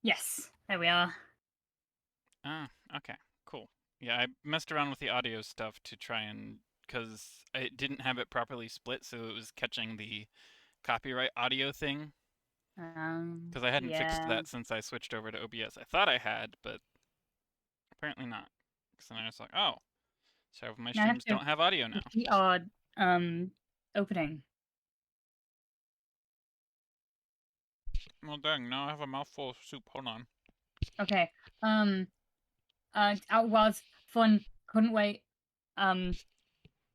Yes, there we are. Okay, cool. Yeah, I messed around with the audio stuff to try and, because I didn't have it properly split, so it was catching the copyright audio thing. Because I hadn't fixed Yeah. that since I switched over to OBS. I thought I had, but apparently not. Because then I was like, oh, so my Now I have streams to don't have audio now. repeat our opening. Well, dang, now I have a mouthful of soup. Hold on. Okay. Out was fun. Couldn't wait. Um,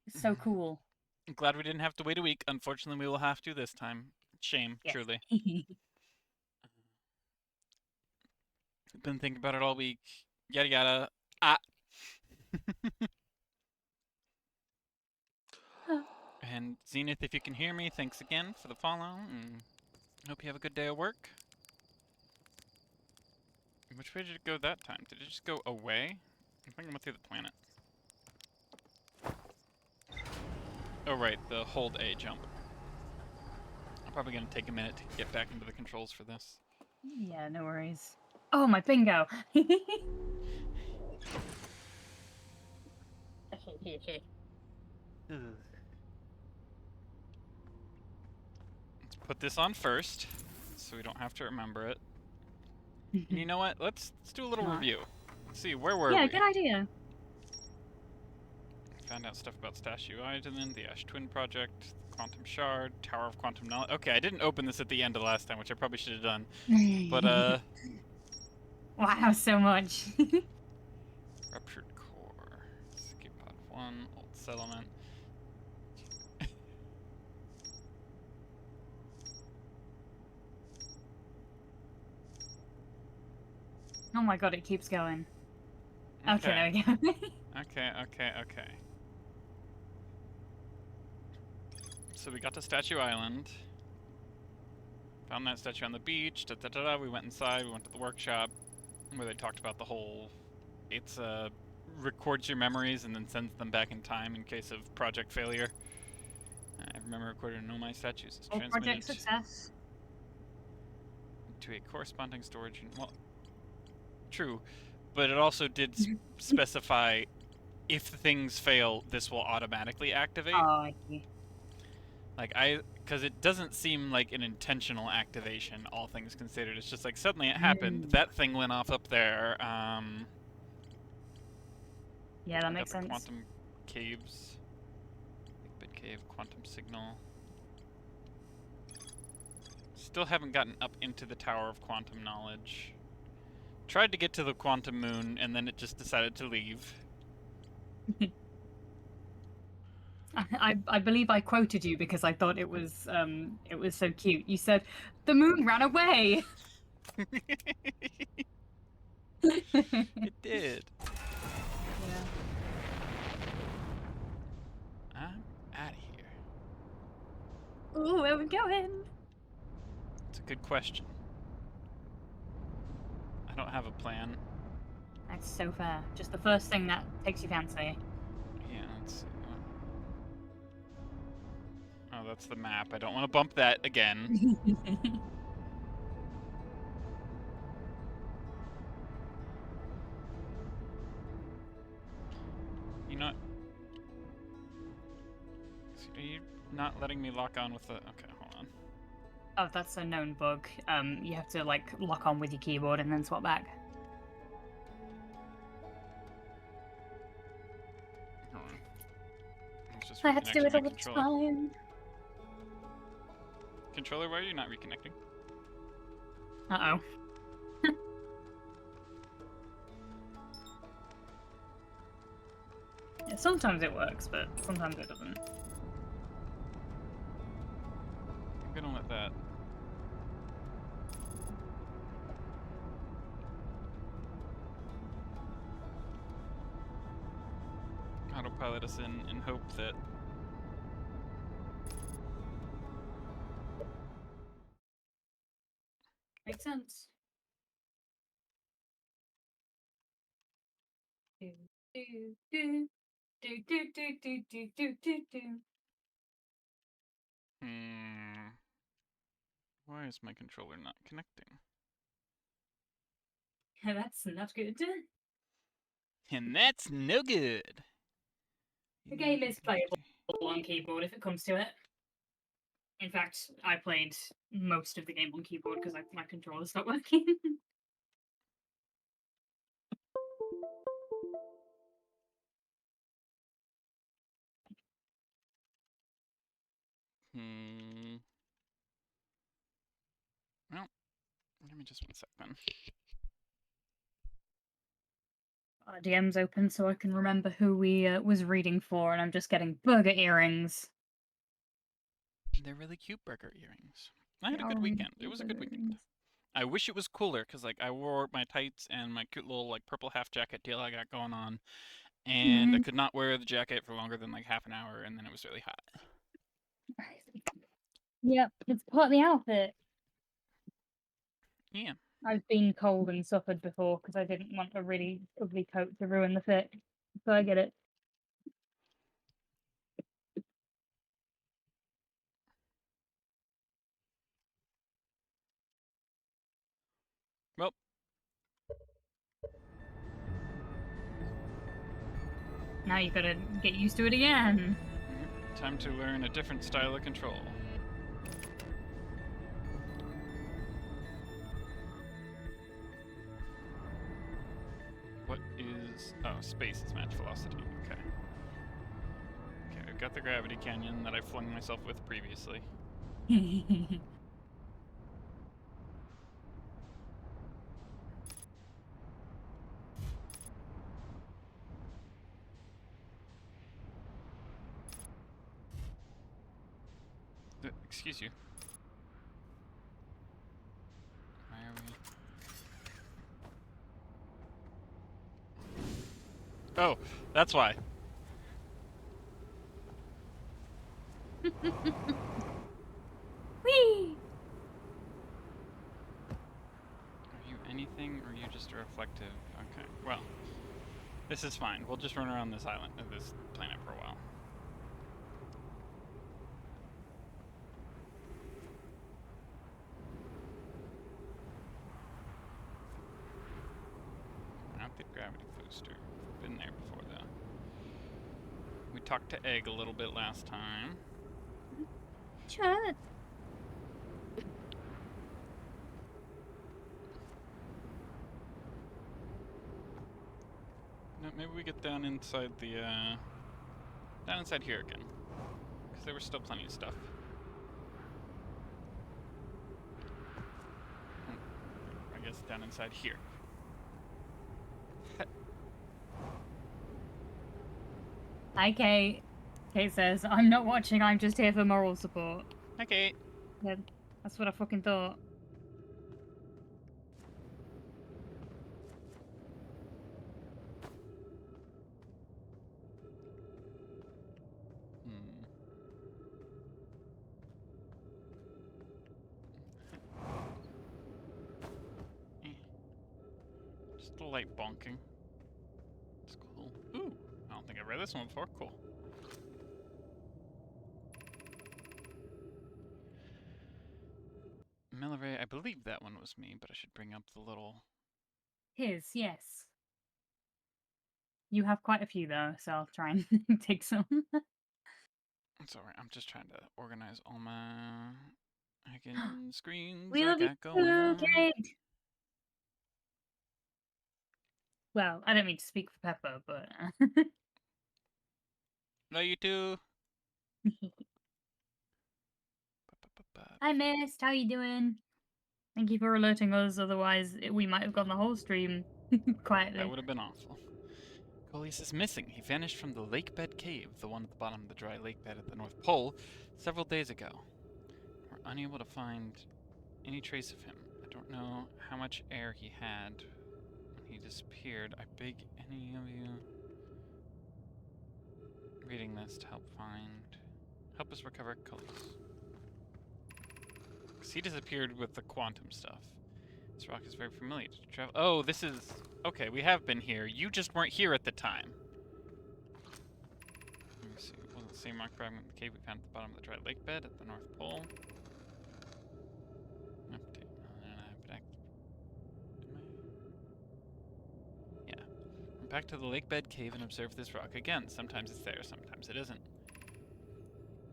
so cool. I'm glad we didn't have to wait a week. Unfortunately, we will have to this time. Shame, Yes. truly. Been thinking about it all week. Yada yada. Ah. And Zenith, if you can hear me, thanks again for the follow, and hope you have a good day of work. Which way did it go that time? Did it just go away? I think I went through the planet. Oh right, the hold A jump. I'm probably gonna take a minute to get back into the controls for this. Yeah, no worries. Oh, my bingo. Let's put this on first, so we don't have to remember it. And you know what? Let's do a little What? review. Let's see, where were Yeah, we? good idea. Found out stuff about Statue Island, the Ash Twin Project, Quantum Shard, Tower of Quantum Knowledge. Okay, I didn't open this at the end of last time, which I probably should have done. But, Wow, so much. Ruptured Core, Escape Pod 1, Old Settlement. Oh my god, it keeps going. Okay, Okay. there we go. Okay. So we got to Statue Island. Found that statue on the beach, We went inside, we went to the workshop, where they talked about the whole... It's, records your memories and then sends them back in time in case of project failure. I remember recording all my statues is All project transmitted success. to a corresponding storage unit. Well, true, but it also did specify if things fail, this will automatically activate. Oh, yeah. Like, because it doesn't seem like an intentional activation, all things considered. It's just like suddenly it happened, that thing went off up there. Yeah, that I got makes the sense. quantum caves. Big Bit Cave, quantum signal. Still haven't gotten up into the Tower of Quantum Knowledge. Tried to get to the quantum moon, and then it just decided to leave. I believe I quoted you because I thought it was so cute. You said the moon ran away. It did. Yeah. I'm out of here. Ooh, where we going? It's a good question. I don't have a plan. That's so fair. Just the first thing that takes your fancy. Yeah, let's see. Oh, that's the map. I don't want to bump that again. You know what? Are you not letting me lock on with the... Okay, hold on. Oh, that's a known bug. You have to like lock on with your keyboard and then swap back. Hold on. Let's just I had to do reconnect it my all the controller. time. Controller, why are you not reconnecting? Uh-oh. Yeah, sometimes it works, but sometimes it doesn't. I'm gonna let that... autopilot us in hope that... Makes sense. Do, do, do, do, do, do, do, do, do, do. Hmm... Why is my controller not connecting? That's not good. And that's no good. The game is playable on keyboard if it comes to it. In fact, I played most of the game on keyboard because my controller stopped working. Hmm. Well, give me just 1 sec then. Our DM's open so I can remember who we was reading for, and I'm just getting burger earrings. They're really cute burger earrings. I They had a are good really weekend. It cute was a good burger weekend. earrings. I wish it was cooler because like I wore my tights and my cute little like purple half jacket deal I got going on, and I Mhm. could not wear the jacket for longer than like half an hour, and then it was really hot. Yep, it's part of the outfit. Yeah. I've been cold and suffered before because I didn't want a really ugly coat to ruin the fit. So I get it. Well, Now you gotta get used to it again. time to learn a different style of control. What is... Oh, space is match velocity. Okay. Okay, I've got the gravity canyon that I flung myself with previously. Excuse you. Why are we... Oh, that's why. Whee! Are you anything, or are you just a reflective? Okay, well, this is fine. We'll just run around this island, this planet for a while. Not the gravity booster. Been there before, though. We talked to Egg a little bit last time. Sure. No, maybe we get down inside the, down inside here again. Because there was still plenty of stuff. I guess down inside here. Hi, Kate. Kate says, I'm not watching, I'm just here for moral support. Okay. Yeah, that's what I fucking thought. Hmm. Just a light bonking. It's cool. Ooh, I don't think I've read this one before. Cool. Milleray, I believe that one was me, but I should bring up the little... His, yes. You have quite a few though, so I'll try and take some. It's alright, I'm just trying to organize all my hacking screens We I love you got going too, on. Kate! Well, I don't mean to speak for Pepper, but... Love you too! Hi, Mist. How you doing? Thank you for alerting us, otherwise we might have gone the whole stream That quietly. would have been awful. Coleus is missing. He vanished from the lake bed cave, the one at the bottom of the dry lake bed at the North Pole, several days ago. We're unable to find any trace of him. I don't know how much air he had when he disappeared. I beg any of you reading this to help us recover Coleus. Because he disappeared with the quantum stuff. This rock is very familiar to travel. Oh, this is... Okay, we have been here. You just weren't here at the time. Let me see. Wasn't the same rock fragment in the cave we found at the bottom of the dry lake bed at the North Pole? Back to the lake bed cave and observe this rock again. Sometimes it's there, sometimes it isn't.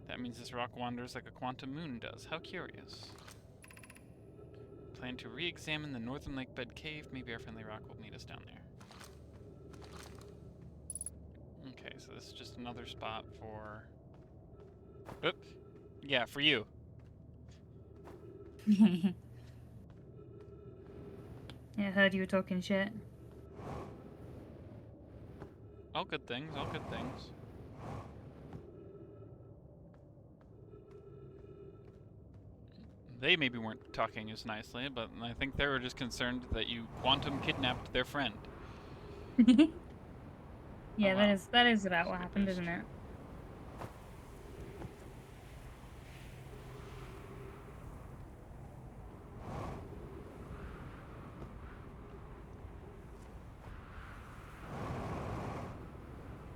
That means this rock wanders like a quantum moon does. How curious. Plan to re-examine the northern lake bed cave. Maybe our friendly rock will meet us down there. Okay, so this is just another spot for... Oop! Yeah, for you. Yeah, I heard you were talking shit. All good things, all good things. They maybe weren't talking as nicely, but I think they were just concerned that you quantum kidnapped their friend. Yeah, Oh, wow. that is about what happened, isn't it?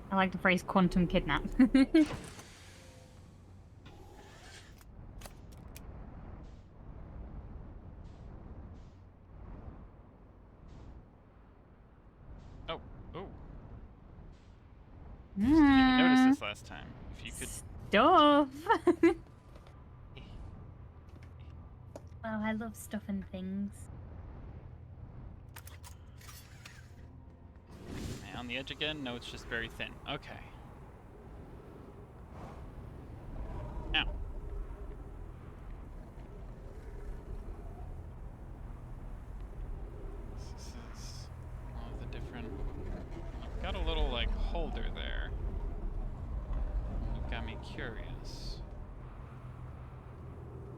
I like the phrase quantum kidnap. Oh, oh. I just didn't even notice this last time. If you could... Stuff! Oh, I love stuff and things. Am I on the edge again? No, it's just very thin. Okay. Ow. This is all of the different... I've got a little, like, holder there. You've got me curious.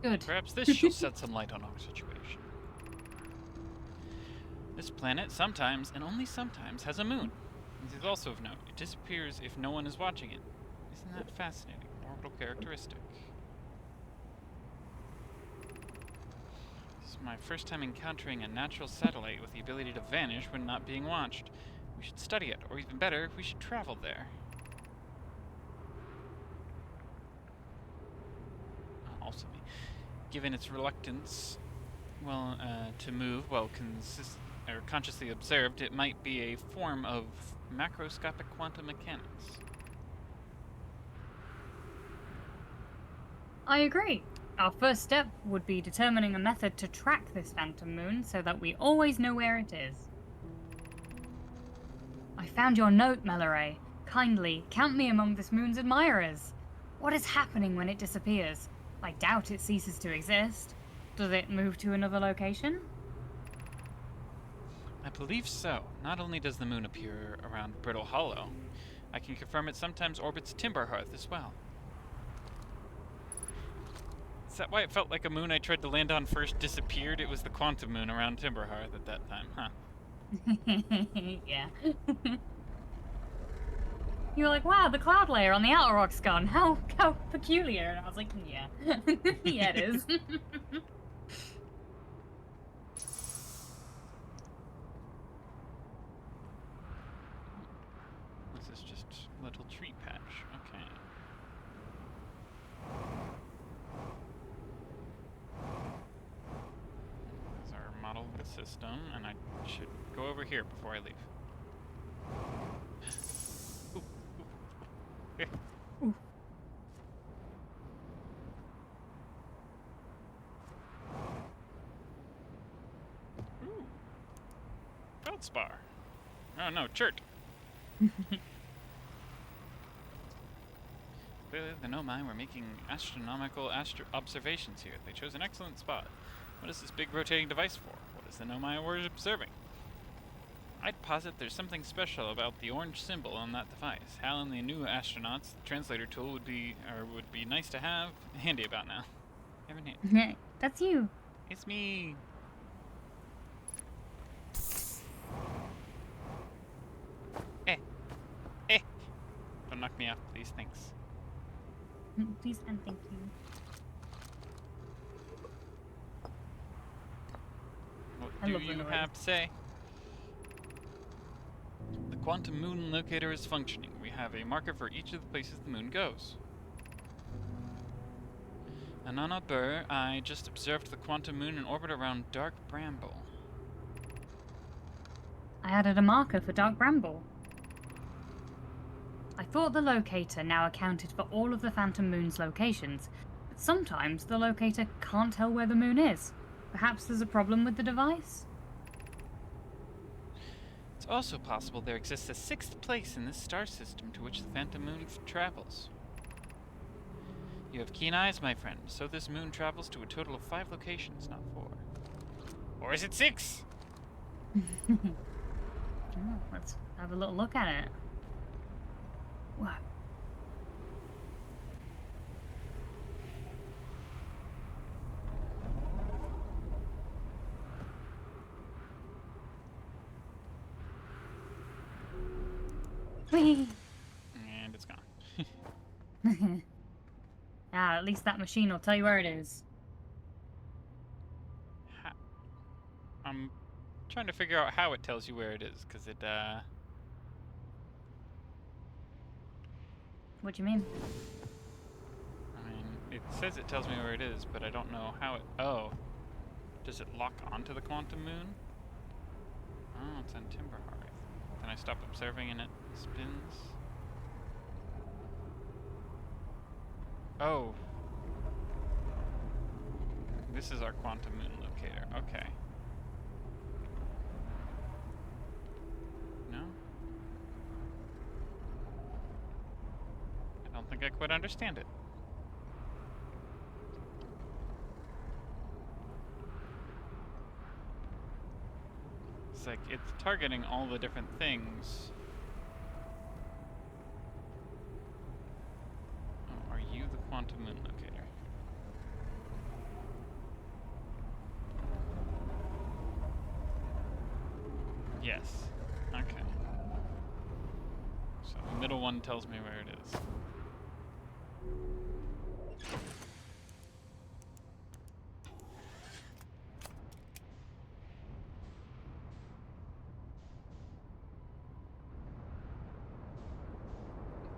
Good. Perhaps this shall shed some light on our situation. This planet sometimes, and only sometimes, has a moon. This is also of note. It disappears if no one is watching it. Isn't that fascinating? Orbital characteristic. This is my first time encountering a natural satellite with the ability to vanish when not being watched. We should study it, or even better, we should travel there. Also me. Given its reluctance, to move while consciously observed, it might be a form of macroscopic quantum mechanics. I agree. Our first step would be determining a method to track this phantom moon so that we always know where it is. I found your note, Melloray. Kindly, count me among this moon's admirers. What is happening when it disappears? I doubt it ceases to exist. Does it move to another location? I believe so. Not only does the moon appear around Brittle Hollow, I can confirm it sometimes orbits Timberhearth as well. Is that why it felt like a moon I tried to land on first disappeared? It was the quantum moon around Timberhearth at that time, huh? Yeah. You were like, wow, the cloud layer on the outer rock's gone. How peculiar. And I was like, yeah. Yeah, it is. This is just a little tree patch. Okay. This is our model of the system, and I should go over here before I leave. Ooh, ooh. Ooh. Ooh. Feldspar. Oh no, Chert. Clearly the Nomai were making astronomical observations here. They chose an excellent spot. What is this big rotating device for? What is the Nomai were observing? I'd posit there's something special about the orange symbol on that device. Hal and the new astronauts, the translator tool would be nice to have. Handy about now. Have in hand. That's you. It's me. Don't knock me off, please. Thanks. Please and thank you. What do you have to say? The quantum moon locator is functioning. We have a marker for each of the places the moon goes. Anana Burr, I just observed the quantum moon in orbit around Dark Bramble. I added a marker for Dark Bramble. I thought the locator now accounted for all of the Phantom Moon's locations, but sometimes the locator can't tell where the moon is. Perhaps there's a problem with the device? It's also possible there exists a sixth place in this star system to which the Phantom Moon travels. You have keen eyes, my friend, so this moon travels to a total of 5 locations, not 4. Or is it 6? Oh, let's have a little look at it. Wow. Whee! And it's gone. Ah, at least that machine will tell you where it is. I'm trying to figure out how it tells you where it is, because it, What do you mean? I mean, it says it tells me where it is, but I don't know how it... Oh. Does it lock onto the quantum moon? Oh, it's on Timberhearth. Then I stop observing and it spins. Oh. This is our quantum moon locator. Okay. No? I don't think I quite understand it. It's like, it's targeting all the different things. Oh, are you the quantum moon locator? Yes. Okay. So the middle one tells me where it is.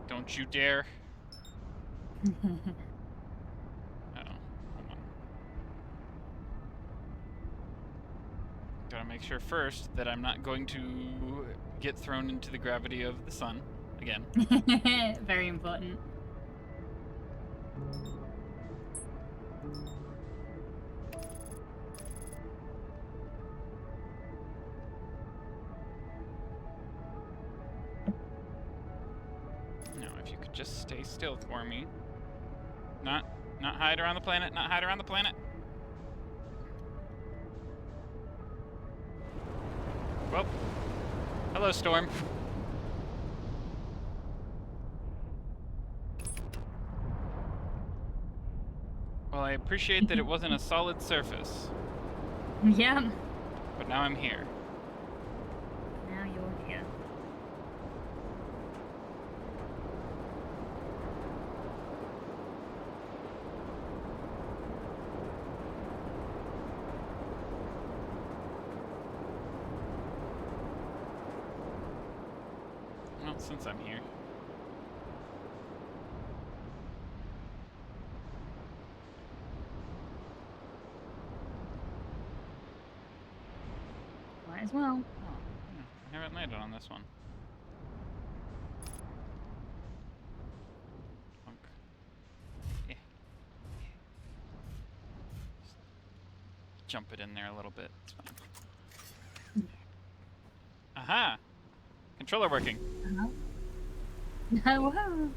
Don't you dare. Uh-oh. Hold on. Gotta make sure first that I'm not going to get thrown into the gravity of the sun again. Very important. No, if you could just stay still for me. Not hide around the planet, not hide around the planet. Well, hello, Storm. Well, I appreciate that it wasn't a solid surface, Yeah. but now I'm here. Now you're here. Well, since I'm here. Might as well. Oh, yeah, I haven't landed on this one. Punk. Yeah. Just jump it in there a little bit. It's fine. Aha! Controller working. Whoa.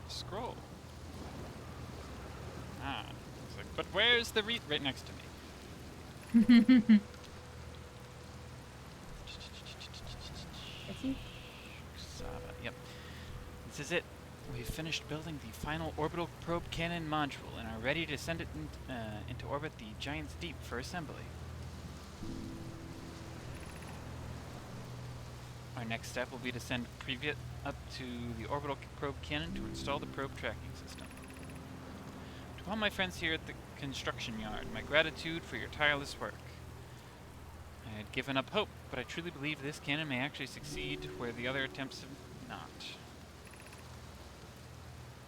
Scroll. Ah, it's like, but where's the right next to me? Yep. This is it. We've finished building the final orbital probe cannon module and are ready to send it into orbit the Giant's Deep for assembly. Our next step will be to send Privyet up to the orbital probe cannon to install the probe tracking system. To all my friends here at the construction yard, my gratitude for your tireless work. I I had given up hope, but I truly believe this cannon may actually succeed where the other attempts have not.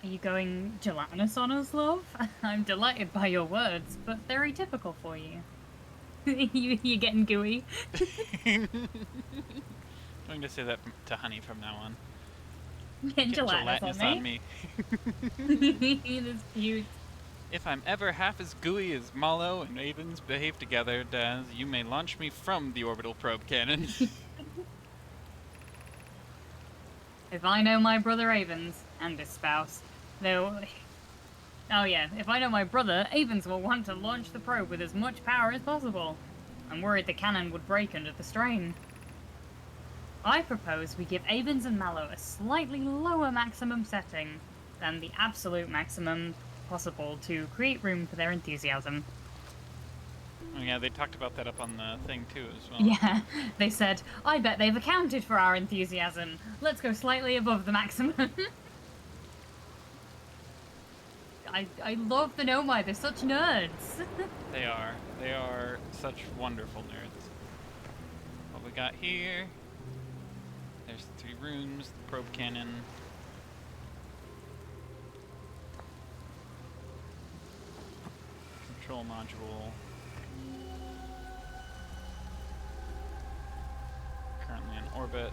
Are you going gelatinous on us, love? I'm delighted by your words, but very typical for you. You're getting gooey. I'm going to say that to Honey from now on. Getting Get gelatinous on me. That's cute. If I'm ever half as gooey as Malo and Avens behave together, Daz, you may launch me from the orbital probe cannon. If I know my brother Avens, and his spouse, they'll... Oh yeah, if I know my brother, Avens will want to launch the probe with as much power as possible. I'm worried the cannon would break under the strain. I propose we give Avens and Mallow a slightly lower maximum setting than the absolute maximum possible to create room for their enthusiasm. Oh yeah, they talked about that up on the thing too as well. Yeah, they said, I bet they've accounted for our enthusiasm. Let's go slightly above the maximum. I love the Nomai, they're such nerds. They are. They are such wonderful nerds. What we got here? There's the 3 rooms, the probe cannon. Control module. Currently in orbit.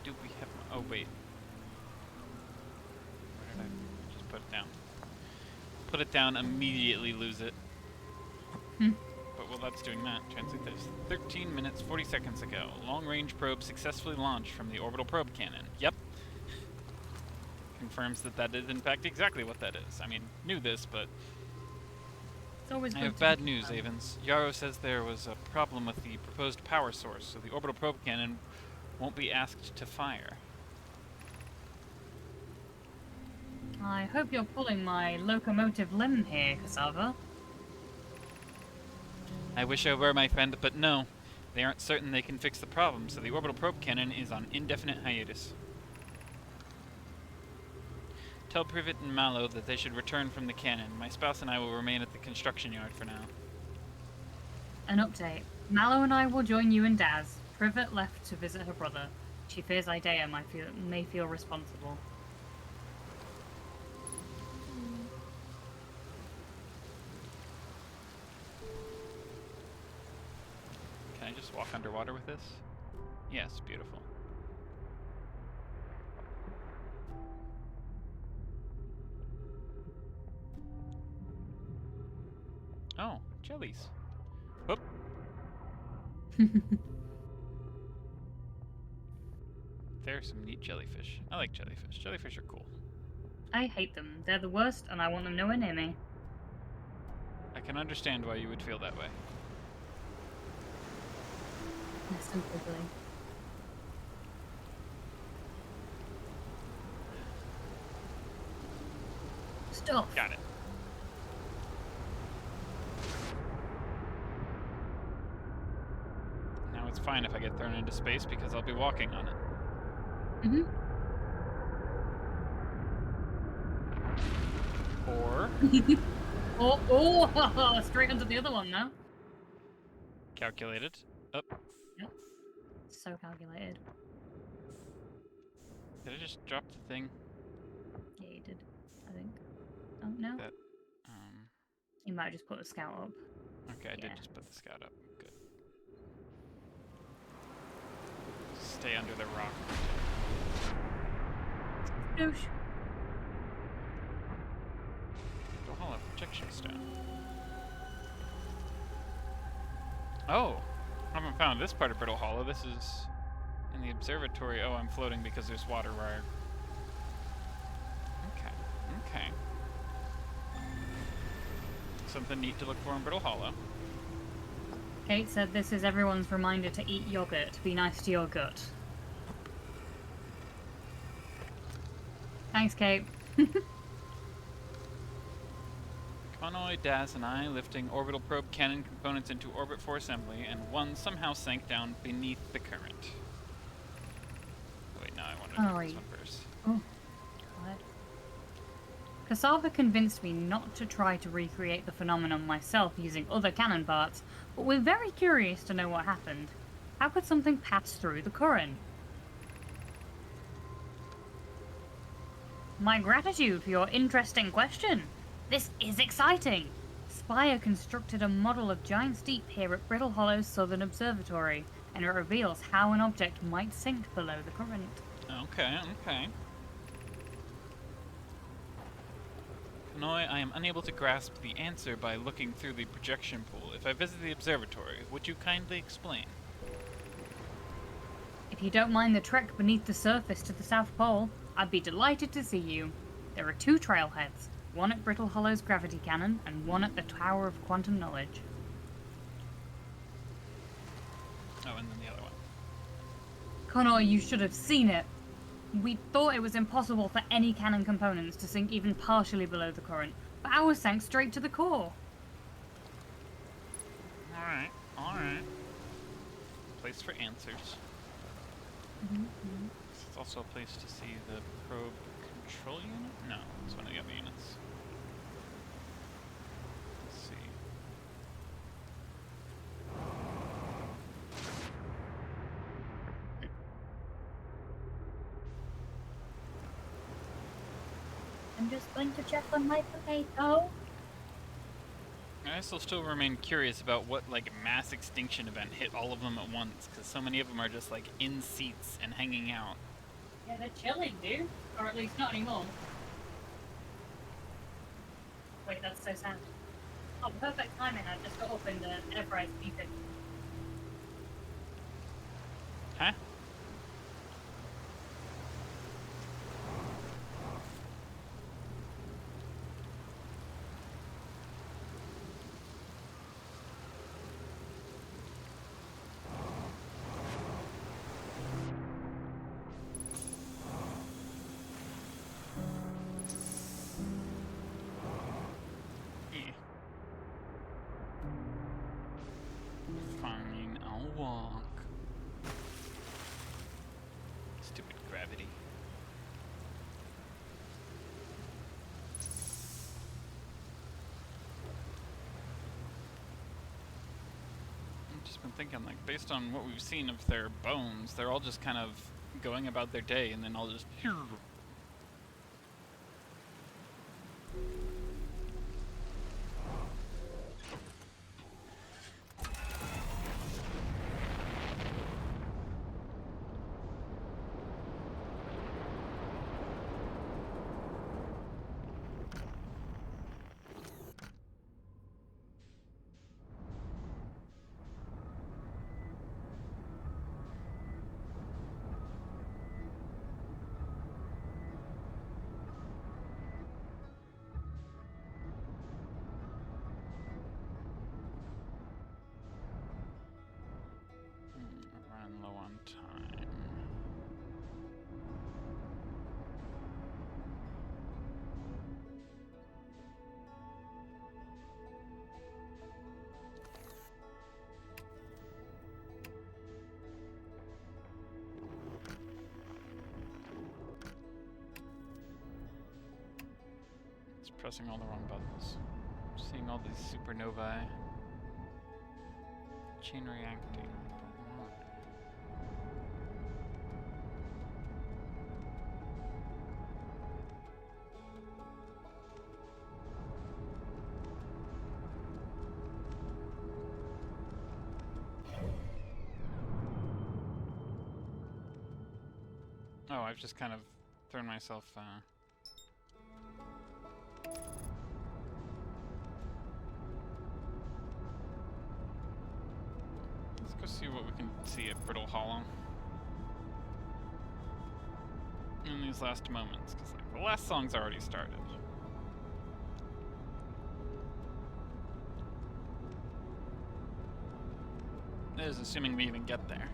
Do we have... Oh, wait. Where did I just put it down? Put it down, immediately lose it. But while that's doing that, translate this. 13 minutes, 40 seconds ago. Long-range probe successfully launched from the orbital probe cannon. Yep. Confirms that that is, in fact, exactly what that is. I mean, knew this, but... It's always I good have to bad be news, confirmed. Avens. Yarrow says there was a problem with the proposed power source, so the orbital probe cannon won't be asked to fire. I hope you're pulling my locomotive limb here, Cassava. I wish I were, my friend, but no. They aren't certain they can fix the problem, so the orbital probe cannon is on indefinite hiatus. Tell Privet and Mallow that they should return from the cannon. My spouse and I will remain at the construction yard for now. An update. Mallow and I will join you and Daz. Privet left to visit her brother. She fears Idea may feel responsible. Can I just walk underwater with this? Yes, beautiful. Oh, jellies. Whoop. There's some neat jellyfish. I like jellyfish. Jellyfish are cool. I hate them. They're the worst, and I want them nowhere near me. I can understand why you would feel that way. They're so ugly. Stop. Got it. Now it's fine if I get thrown into space because I'll be walking on it. Mm-hmm. Or oh, straight onto the other one now. calculated. Up. Yep. So calculated. Did I just drop the thing? Yeah, you did. I think. Oh no. That. You might have just put a scout up. Okay, I Yeah. did just put the scout up. Good. Stay under the rock. Douche. Don't hold a protection stone. Oh! I haven't found this part of Brittle Hollow. This is in the observatory. Oh, I'm floating because there's water wire. Okay. Okay. Something neat to look for in Brittle Hollow. Kate said this is everyone's reminder to eat yogurt. Be nice to your gut. Thanks, Kate. Connoy, Daz, and I lifting orbital probe cannon components into orbit for assembly, and one somehow sank down beneath the current. Wait, no, I wanted to do this one first. Oh. What? Cassava convinced me not to try to recreate the phenomenon myself using other cannon parts, but we're very curious to know what happened. How could something pass through the current? My gratitude for your interesting question. This is exciting. Spire constructed a model of Giant's Deep here at Brittle Hollow's Southern Observatory, and it reveals how an object might sink below the current. Okay, okay. Kanoi, I am unable to grasp the answer by looking through the projection pool. If I visit the observatory, would you kindly explain? If you don't mind the trek beneath the surface to the South Pole, I'd be delighted to see you. There are 2 trailheads, one at Brittle Hollow's gravity cannon and one at the Tower of Quantum Knowledge. Oh, and then the other one. Connor, you should have seen it. We thought it was impossible for any cannon components to sink even partially below the current, but ours sank straight to the core. Alright, alright. Place for answers. It's also a place to see the probe control unit? No, it's one of the other units. Let's see. I'm just going to check on my potato. I still remain curious about what, like, mass extinction event hit all of them at once, because so many of them are just, like, in seats and hanging out. Yeah, they're chilling, dude. Or at least not anymore. Wait, that's so sad. Oh, perfect timing. I just got up and the air fryer's beeping. Huh? Fine, I'll walk. Stupid gravity. I've just been thinking, like, based on what we've seen of their bones, they're all just kind of going about their day and then all just... Run low on time. It's pressing all the wrong buttons. Seeing all these supernovae. Chain reacting. But why? Oh, I've just kind of thrown myself, Let's go see what we can see at Brittle Hollow. In these last moments, because, like, the last song's already started. That is assuming we even get there.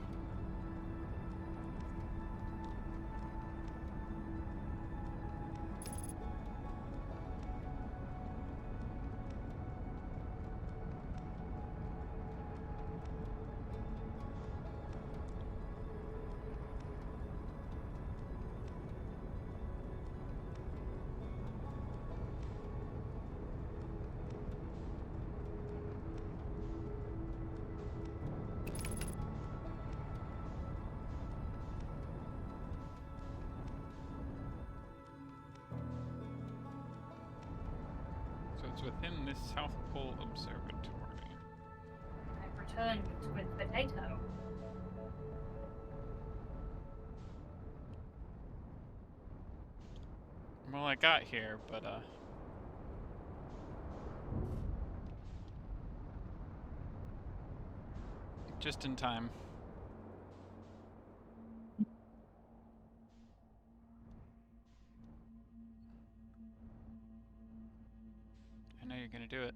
is within this South Pole Observatory. I've returned with potato. Well, I got here, but just in time. I know you're gonna do it.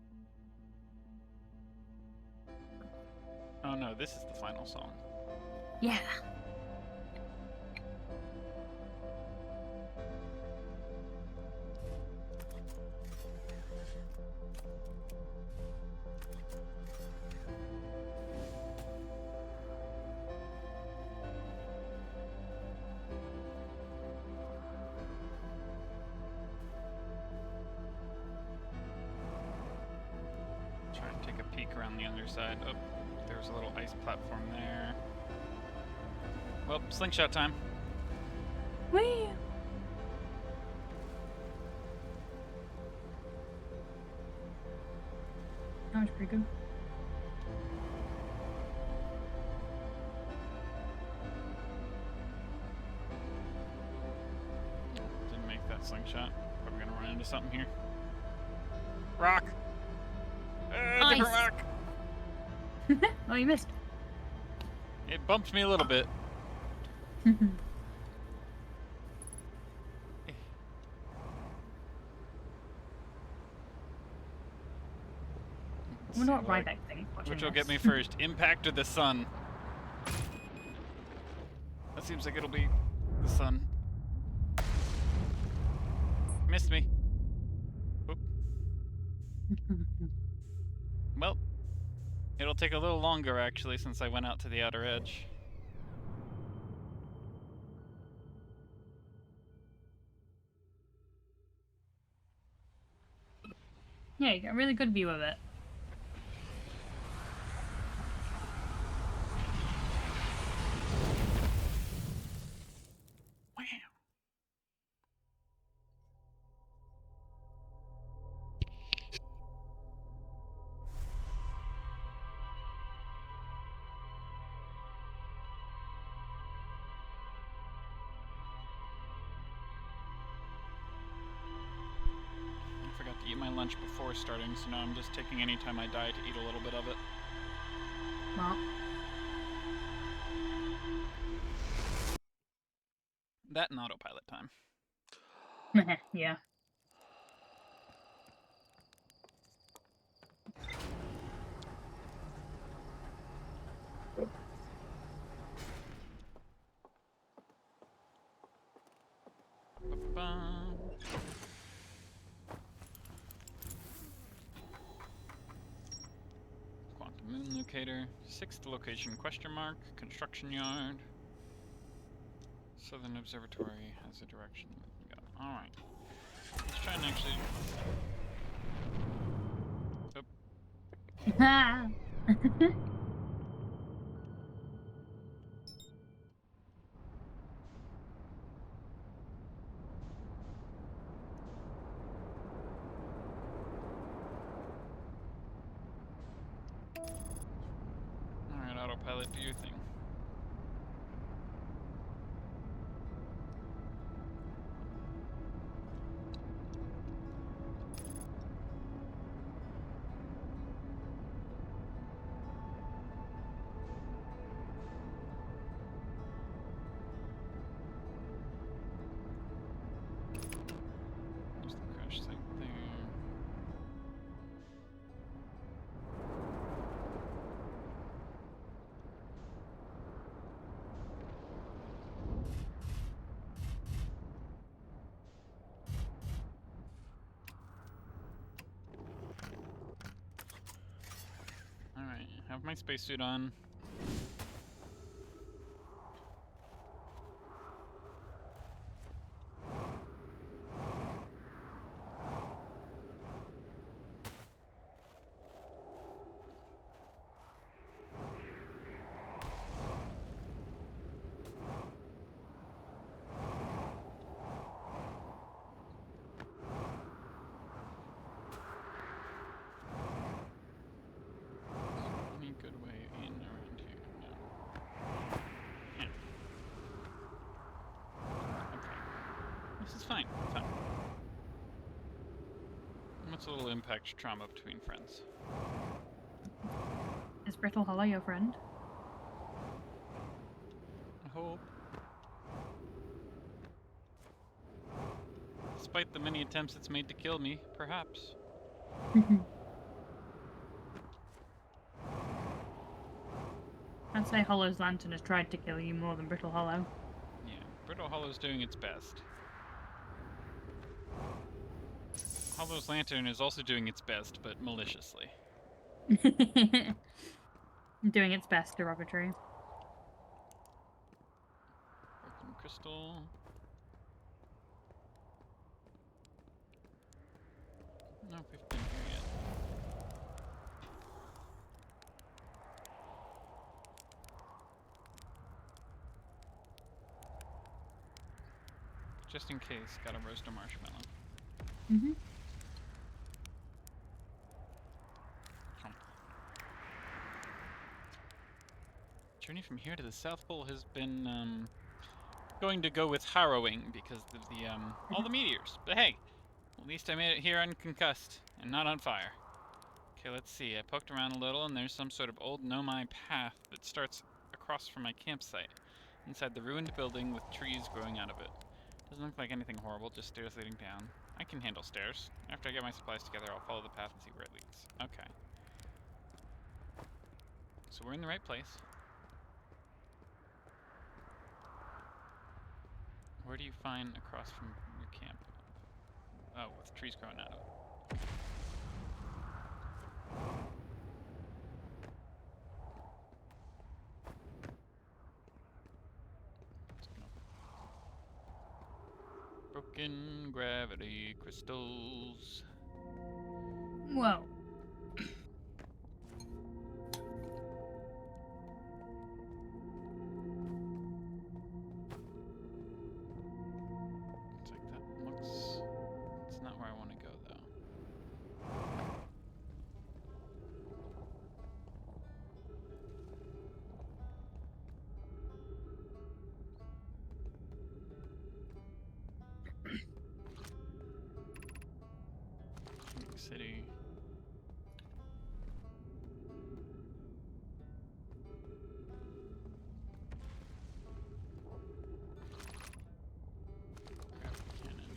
Oh no, this is the final song. Yeah. Try to take a peek around the other side. Oh, there's a little ice platform there. Well, slingshot time. Whee! That was pretty good. Didn't make that slingshot. Probably gonna run into something here. Rock! Different Ice. rock! Oh, you missed. It bumped me a little bit. I wonder what Ryback thinks watching Which will get this. me first? Impact or the sun? That seems like it'll be the sun. Missed me. Oop. Well, it'll take a little longer actually since I went out to the outer edge. Yeah, you got a really good view of it. Wow. I forgot to eat my lunch before starting, so now I'm just taking any time I die to eat a little bit of it. Well, That and autopilot time. yeah. Ba-ba-bum. Quantum moon locator. 6th location question mark. Construction yard. Southern Observatory has a direction. Alright. Let's try and actually. Alright, autopilot, do your thing. There's the crash site there. Alright, have my spacesuit on. This is fine. Fine. What's a little impact trauma between friends? Is Brittle Hollow your friend? I hope. Despite the many attempts it's made to kill me, perhaps. I'd say Hollow's Lantern has tried to kill you more than Brittle Hollow. Yeah, Brittle Hollow's doing its best. Hollow's Lantern is also doing its best, but maliciously. Doing its best, derogatory. Broken crystal. No, we've been here yet. Just in case, gotta roast a marshmallow. Mm-hmm. Chomp. Journey from here to the South Pole has been, going to go with harrowing because of the, all the meteors. But hey, at least I made it here unconcussed and not on fire. Okay, let's see. I poked around a little and there's some sort of old nomai path that starts across from my campsite. Inside the ruined building with trees growing out of it. Doesn't look like anything horrible, just stairs leading down. I can handle stairs. After I get my supplies together, I'll follow the path and see where it leads. Okay. So we're in the right place. Where do you find across from your camp? Oh, with trees growing out of it. Broken gravity crystals. Whoa. It's like that looks... It's not where I want to go, though. Big city. Grab the cannon.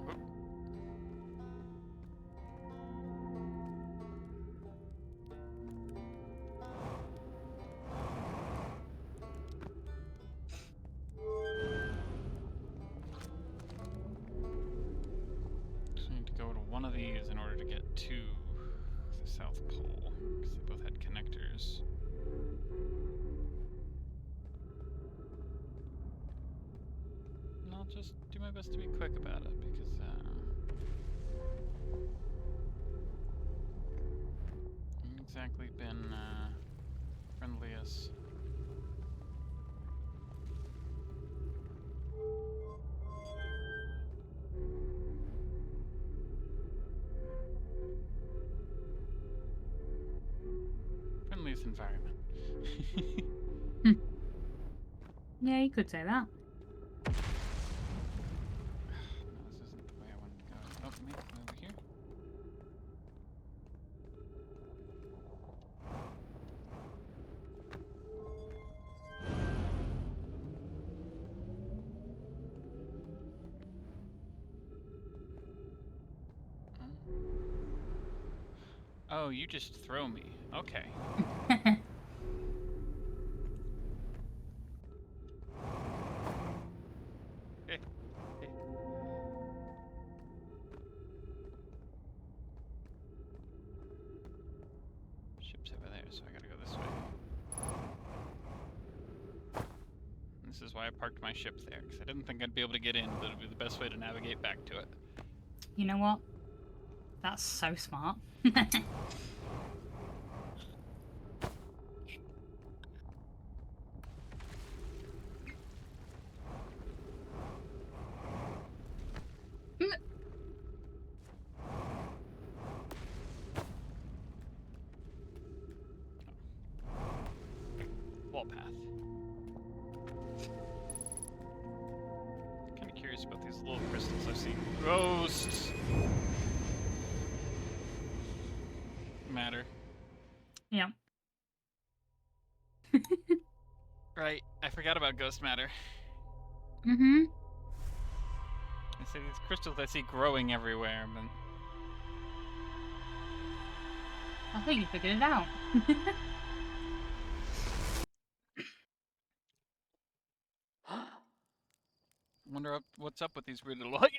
Oh. So I need to go to one of these in order to get to the South Pole, because they both had connectors. And I'll just do my best to be quick about it, because, I haven't exactly been, friendliest. Friendliest environment. Yeah, you could say that. No, this isn't the way I wanted to go. Oh, maybe over here? Oh, you just throw me. Okay. Hey, hey. Ship's over there, so I gotta go this way. And this is why I parked my ship there, because I didn't think I'd be able to get in, but it'd be the best way to navigate back to it. You know what? That's so smart. curious about these little crystals I see. Ghost matter. Yeah. Right, I forgot about ghost matter. Mm-hmm. I see these crystals I see growing everywhere, but... I think you figured it out. Wonder what's up with these weird little... Let's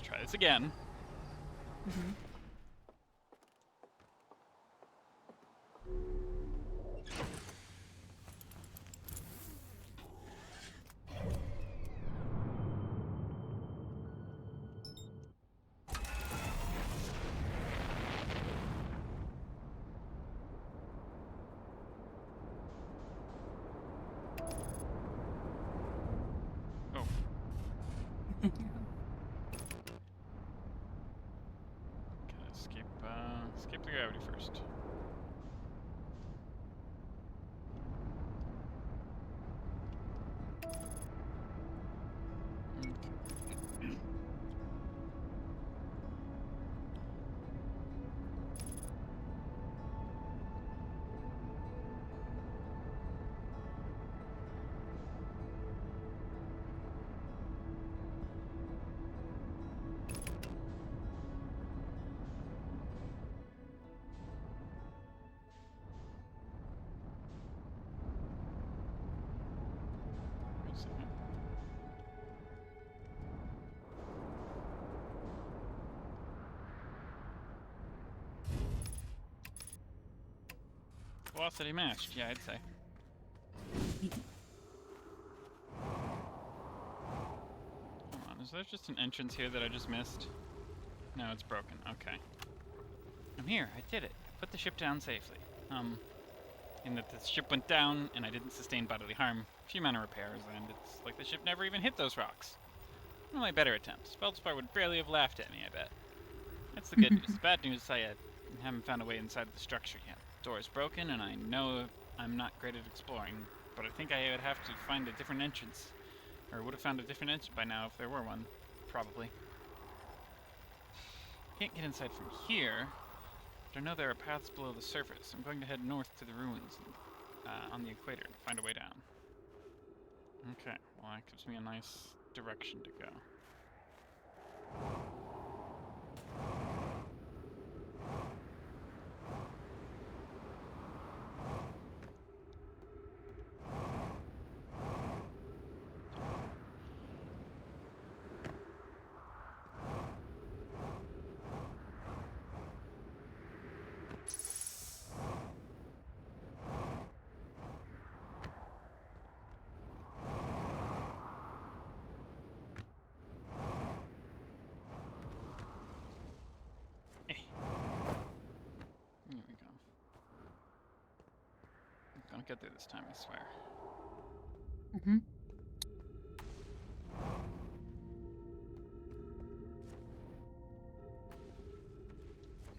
try this again. Mm-hmm. Oh. Gotta escape the gravity first. Okay. Wait a second. Velocity matched, yeah, I'd say. Hold on, is there just an entrance here that I just missed? No, it's broken. Okay. I'm here. I did it. I put the ship down safely. In that the ship went down and I didn't sustain bodily harm. A few minor repairs, and it's like the ship never even hit those rocks. Well, my better attempt. Feldspar would barely have laughed at me, I bet. That's the good news. The bad news is I haven't found a way inside the structure yet. The door is broken, and I know I'm not great at exploring, but I think I would have to find a different entrance. Or would have found a different entrance by now if there were one. Probably. Can't get inside from here, but I know there are paths below the surface. I'm going to head north to the ruins on the equator to find a way down. Okay, well that gives me a nice direction to go. Here we go. I'm gonna get there this time, I swear. Mm-hmm.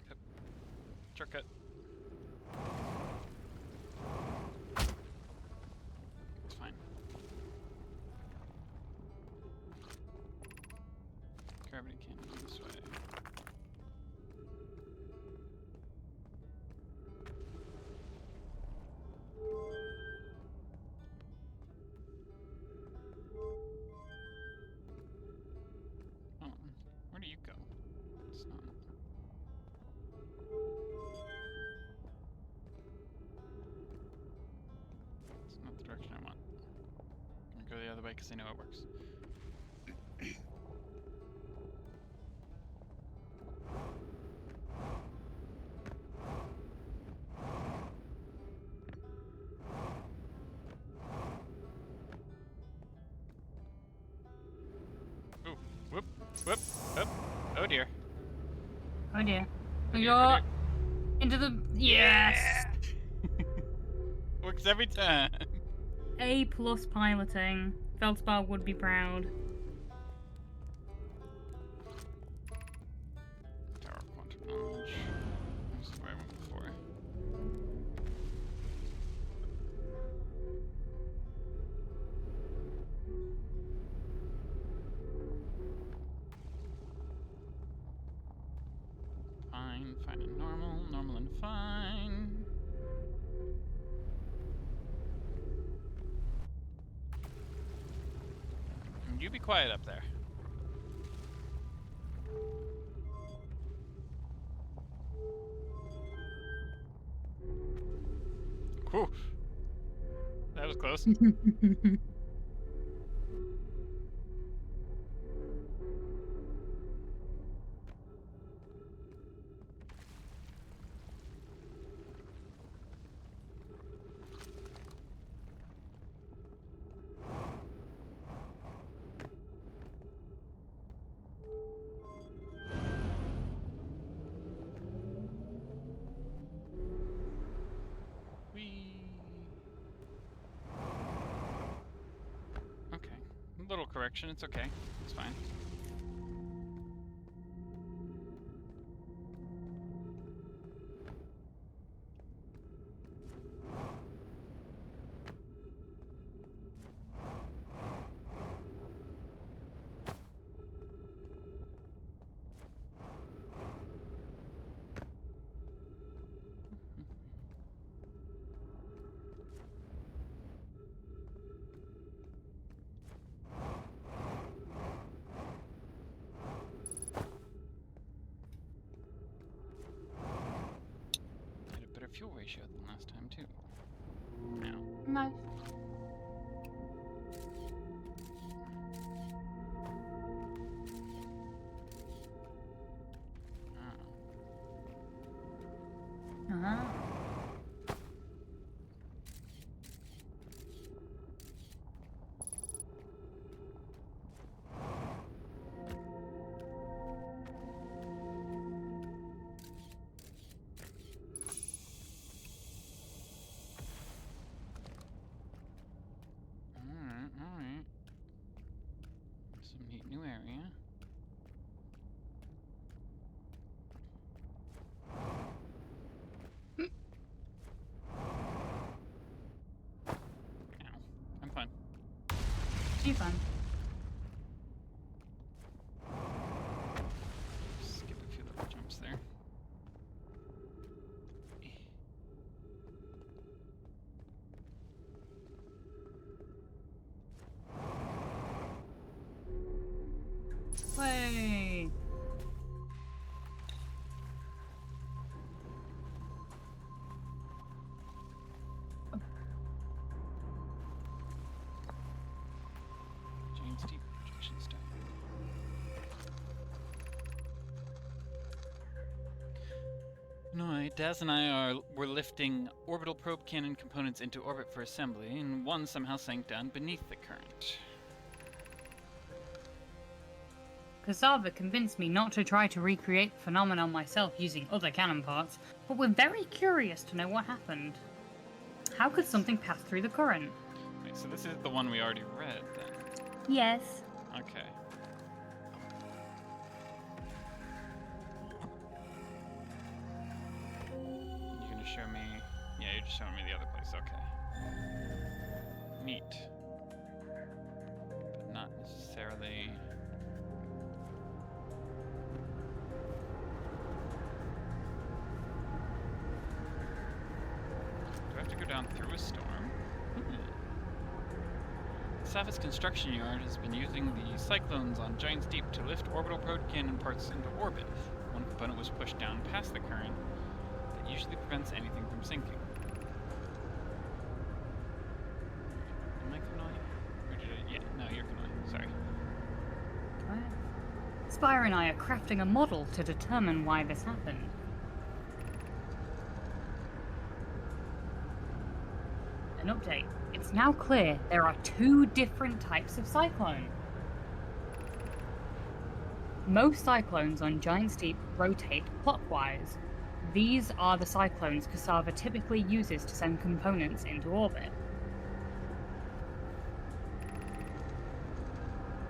Yep. Shortcut. It's fine. Gravity can't go this way. Oh, where do you go? It's not. It's not the direction I want. I'm gonna go the other way because I know it works. Ooh, whoop, whoop, whoop. Oh dear. Oh dear. Oh dear, oh You're dear. into the... Yes! Works every time. A+ piloting. Feldspar would be proud. Tower of Quantum Knowledge. This is where I went before. Fine and normal, normal and fine. And you be quiet up there. Whew. That was close. Whee. Okay. A little correction, it's okay. It's fine. Had a better fuel ratio than last time, too. Now. Nice. Ah. Alright. Some neat new area. Ow. I'm fine. You fun. Skip a few little jumps there. Way. James Deep projection stuff. No, Daz and I were lifting orbital probe cannon components into orbit for assembly, and one somehow sank down beneath the current. Cassava convinced me not to try to recreate the phenomenon myself using other cannon parts, but we're very curious to know what happened. How could something pass through the current? Wait, so this is the one we already read, then? Yes. Okay. You're gonna show me... Yeah, you're just showing me the other place, okay. Neat. But not necessarily... Do I have to go down through a storm? Safis Construction Yard has been using the cyclones on Giant's Deep to lift orbital probe cannon parts into orbit. One component was pushed down past the current that usually prevents anything from sinking. Am I Kanoi? Or did I... Yeah, no, you're Kanoi. Sorry. Spire and I are crafting a model to determine why this happened. An update. It's now clear there are two different types of cyclone. Most cyclones on Giant's Deep rotate clockwise. These are the cyclones Cassava typically uses to send components into orbit.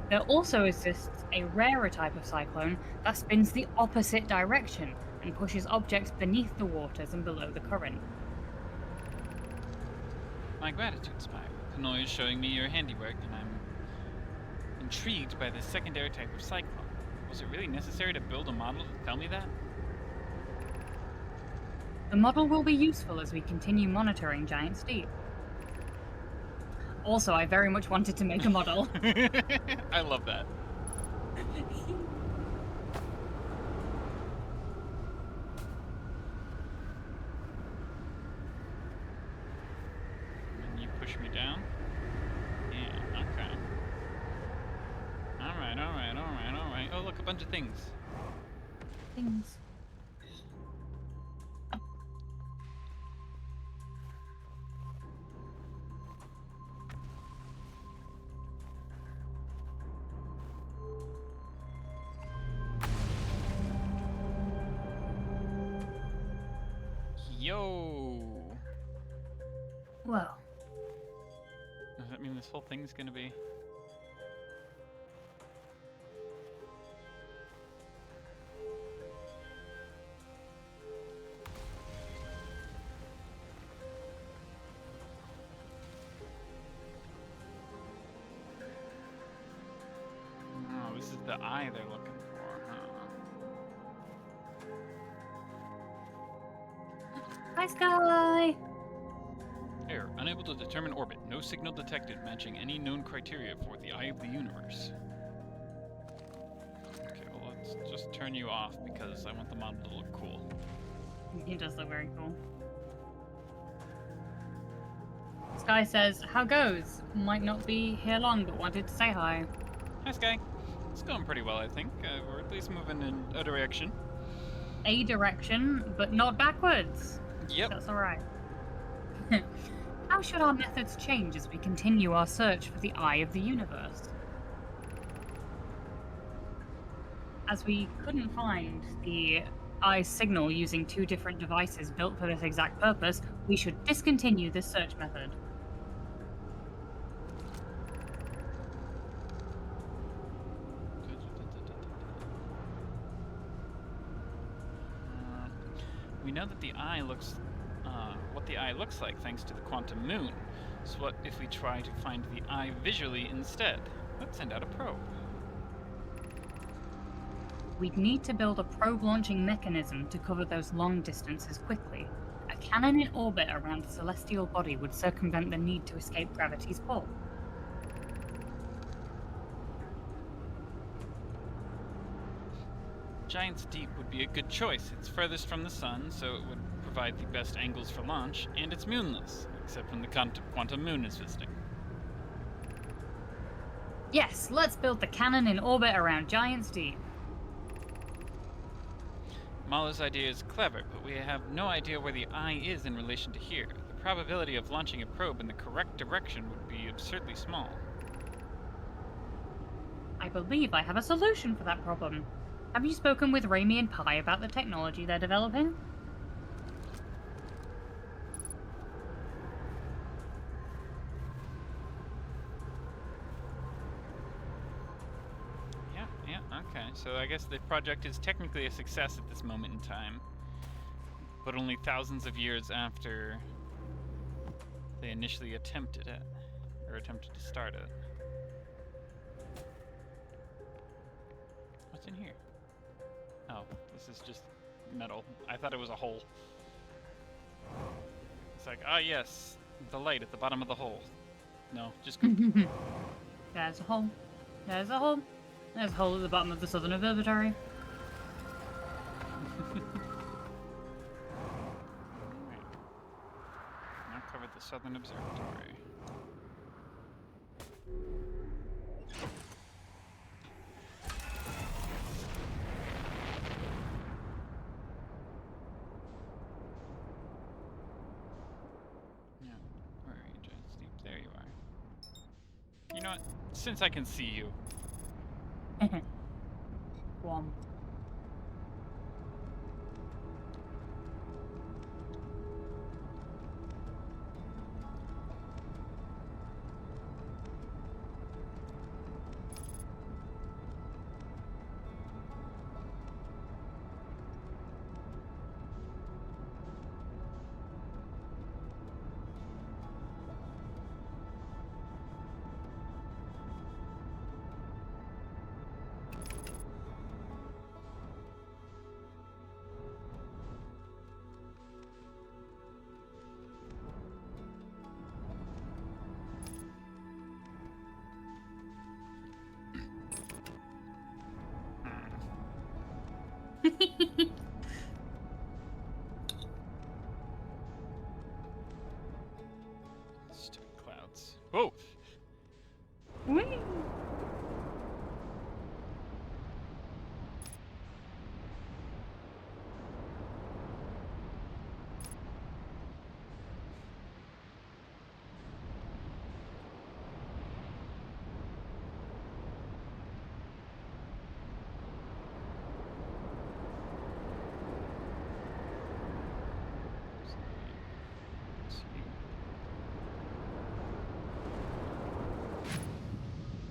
There also exists a rarer type of cyclone that spins the opposite direction and pushes objects beneath the waters and below the current. My gratitude, Spire. Kanoi is showing me your handiwork, and I'm intrigued by this secondary type of cyclone. Was it really necessary to build a model to tell me that? The model will be useful as we continue monitoring Giant Steep. Also, I very much wanted to make a model. I love that. And you push me down? Yeah, okay. Alright, alright, alright, alright. Oh, look, a bunch of things. Things. Yo! Well, Does that mean this whole thing's gonna be... Oh, this is the eye they're looking for, huh? hi, Sky! Error. Unable to determine orbit. No signal detected matching any known criteria for the eye of the universe. Okay, well, let's just turn you off because I want the model to look cool. He does look very cool. Sky says, how goes? Might not be here long, but wanted to say hi. Hi, Sky. It's going pretty well, I think. We're at least moving in a direction. A direction, but not backwards. Yep. That's alright. How should our methods change as we continue our search for the eye of the universe? As we couldn't find the eye signal using two different devices built for this exact purpose, we should discontinue this search method. We know that the eye looks, what the eye looks like thanks to the quantum moon. So what if we try to find the eye visually instead? Let's send out a probe. We'd need to build a probe launching mechanism to cover those long distances quickly. A cannon in orbit around a celestial body would circumvent the need to escape gravity's pull. Giant's Deep would be a good choice. It's furthest from the sun, so it would provide the best angles for launch, and it's moonless, except when the quantum moon is visiting. Yes, let's build the cannon in orbit around Giant Steep. Mahler's idea is clever, but we have no idea where the eye is in relation to here. The probability of launching a probe in the correct direction would be absurdly small. I believe I have a solution for that problem. Have you spoken with Raimi and Pi about the technology they're developing? Yeah, okay. So I guess the project is technically a success at this moment in time, but only thousands of years after they initially attempted it, or attempted to start it. What's in here? Oh, this is just metal. I thought it was a hole. It's like, ah yes, the light at the bottom of the hole. No, just goop. There's a hole. There's a hole. There's a hole at the bottom of the Southern Observatory. Alright. Now covered the Southern Observatory. Yeah, where are you, Giant Steep? There you are. You know what? Since I can see you, One. Stupid clouds. Whoa! Whee!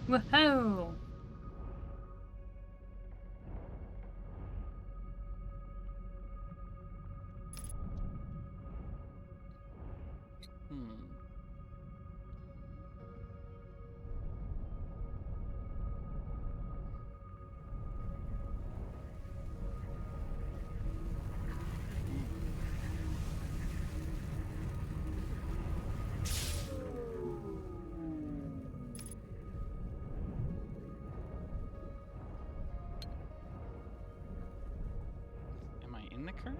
Woohoo! Hmm. Am I in the current?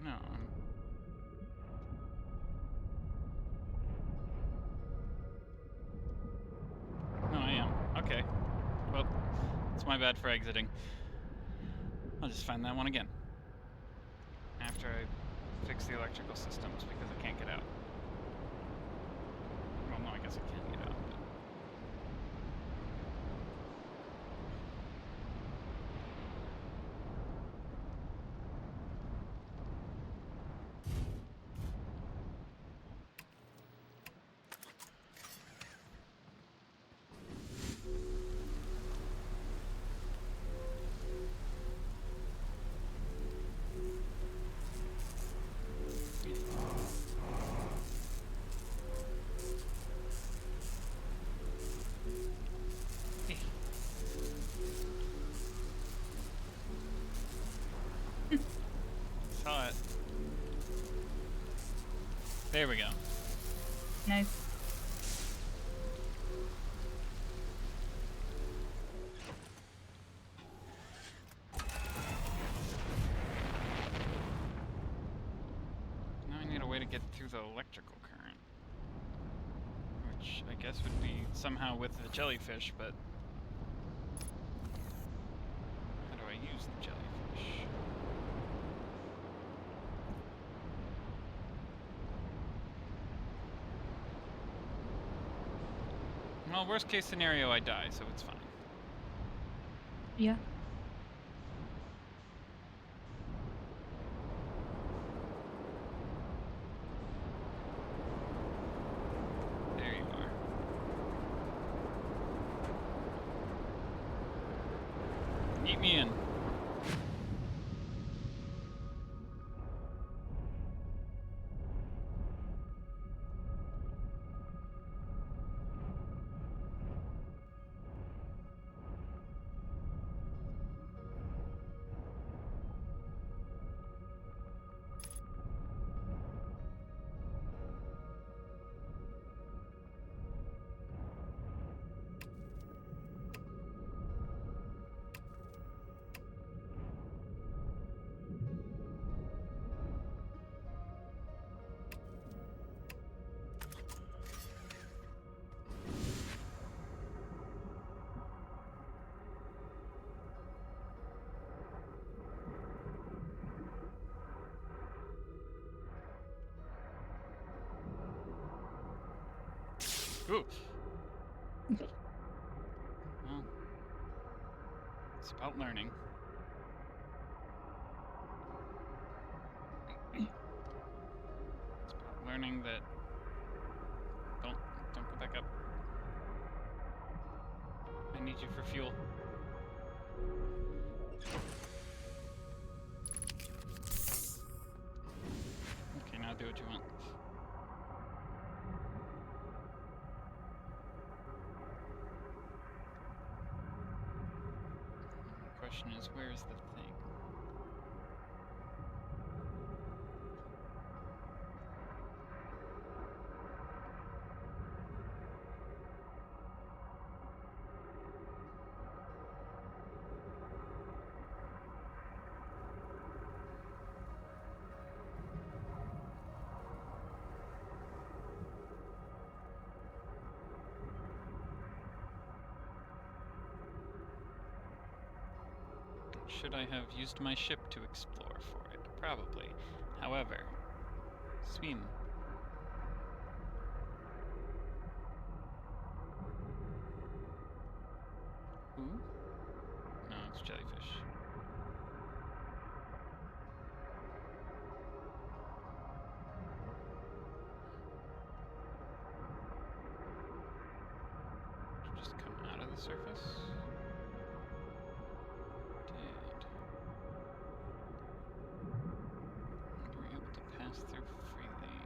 No. No, I am. Okay. Well, it's my bad for exiting. I'll just find that one again. After I fix the electrical systems because I can't get out. Well, no, I guess I can get out. But... Saw it. There we go. Nice. Now I need a way to get through the electrical current. Which I guess would be somehow with the jellyfish, but... how do I use the jellyfish? Well, worst case scenario, I die, so it's fine. Yeah. There you are. Eat me in. Ooh. Well, it's about learning. It's about learning that don't go back up. I need you for fuel. Okay, now do what you want. The question is, where's the thing? Should I have used my ship to explore for it? Probably. However, swim. Who? No, it's jellyfish. Just come out of the surface. Did. We're able to pass through freely.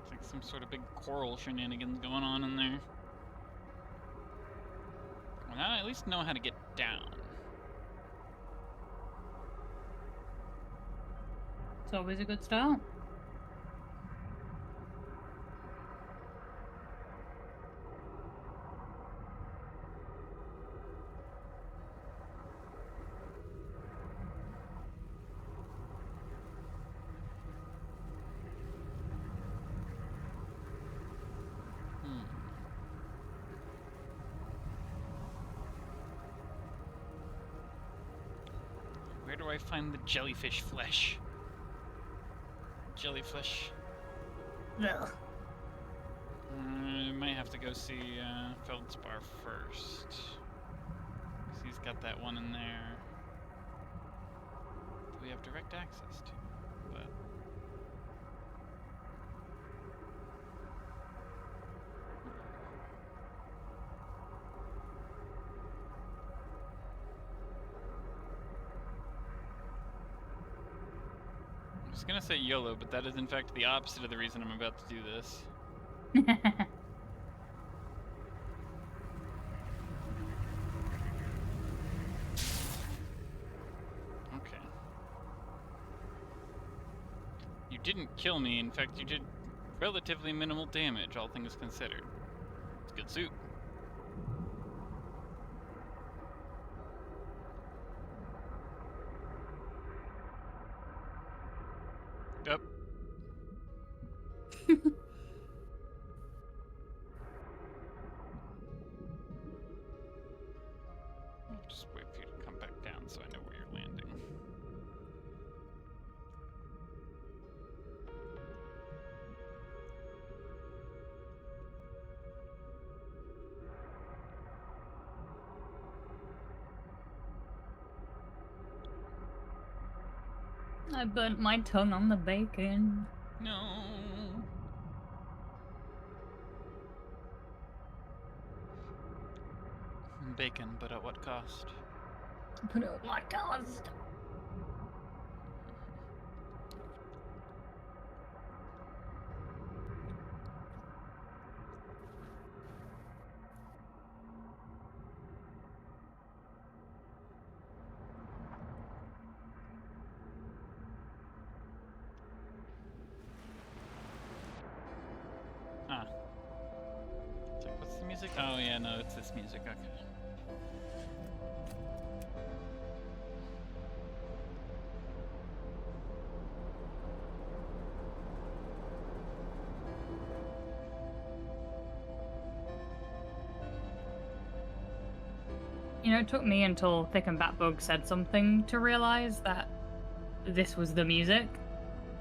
It's like some sort of big coral shenanigans going on in there. Well, now I at least know how to get down. It's always a good start. Where do I find the jellyfish flesh? Jellyfish. Ugh. I might have to go see Feldspar first. 'Cause he's got that one in there that we have direct access to. But I was gonna say YOLO, but that is in fact the opposite of the reason I'm about to do this. Okay. You didn't kill me. In fact, you did relatively minimal damage, all things considered. It's a good suit. Yep. I'll just wait for you to come back down so I know where you're landing. I burnt my tongue on the bacon. No. Bacon, but at what cost? But at what cost? Ah. It's like, what's the music? Oh yeah, no, it's this music. Okay. You know, it took me until Thick and Batbug said something to realize that this was the music.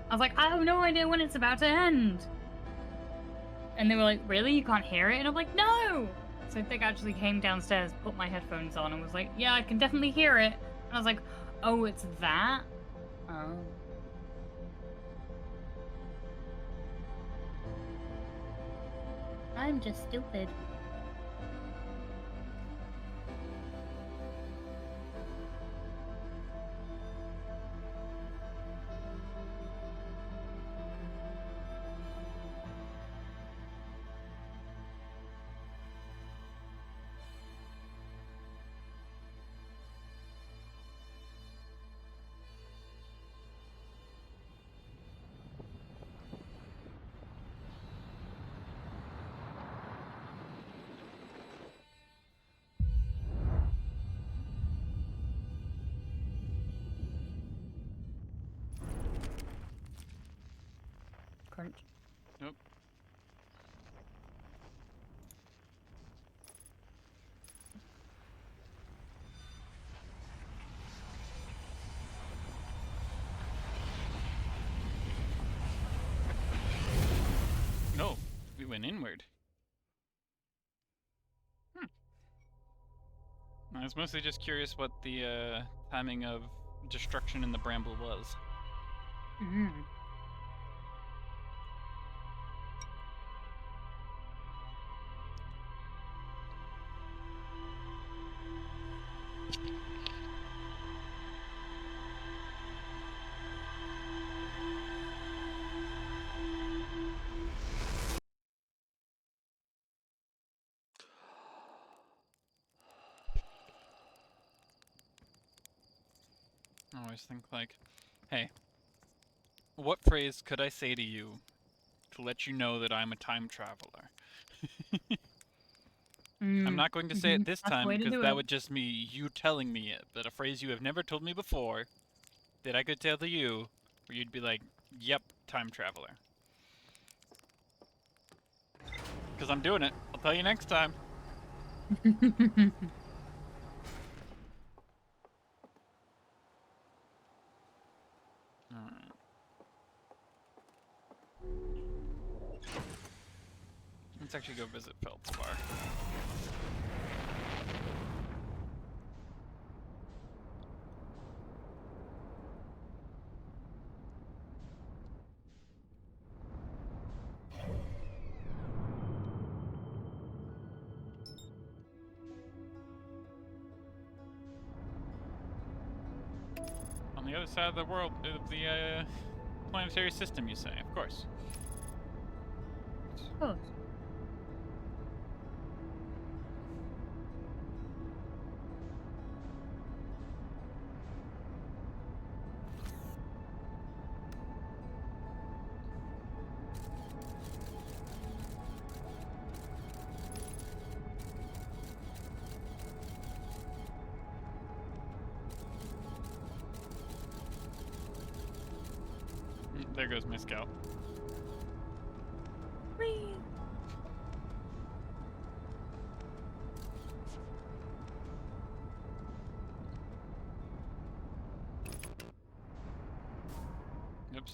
I was like, I have no idea when it's about to end. And they were like, really? You can't hear it? And I'm like, no! So Thick actually came downstairs, put my headphones on, and was like, yeah, I can definitely hear it. And I was like, oh, it's that? Oh. I'm just stupid. went inward. I was mostly just curious what the timing of destruction in the bramble was. Mm. I always think like, hey, what phrase could I say to you to let you know that I'm a time traveler? I'm not going to say it this That's the time way to because do that it. would just be you telling me it. But a phrase you have never told me before that I could tell to you, where you'd be like, yep, time traveler. Because I'm doing it. I'll tell you next time. Alright. Let's actually go visit Feldspar. On the other side of the world, of the planetary system, you say? Of course. Of course. There goes my scout. Whee! Oops.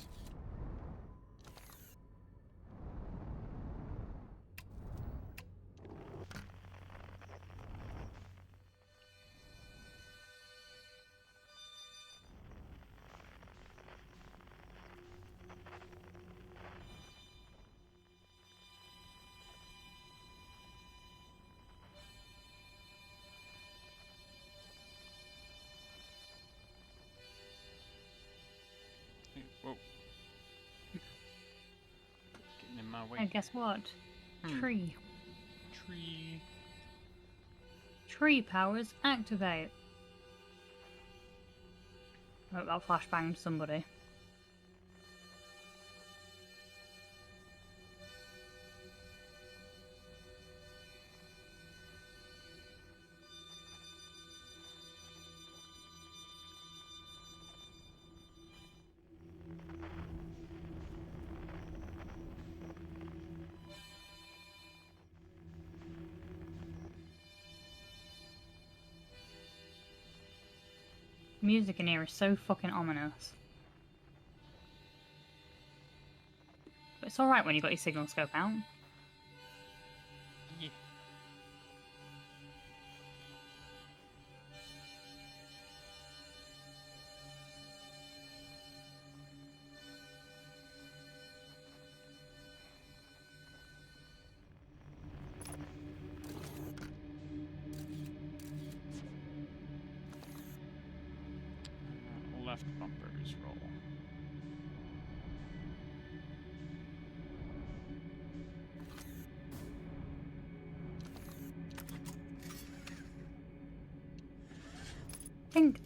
Hey, whoa. Getting in my way. And guess what? Tree. Tree. Tree powers activate. Oh, that flashbanged somebody. Music in here is so fucking ominous. But it's alright when you got your signal scope out. Yeah. Left bumpers roll. Think.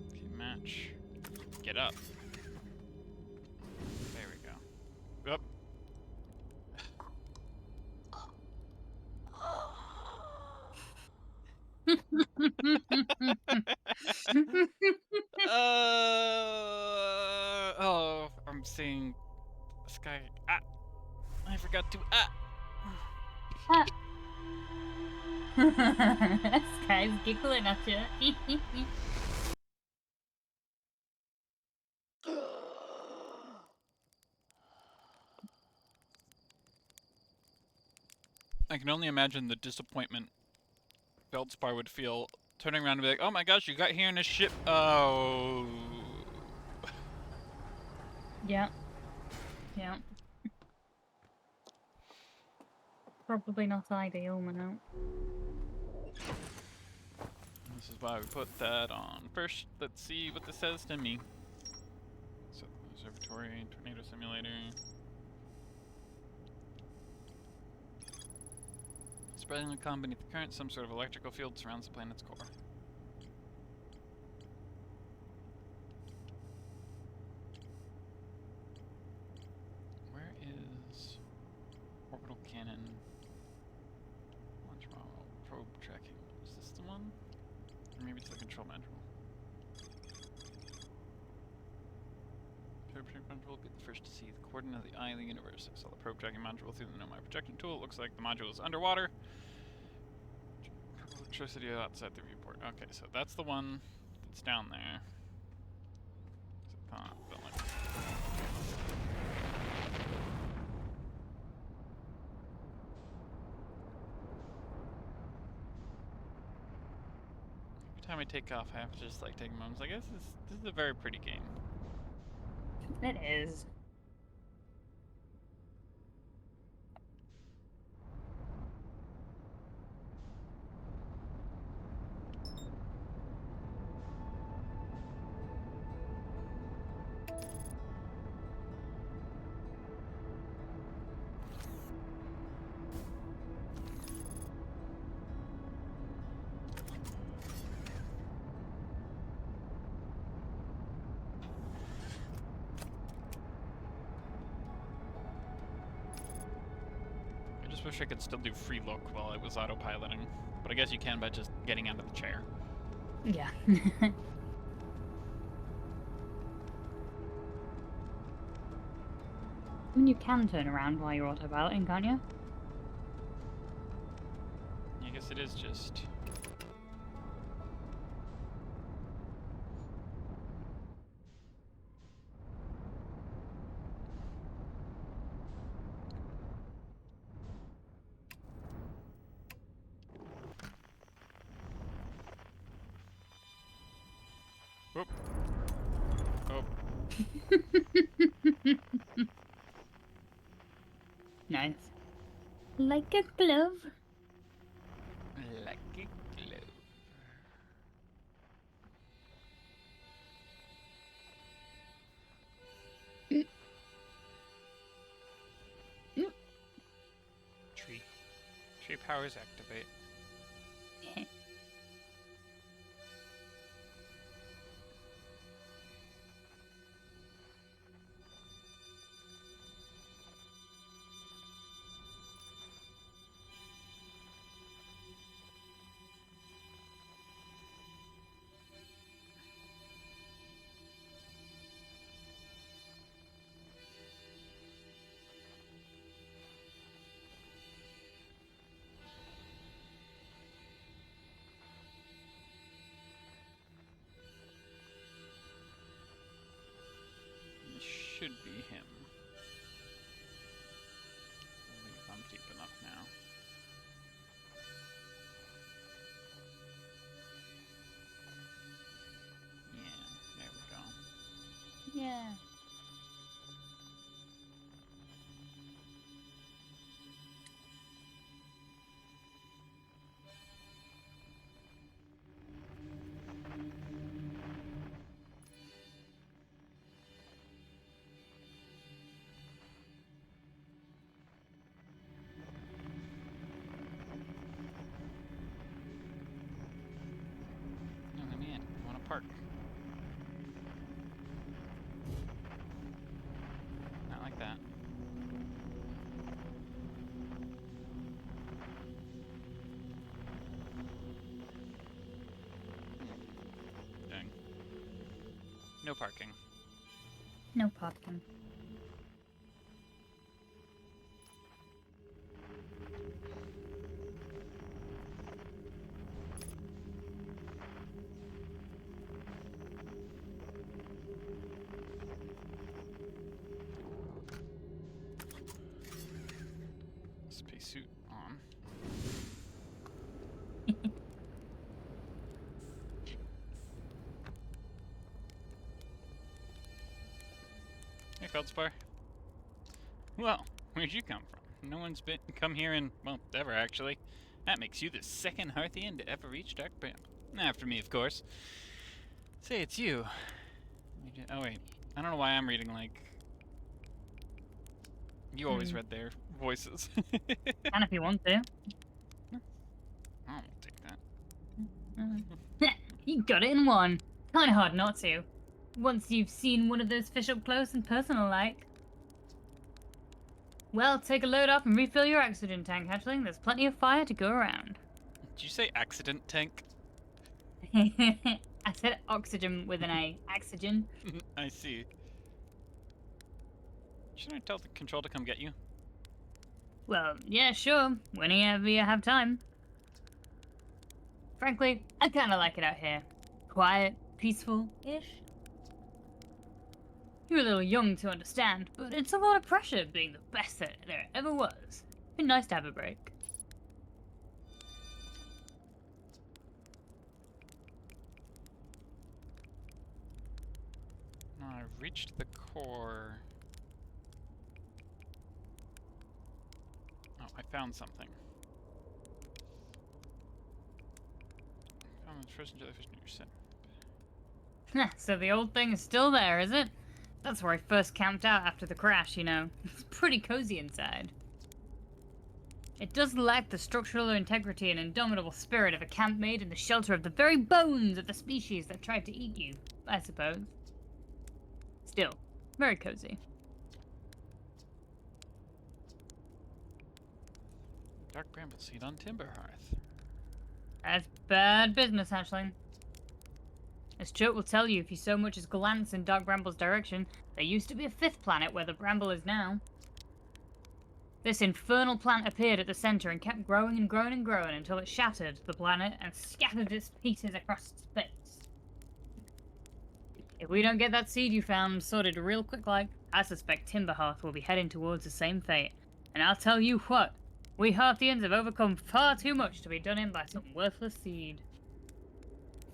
Okay, match. Get up. There we go. Up. Oh, I'm seeing the sky. Ah, I forgot to. Ah. This guy's giggling at you. I can only imagine the disappointment Feldspar would feel turning around and be like, "Oh my gosh, you got here in a ship." Oh. Yeah. Yeah. Probably not ideal, Mano. This is why we put that on first. Let's see what this says to me. So, observatory, tornado simulator. Spreading the calm beneath the current, some sort of electrical field surrounds the planet's core. Where is orbital cannon? Launch model, probe tracking. Is this the one? Or maybe it's the control module. Probe tracking module will be the first to see the coordinate of the eye of the universe. I saw the probe tracking module through the Nomad projection tool. It looks like the module is underwater. Electricity outside the viewport. Okay, so that's the one that's down there. Every time I take off, I have to just like take moments. I guess this is a very pretty game. It is. I just wish I could still do free look while I was autopiloting, but I guess you can by just getting out of the chair. Yeah. I mean, you can turn around while you're autopiloting, can't you? I guess it is just... Whoop. Oh. Nice. Like a glove. Like a glove. Tree. Tree powers activate. This should be him. I think if I'm deep enough now. Yeah, there we go. Yeah. No, let me in. I want to park. Not like that. Dang. No parking. No parking. Spacesuit on. Hey, Feldspar. Well, where'd you come from? No one's come here in, well, ever actually. That makes you the second Hearthian to ever reach Dark Bramble. After me, of course. Say it's you. Oh wait, I don't know why I'm reading like... You always read their voices. Can if you want to. I'll take that. You got it in one. Kinda hard not to. Once you've seen one of those fish up close and personal like. Well, take a load off and refill your oxygen tank, hatchling. There's plenty of fire to go around. Did you say accident tank? I said oxygen with an A. Oxygen. I see. Should I tell the control to come get you? Well, yeah, sure. Whenever you have time. Frankly, I kinda like it out here. Quiet, peaceful-ish. You're a little young to understand, but it's a lot of pressure being the best that there ever was. Be nice to have a break. No, I've reached the core. Oh, I found something. Found a frozen jellyfish near your set. So the old thing is still there, is it? That's where I first camped out after the crash, you know. It's pretty cozy inside. It does lack the structural integrity and indomitable spirit of a camp made in the shelter of the very bones of the species that tried to eat you, I suppose. Still, very cozy. Dark bramble seed on timber hearth. That's bad business, hatchling. As Choate will tell you if you so much as glance in Dark Bramble's direction, there used to be a fifth planet where the bramble is now. This infernal plant appeared at the center and kept growing and growing and growing until it shattered the planet and scattered its pieces across space. If we don't get that seed you found sorted real quick like, I suspect Timberhearth will be heading towards the same fate. And I'll tell you what, we Hearthians have overcome far too much to be done in by some worthless seed.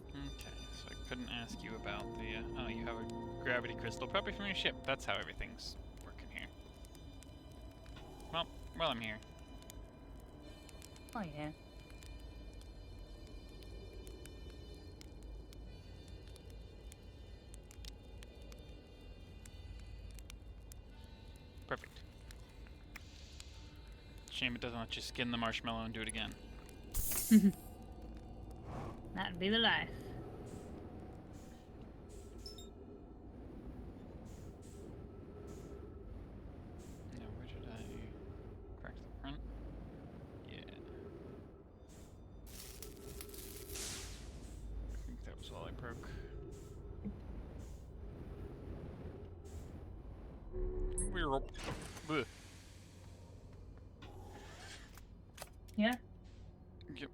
Okay, so I couldn't ask you about the, oh, you have a gravity crystal, probably from your ship. That's how everything's working here. Well, I'm here. Oh yeah. Perfect. Shame it doesn't let you skin the marshmallow and do it again. That'd be the life. Now, where did I crack the front? Yeah. I think that was all I broke. Bleh. Yeah? Yep.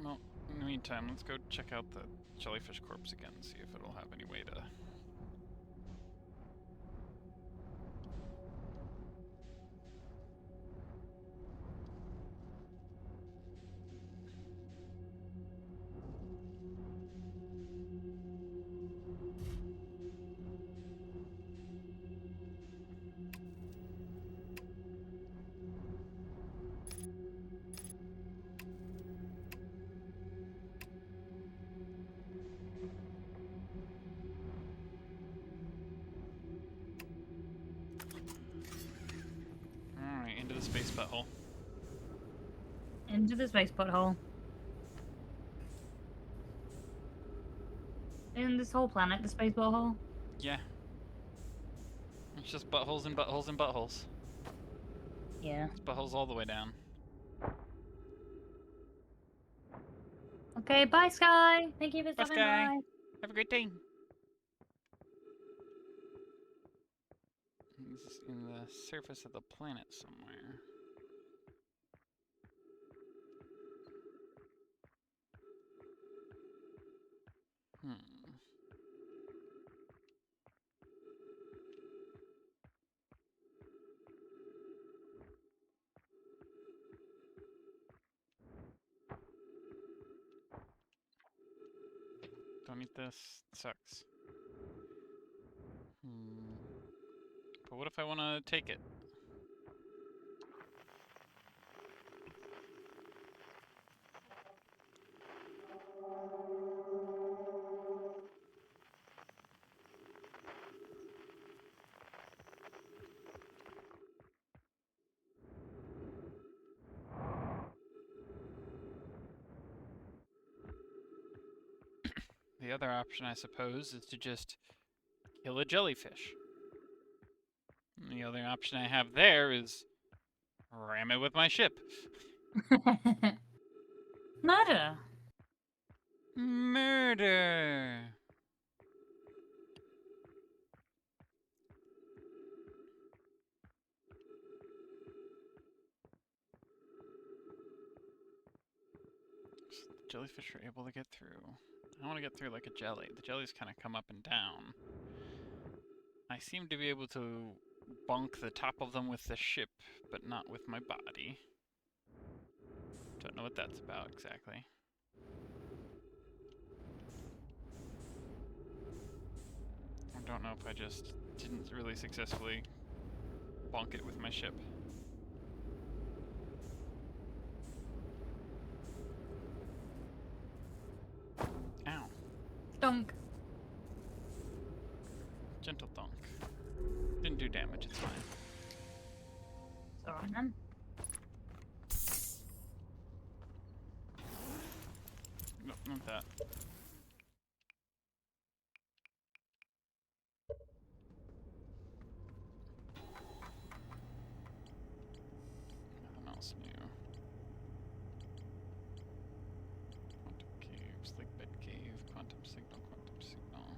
Well, in the meantime, let's go check out the jellyfish corpse again and see if it'll have any way to... Alright, into the space butthole. Into the space butthole. In this whole planet, the space butthole? Yeah. It's just buttholes and buttholes and buttholes. Yeah. It's buttholes all the way down. Okay, bye Sky! Thank you for Bye, stopping Sky. by. Have a great day. It's in the surface of the planet somewhere. Don't eat this. It sucks. But what if I want to take it? The other option, I suppose, is to just kill a jellyfish. And the other option I have there is ram it with my ship. Murder. Murder! The jellyfish are able to get through. I want to get through like a jelly. The jellies kind of come up and down. I seem to be able to bunk the top of them with the ship, but not with my body. Don't know what that's about exactly. I don't know if I just didn't really successfully bonk it with my ship. Ow. Dunk. Gentle thunk. Didn't do damage, it's fine. It's alright then. Nope, not that. Nothing else new. Quantum cave, sleep bed cave, quantum signal, quantum signal.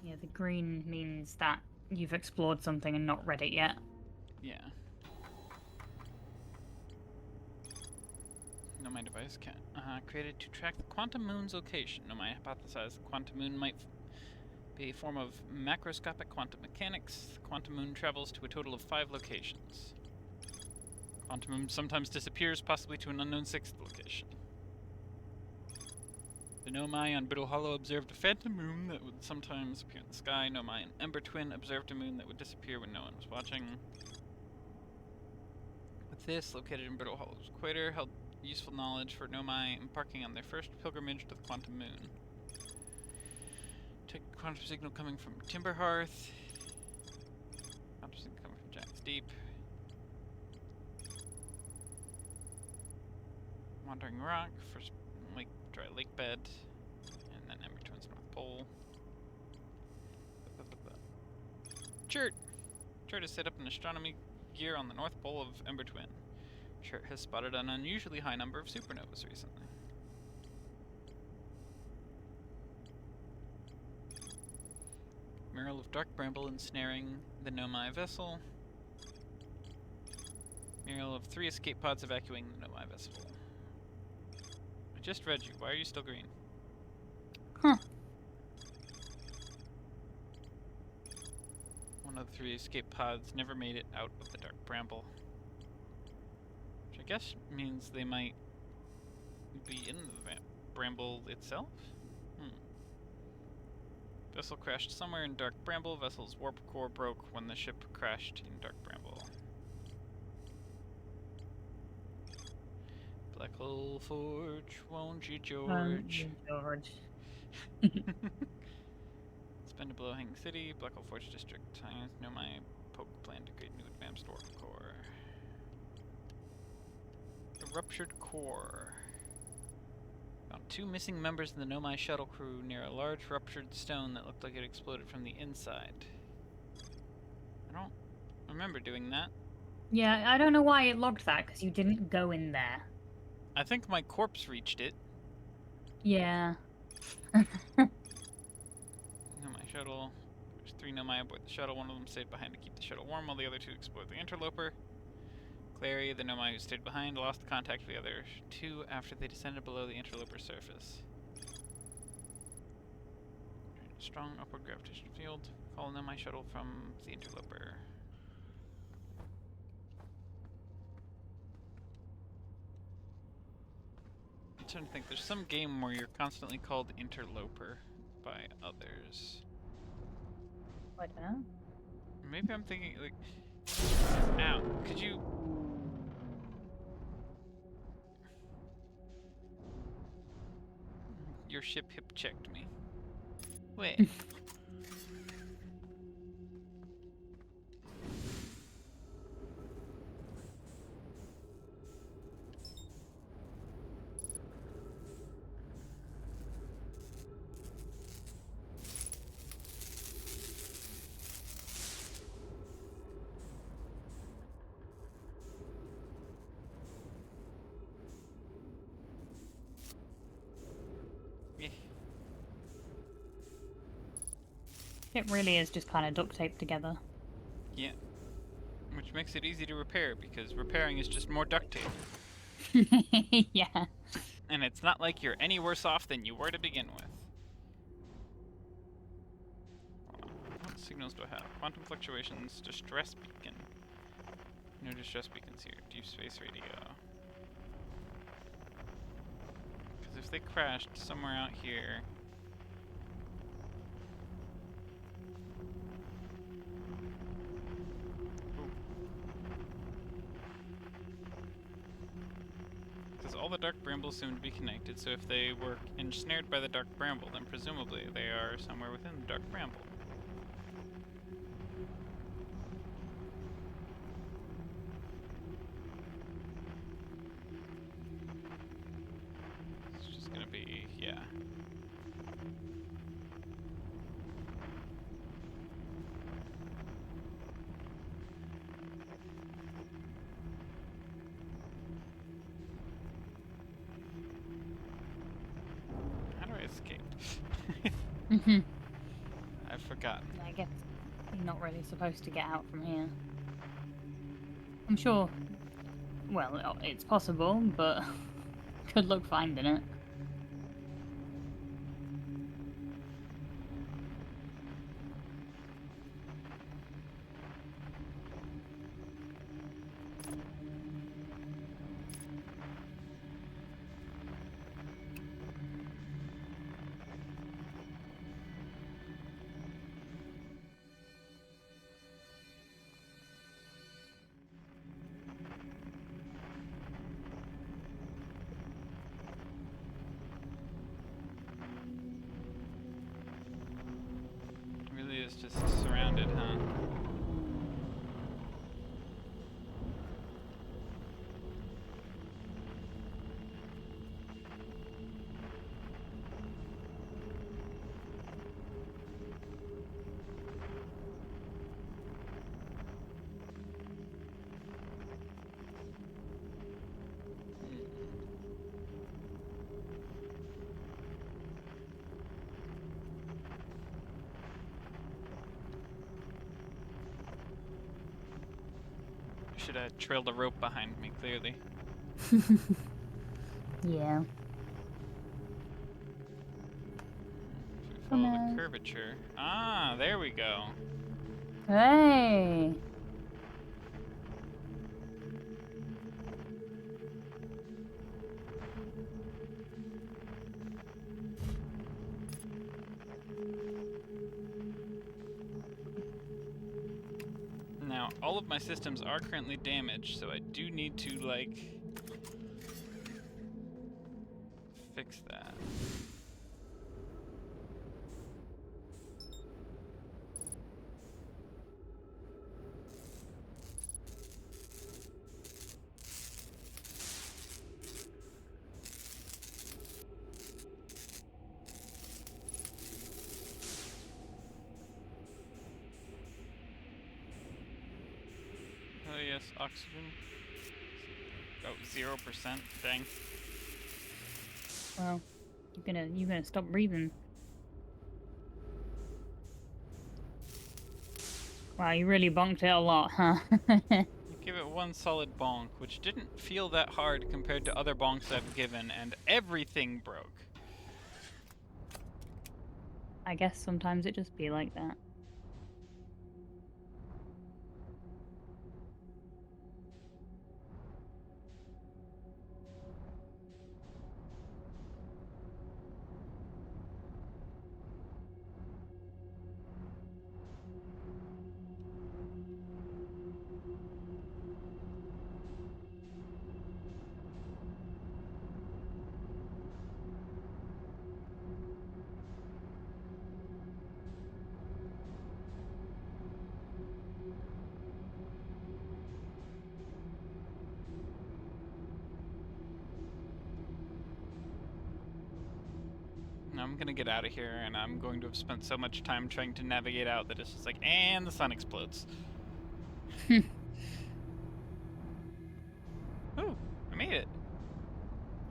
Yeah, the green means that you've explored something and not read it yet. Yeah. No, my device can created to track the quantum moon's location. No, my hypothesized the quantum moon might be a form of macroscopic quantum mechanics. The quantum moon travels to a total of 5 locations. Quantum moon sometimes disappears, possibly to an unknown 6th location. The Nomai on Brittle Hollow observed a phantom moon that would sometimes appear in the sky. Nomai and Ember Twin observed a moon that would disappear when no one was watching. With this, located in Brittle Hollow's equator, held useful knowledge for Nomai embarking on their first pilgrimage to the quantum moon. Take quantum signal coming from Timber Hearth. Quantum signal coming from Giant's Deep. Wandering Rock, first dry lake bed, and then Ember Twin's North Pole. Chert! Chert has set up an astronomy gear on the North Pole of Ember Twin. Chert has spotted an unusually high number of supernovas recently. Mural of Dark Bramble ensnaring the Nomai vessel. Mural of 3 escape pods evacuating the Nomai vessel. I just read you. Why are you still green? Huh. One of the 3 escape pods never made it out of the Dark Bramble. Which I guess means they might be in the bramble itself? Vessel crashed somewhere in Dark Bramble. Vessel's warp core broke when the ship crashed in Dark Bramble. Black Hole Forge, won't you, George? George. Spend to below Hanging City, Black Hole Forge District. I know my poke plan to create new advanced warp core. The ruptured core. Found 2 missing members of the Nomai shuttle crew near a large ruptured stone that looked like it exploded from the inside. I don't remember doing that. Yeah, I don't know why it logged that, because you didn't go in there. I think my corpse reached it. Yeah. Nomai shuttle. There's 3 Nomai aboard the shuttle. One of them stayed behind to keep the shuttle warm, while the other 2 explored the interloper. Clary, the Nomai who stayed behind, lost contact with the other 2 after they descended below the interloper surface. Strong upward gravitational field. Call Nomai shuttle from the interloper. I'm trying to think. There's some game where you're constantly called interloper by others. I don't know. Maybe I'm thinking like, ow, could you? Your ship hip checked me. Wait. Yeah. It really is just kind of duct taped together. Yeah. Which makes it easy to repair because repairing is just more duct tape. Yeah. And it's not like you're any worse off than you were to begin with. What signals do I have? Quantum fluctuations, distress beacon. No distress beacons here. Deep space radio. Because if they crashed somewhere out here... Because all the dark brambles seem to be connected, so if they were ensnared by the dark bramble, then presumably they are somewhere within the dark bramble. It's just gonna be, yeah. How do I escape? Mhm. I've forgotten. I guess you're not really supposed to get out from here. I'm sure. Well, it's possible, but good luck finding it. Really is just surrounded, huh? Should have trailed a rope behind me, clearly. Yeah. If we follow the curvature. Ah, there we go. Hey. Now, all of my systems are currently damaged, so I do need to, like, fix that. Oh yes, oxygen. Oh, 0%. Dang. Well, you're gonna stop breathing. Wow, you really bonked it a lot, huh? I give it one solid bonk, which didn't feel that hard compared to other bonks I've given, and everything broke. I guess sometimes it just be like that. I'm gonna get out of here, and I'm going to have spent so much time trying to navigate out that it's just like, and the sun explodes. Ooh, I made it.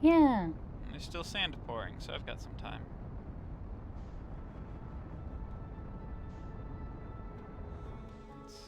Yeah. And there's still sand pouring, so I've got some time. Let's see.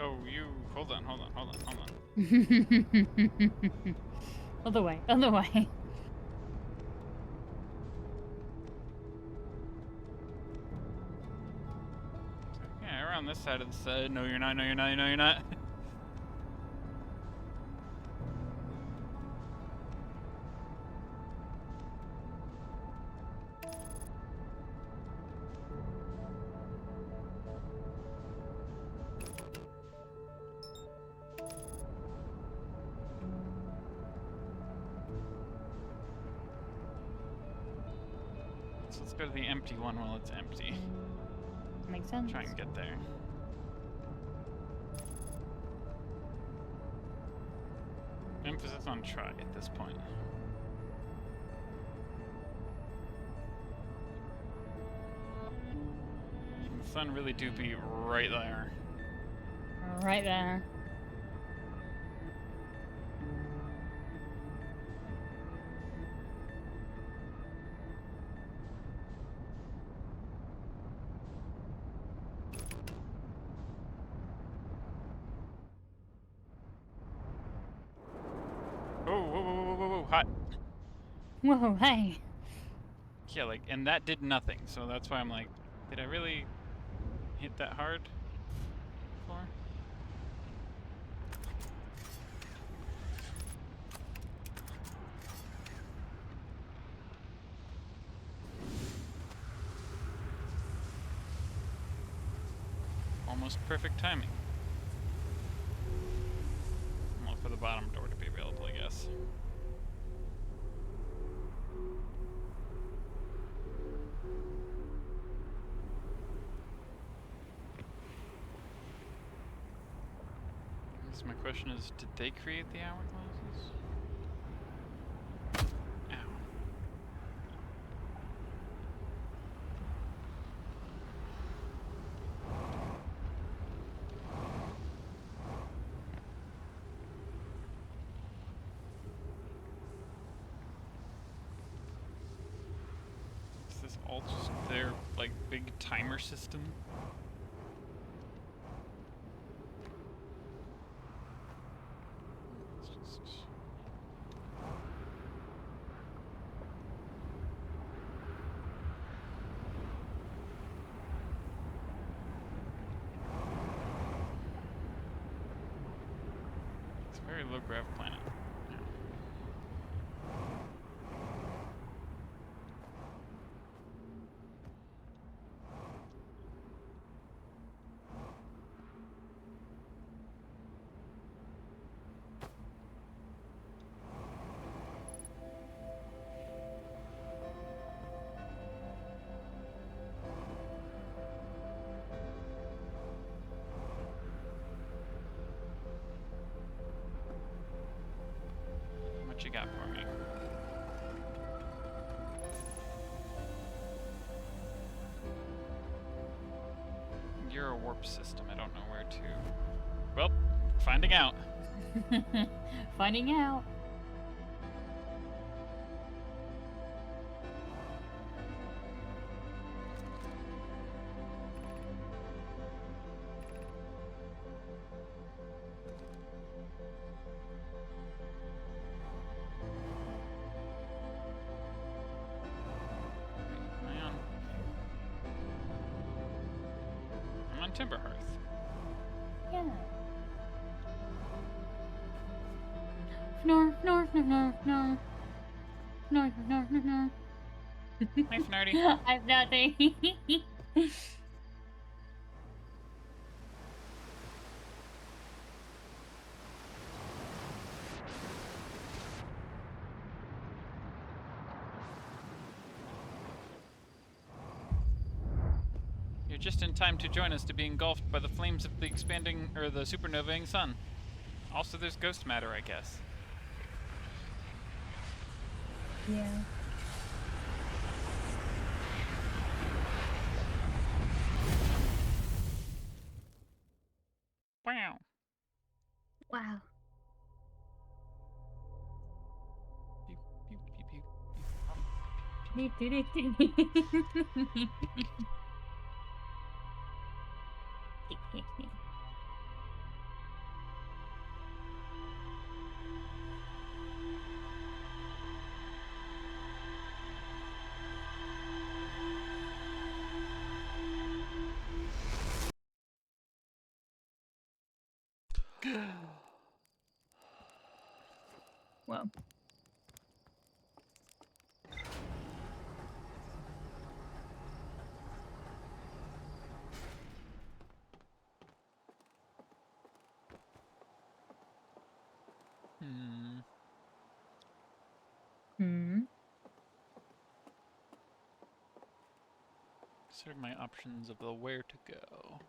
Oh, you... Hold on. Other way, other way. Yeah, around this side of the side. No, you're not. No, you're not. No, you're not. So let's go to the empty one while it's empty. Makes sense. Try and get there. Emphasis on try at this point. The sun really do be right there. Right there. Whoa, hot. Whoa, hey. Yeah, like, and that did nothing, so that's why I'm like, did I really hit that hard before? Almost perfect timing. Well, for the bottom door to be available, I guess. I guess my question is, did they create the hourglasses? Ow. Is this all just their, like, big timer system? It's just... It's a very low-grav planet. Yeah. What you got for me? You're a warp system. I don't know where to. Well, finding out. Finding out. Am I on? I'm on Timber Hearth. Yeah. North, north, north, north, north. North, north, north, north. Hi, Fnarty. I'm nothing. You're just in time to join us to be engulfed by the flames of the expanding, or the supernovaing sun. Also, there's ghost matter, I guess. Yeah. Wow. Wow. Beep, beep, beep, beep, beep. Well. Hmm. Consider my options of the where to go.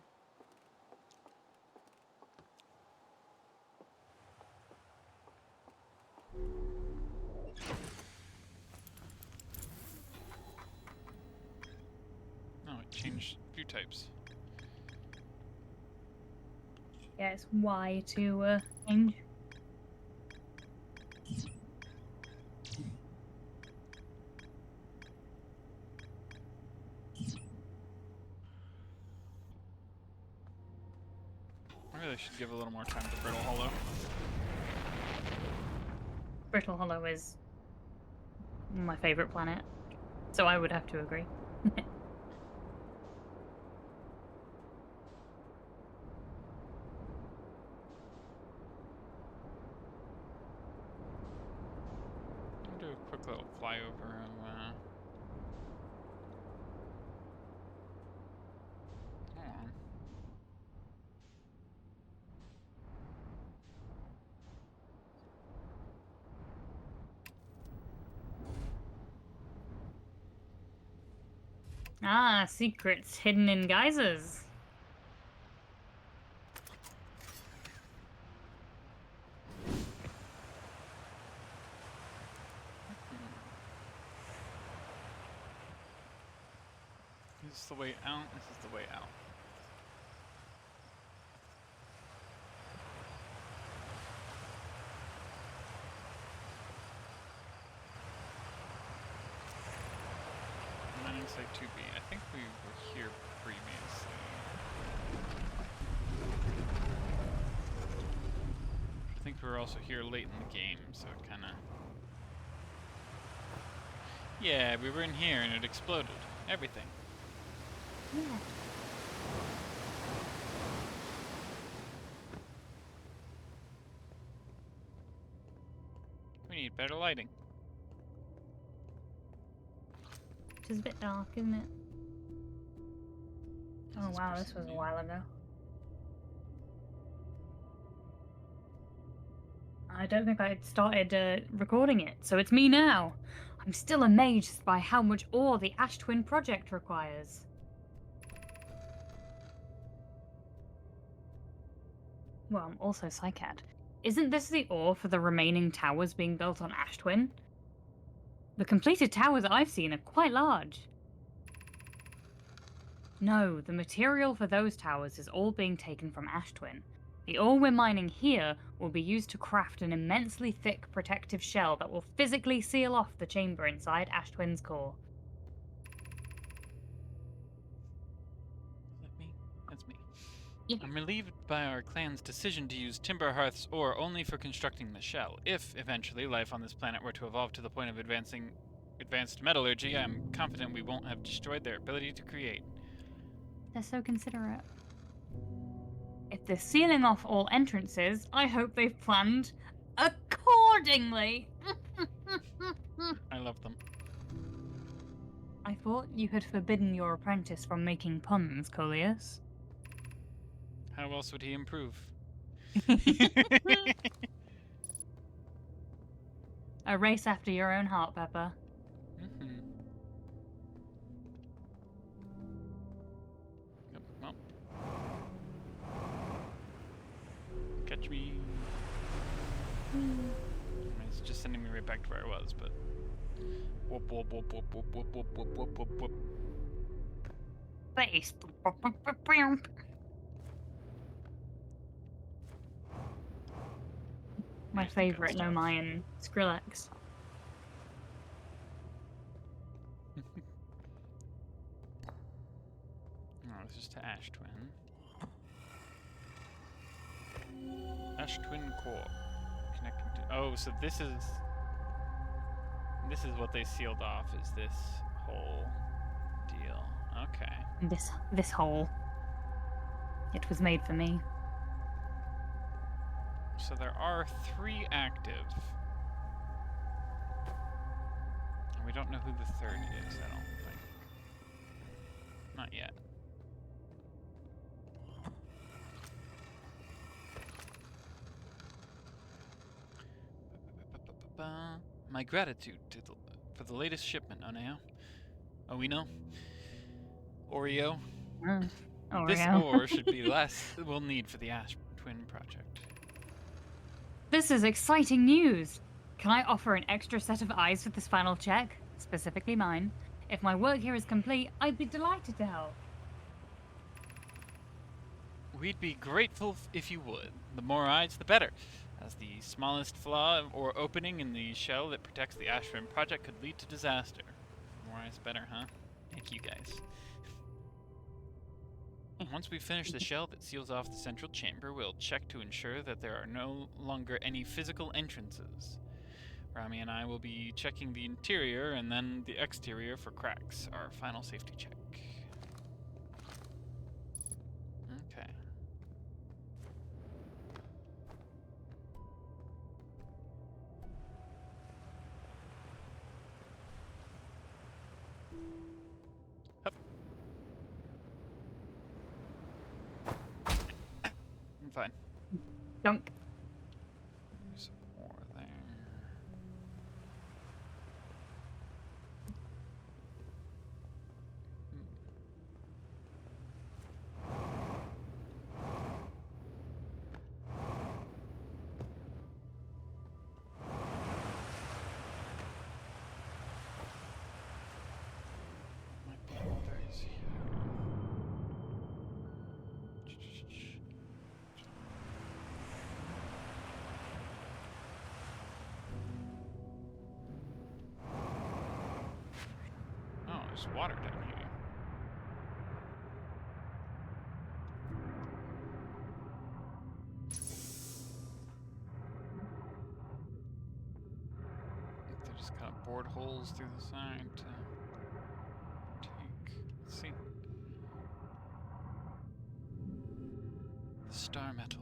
Oh, it changed view types. Yeah, it's Y to change. I really should give a little more time to Brittle Hollow. Brittle Hollow is my favorite planet, so I would have to agree. I'll do a quick little flyover of, hold on. Ah, secrets hidden in geysers. This is the way out, this is the way out. Mining site 2B. I think we were here previously. I think we were also here late in the game, so it kinda... Yeah, we were in here and it exploded. Everything. Yeah. We need better lighting. Which is a bit dark, isn't it? Oh This wow, this person was a new? while ago. I don't think I had started recording it, so it's me now. I'm still amazed by how much ore the Ash Twin project requires. Well, I'm also Psycad. Isn't this the ore for the remaining towers being built on Ash Twin? The completed towers I've seen are quite large. No, the material for those towers is all being taken from Ash Twin. The ore we're mining here will be used to craft an immensely thick protective shell that will physically seal off the chamber inside Ash Twin's core. Is that me? That's me. Yeah. I'm relieved by our clan's decision to use Timberhearth's ore only for constructing the shell. If, eventually, life on this planet were to evolve to the point of advanced metallurgy, I'm confident we won't have destroyed their ability to create. They're so considerate. If they're sealing off all entrances, I hope they've planned accordingly. I love them. I thought you had forbidden your apprentice from making puns, Coleus. How else would he improve? A race after your own heart, Pepper. Mm-hmm. Yep, well. Catch me. It's just sending me right back to where I was, but... Whoop, whoop, whoop, whoop, whoop, whoop, whoop, whoop, whoop, whoop, whoop. Base. My Nice to go favorite, no stuff. Mayan, Skrillex. No, this is to Ash Twin. Ash Twin core. Connecting to... Oh, so this is what they sealed off, is this whole deal. Okay. This hole. It was made for me. So there are 3 active. And we don't know who the third is, I don't think. Not yet. My gratitude for the latest shipment, Oneo. Oh, we know. Oreo. This Oreo. ore should be less we'll need for the Ash Twin project. This is exciting news! Can I offer an extra set of eyes for this final check? Specifically mine. If my work here is complete, I'd be delighted to help. We'd be grateful if you would. The more eyes, the better, as the smallest flaw or opening in the shell that protects the Ash Twin project could lead to disaster. More eyes, better, huh? Thank you, guys. Once we finish the shell that seals off the central chamber, we'll check to ensure that there are no longer any physical entrances. Rami and I will be checking the interior and then the exterior for cracks, our final safety check. Okay. Hup. I'm fine. Dunk. There's more there. Might be others here. Oh, there's water down here. They just kind of bored holes through the side to take. Let's see. The star metal.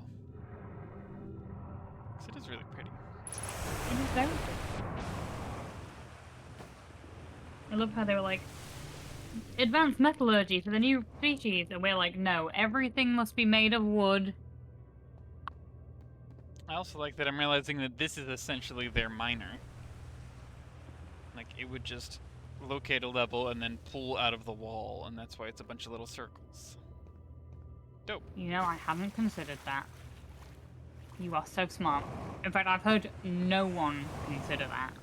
'Cause it is really pretty. It is very good. I love how they were like, advanced metallurgy for the new species, and we're like, no, everything must be made of wood. I also like that I'm realizing that this is essentially their miner. Like, it would just locate a level and then pull out of the wall, and that's why it's a bunch of little circles. Dope. You know, I haven't considered that. You are so smart. In fact, I've heard no one consider that.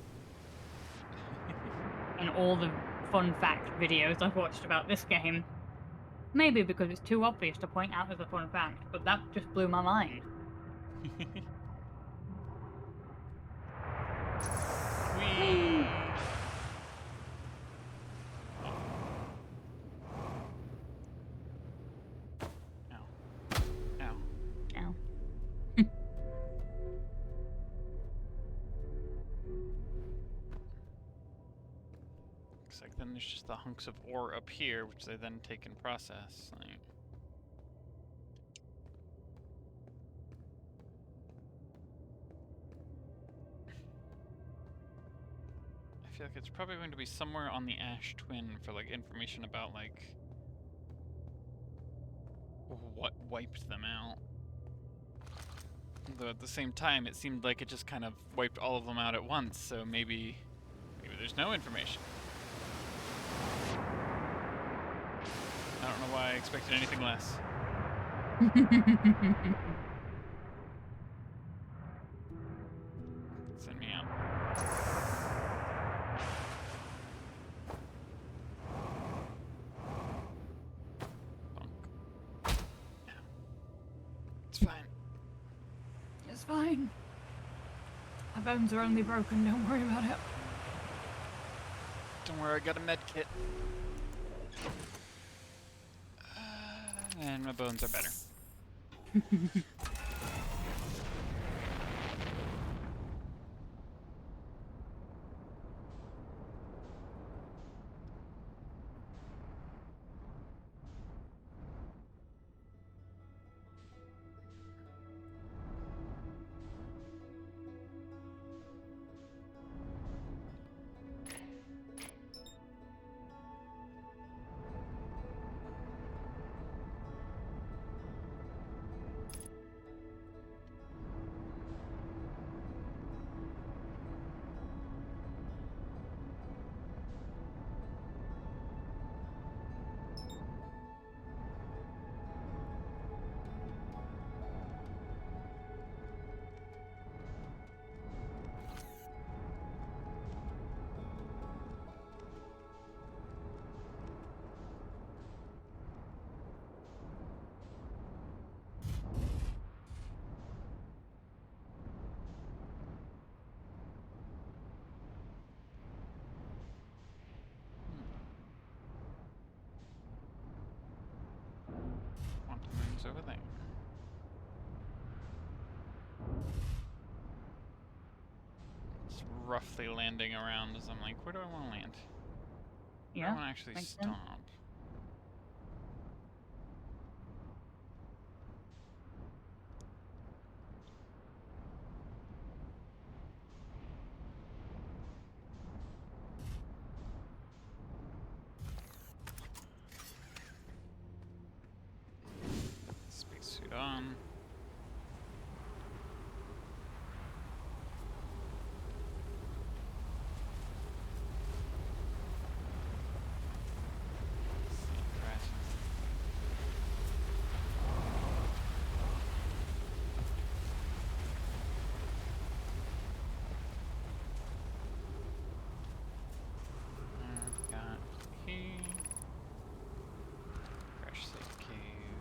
In all the fun fact videos I've watched about this game. Maybe because it's too obvious to point out as a fun fact, but that just blew my mind. Whee! Ow. Ow. Ow. Looks like then there's just the hunks of ore up here, which they then take and process. Like... I feel like it's probably going to be somewhere on the Ash Twin for like information about like what wiped them out. Though at the same time, it seemed like it just kind of wiped all of them out at once, so maybe there's no information. I don't know why I expected anything less. Send me out. Bonk. It's fine. It's fine. My bones are only broken, don't worry about it. Don't worry, I got a med kit. And my bones are better. Quantum moon's over there. It's roughly landing around as I'm like, where do I want to land? Where do I Yeah. want to actually makes sense. stop? Spacesuit on. Got key. Crash safe cave.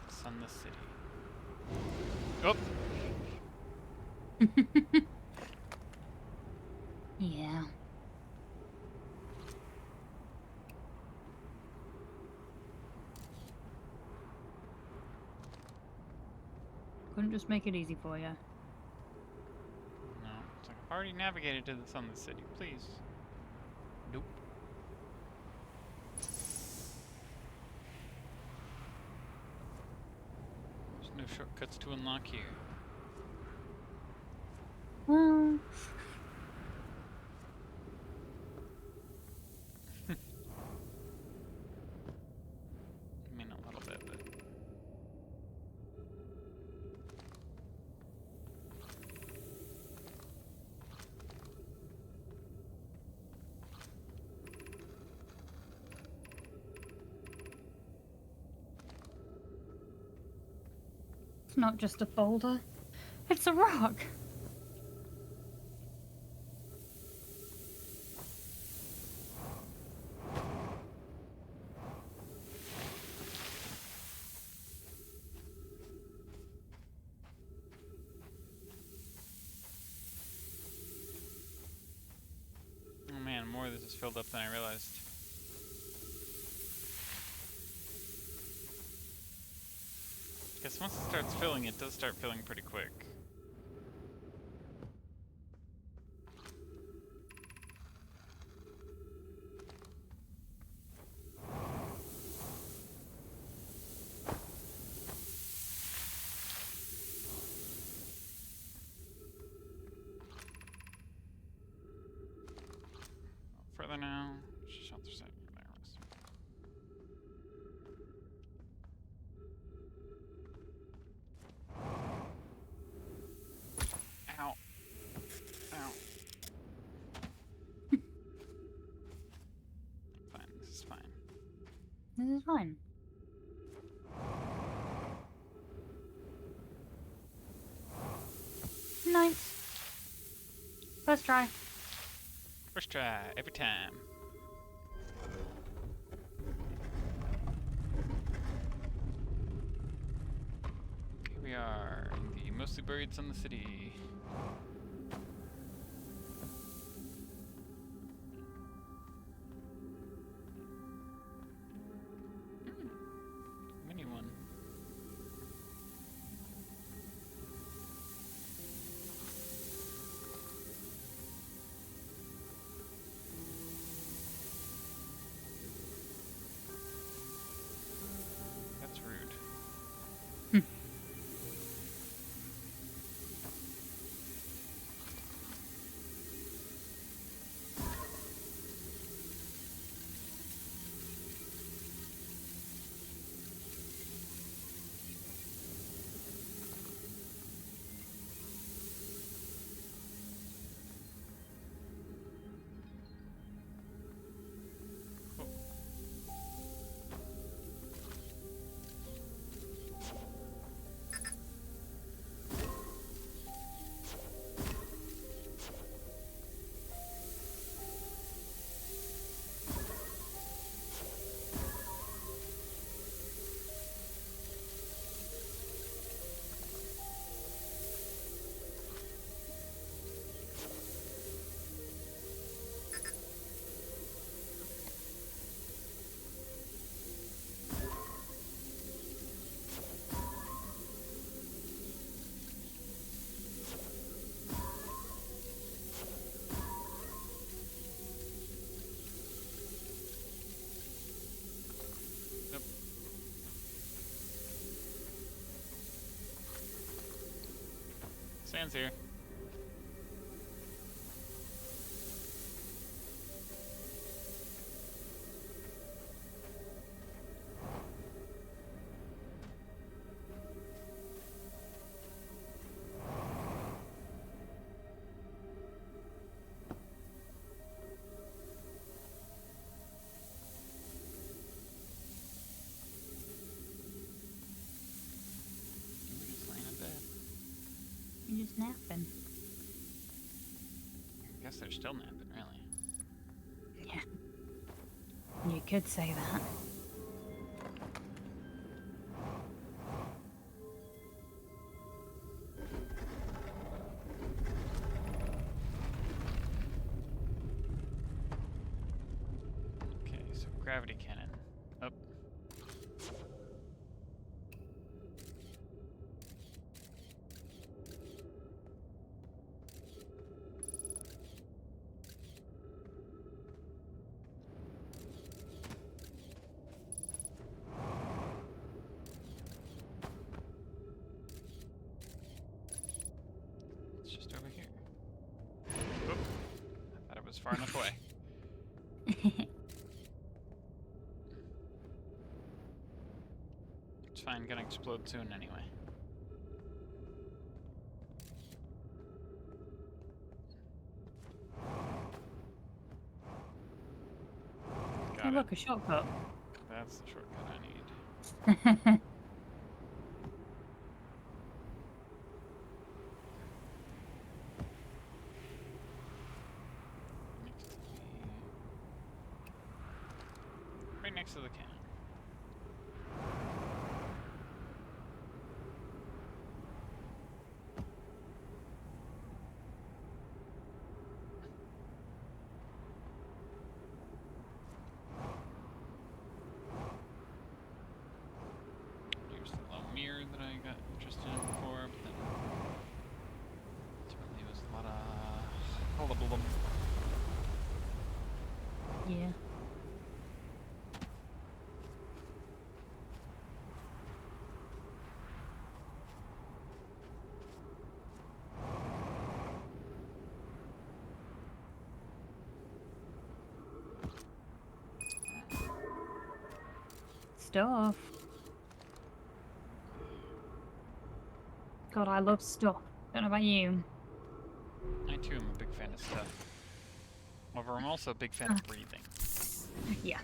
Sun the city. Oh! Yeah. Couldn't just make it easy for you. No. It's like, I've already navigated to the Sun the city. Please. Nope. There's no shortcuts to unlock here. Well, I mean, a little bit, but... It's not just a boulder. It's a rock. Oh man, more of this is filled up than I realized. Guess once it starts filling, it does start filling pretty quick. Further now. Just out the side. There it is. Ow. Ow. Fine, this is fine. This is fine. Nice. First try. First try, every time. Here we are, in the mostly buried sun of the city. Mini one. That's rude. Sand's here. We're just laying in bed. You're just napping. I guess they're still napping, really. Yeah. You could say that. Okay, so gravity cannon. Up. It's just over here. Oop. I thought it was far enough away. It's fine, gonna explode soon anyway. Oh, Got it. look, a shortcut. That's the shortcut I need. right next to the cannon. Here's the little mirror that I got interested in before, but then ultimately it was a lot of hullabaloo. Yeah. Stuff. God, I love stuff. Don't know about you. I too am a big fan of stuff. However, I'm also a big fan of breathing. Yeah.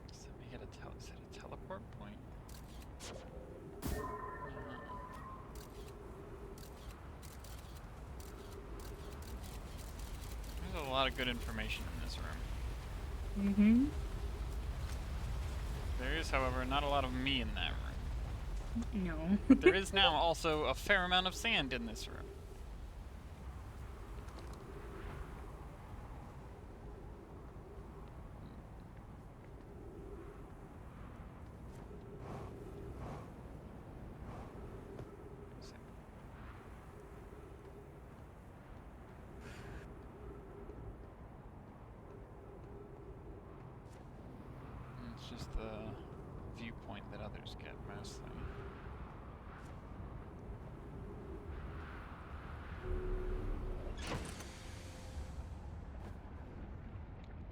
So we hit is it a teleport point? There's a lot of good information in this room. Mm-hmm. There is, however, not a lot of me in that room. No. But there is now also a fair amount of sand in this room. It's just the viewpoint that others get, mostly.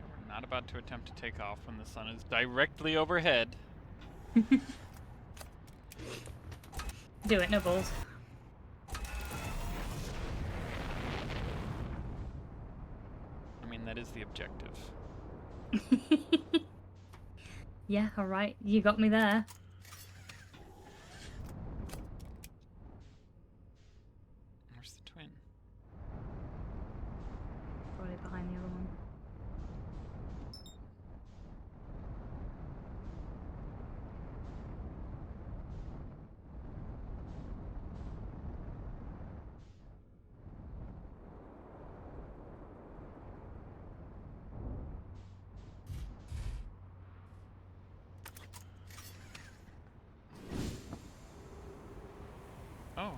We're not about to attempt to take off when the sun is directly overhead. Do it, no balls. I mean, that is the objective. Yeah, alright. You got me there. Where's the twin? Probably behind the other one. Oh.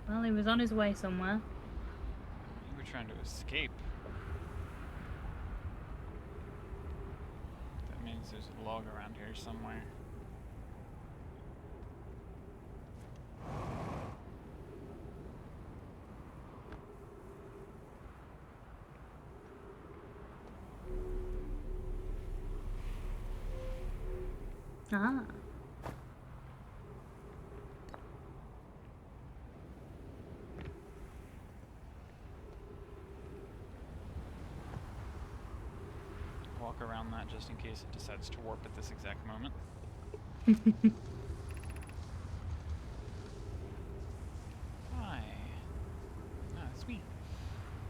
Well, he was on his way somewhere. You were trying to escape. That means there's a log around here somewhere. Ah. Walk around that just in case it decides to warp at this exact moment. Hi. Ah, it's me.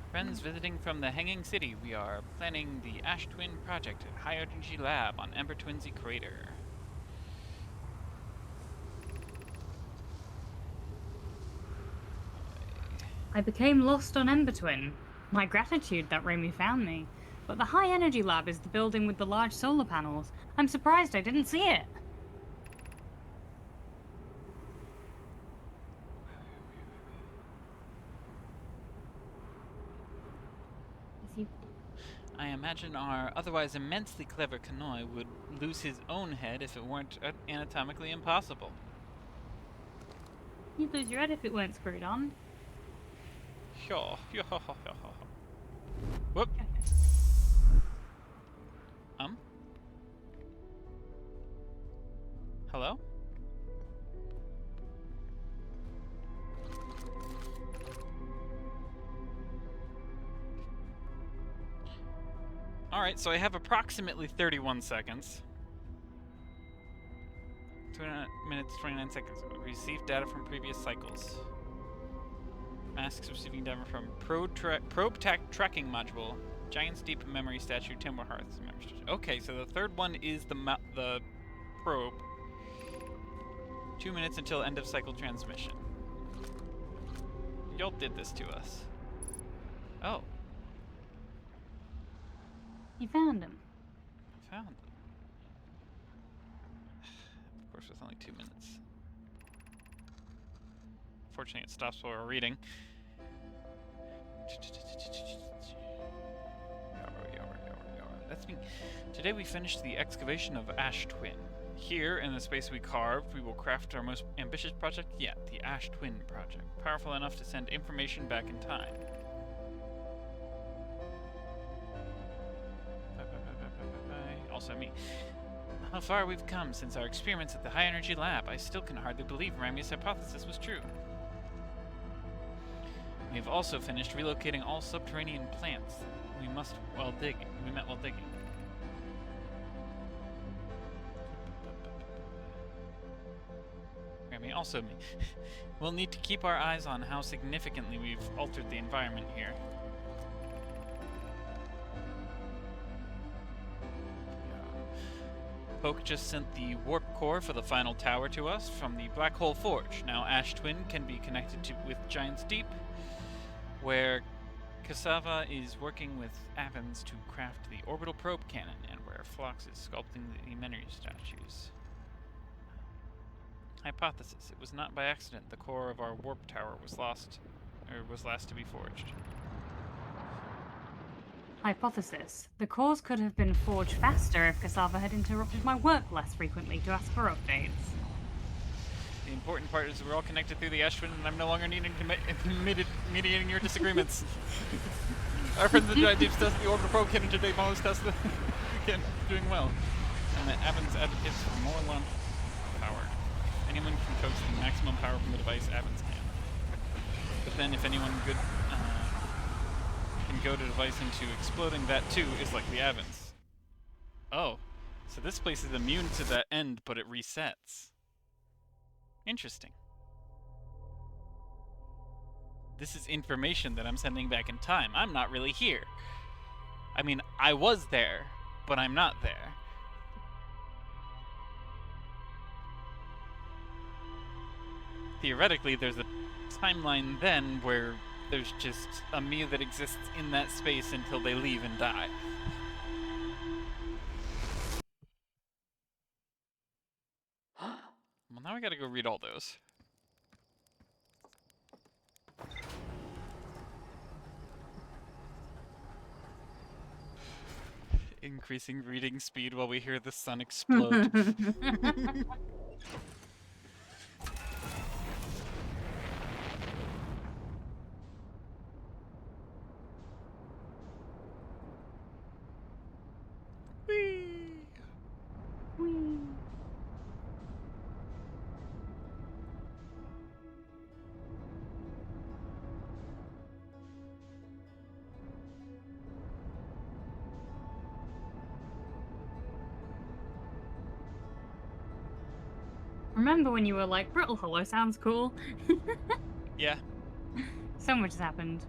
Friends visiting from the Hanging City. We are planning the Ash Twin project at High Energy Lab on Ember Twinsy Crater. I became lost on Ember Twin. My gratitude that Remy found me. But the High Energy Lab is the building with the large solar panels. I'm surprised I didn't see it. Is he... I imagine our otherwise immensely clever Kanoi would lose his own head if it weren't anatomically impossible. You'd lose your head if it weren't screwed on. Whoop. Hello? Alright, so I have approximately 31 seconds. 29 minutes, 29 seconds. Received data from previous cycles. Masks receiving data from probe tracking module. Giant's Deep memory statue, Timber Hearth's memory statue. Okay, so the third one is the probe. 2 minutes until end of cycle transmission. Y'all did this to us. Oh. You found him. Found him. Of course, with only 2 minutes. Fortunately, it stops while we're reading. That's me. Today we finished the excavation of Ash Twin. Here, in the space we carved, we will craft our most ambitious project yet, the Ash Twin project. Powerful enough to send information back in time. Also me. How far we've come since our experiments at the High Energy Lab. I still can hardly believe Rami's hypothesis was true. We have also finished relocating all subterranean plants. We met while digging. Rami, also me. We'll need to keep our eyes on how significantly we've altered the environment here. Poke just sent the warp core for the final tower to us from the Black Hole Forge. Now Ash Twin can be connected with Giant's Deep, where Cassava is working with Avens to craft the orbital probe cannon, and where Phlox is sculpting the memory statues. Hypothesis: it was not by accident the core of our warp tower was last to be forged. Hypothesis: the cores could have been forged faster if Cassava had interrupted my work less frequently to ask for updates. The important part is we're all connected through the Ash Twin, and I'm no longer needing to mediating your disagreements. Our friends at Giant Deep's tested the orbital probe cannon today. Molly's tested again, doing well. And that Avens advocates for more launch power. Anyone can coax the maximum power from the device, Avens can. But then if anyone good can go to device into exploding, that too is like the Avens. Oh, so this place is immune to that end, but it resets. Interesting. This is information that I'm sending back in time. I'm not really here. I mean, I was there, but I'm not there. Theoretically, there's a timeline then where there's just a me that exists in that space until they leave and die. Well, now I gotta go read all those. Increasing reading speed while we hear the sun explode. Remember when you were like, Brittle Hollow sounds cool? Yeah. So much has happened.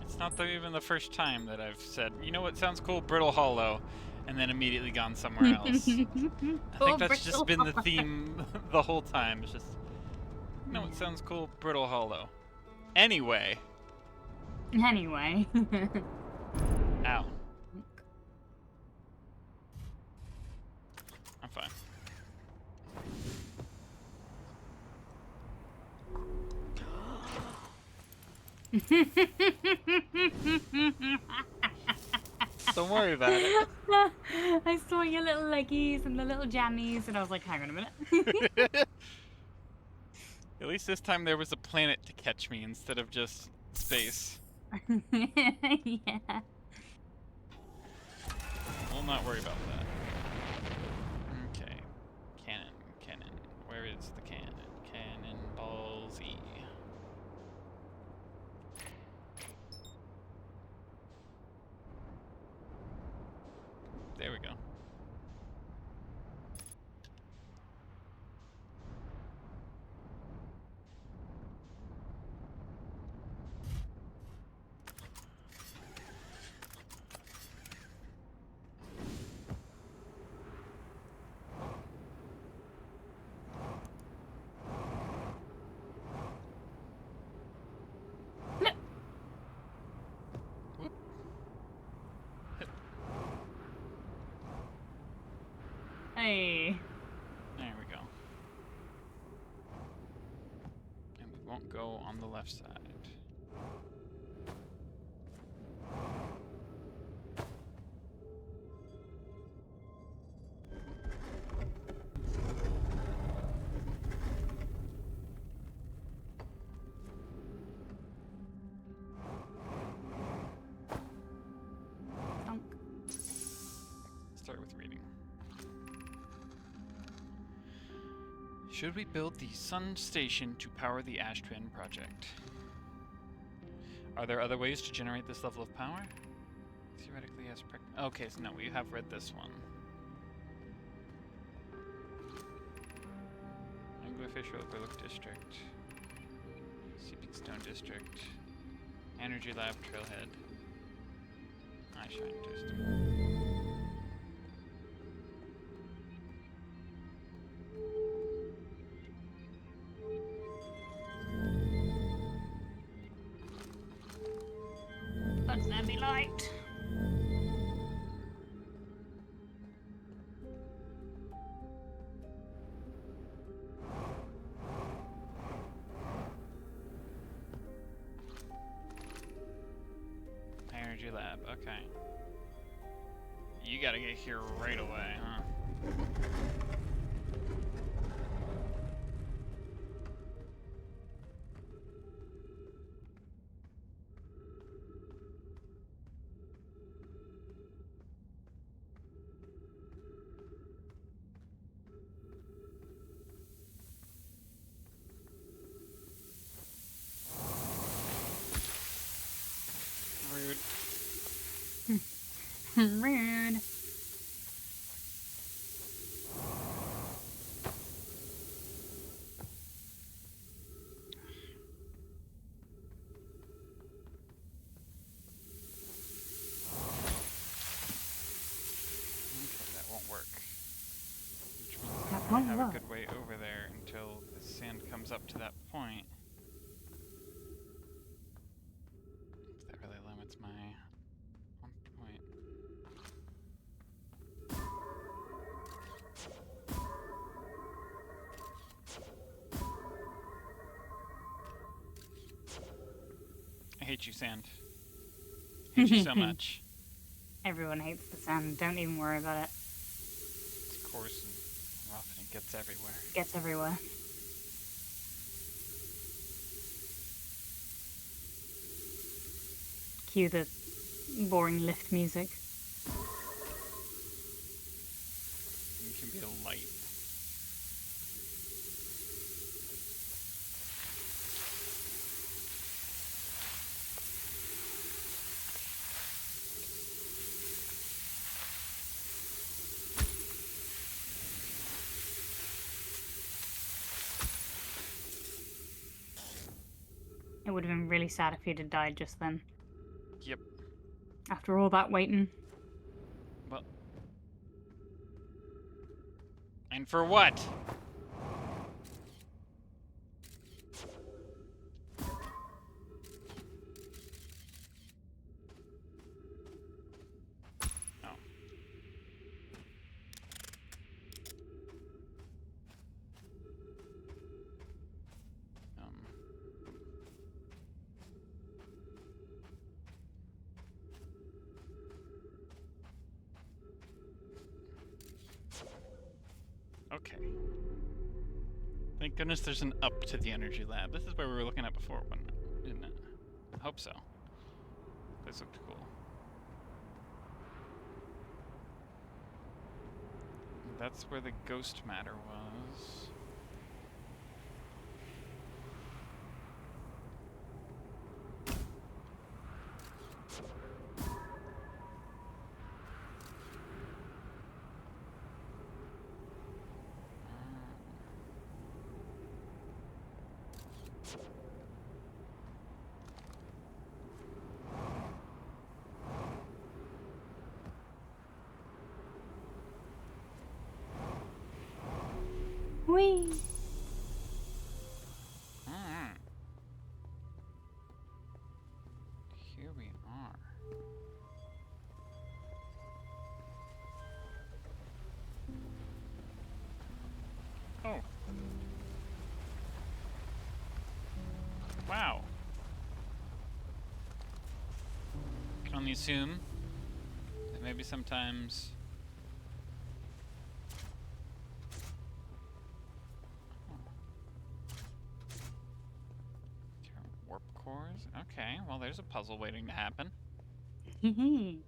It's not even the first time that I've said, you know what sounds cool? Brittle Hollow. And then immediately gone somewhere else. I think that's just been the theme the whole time. It's just, no, it sounds cool, Brittle Hollow. Anyway. Anyway. Ow. I'm fine. Don't worry about it. I saw your little leggies and the little jammies, and I was like, hang on a minute. At least this time there was a planet to catch me instead of just space. Yeah. We'll not worry about that. Okay. Cannon, cannon. Where is the cannon? Cannonball Z. There we go. Whoop. Hey. There we go. And we won't go on the left side. Thunk. Start with reading. Should we build the Sun Station to power the Ash Twin project? Are there other ways to generate this level of power? Theoretically, yes. Okay, so no, we have read this one. Anglerfish Overlook District. Seeping Stone District. Energy Lab Trailhead. Eye Shine District. What's that be light? Energy Lab, okay. You gotta get here right away, huh? Rude. Rude. Okay, that won't work. Which means That I won't have work. a good way over there until the sand comes up to that point. That really limits my 1 point. I hate you, sand. Hate you so much. Everyone hates the sand. Don't even worry about it. It's coarse and rough and it gets everywhere. Gets everywhere. Cue the boring lift music. You can be a light. It would have been really sad if he'd have died just then. Yep. After all that waiting. Well. And for what? Okay. Thank goodness there's an up to the energy lab. This is where we were looking at before, wasn't it? Isn't it? I hope so. This looked cool. That's where the ghost matter was. Whee! Here we are. Oh. Wow. Can only assume that maybe sometimes warp cores. Okay, well there's a puzzle waiting to happen. Okay,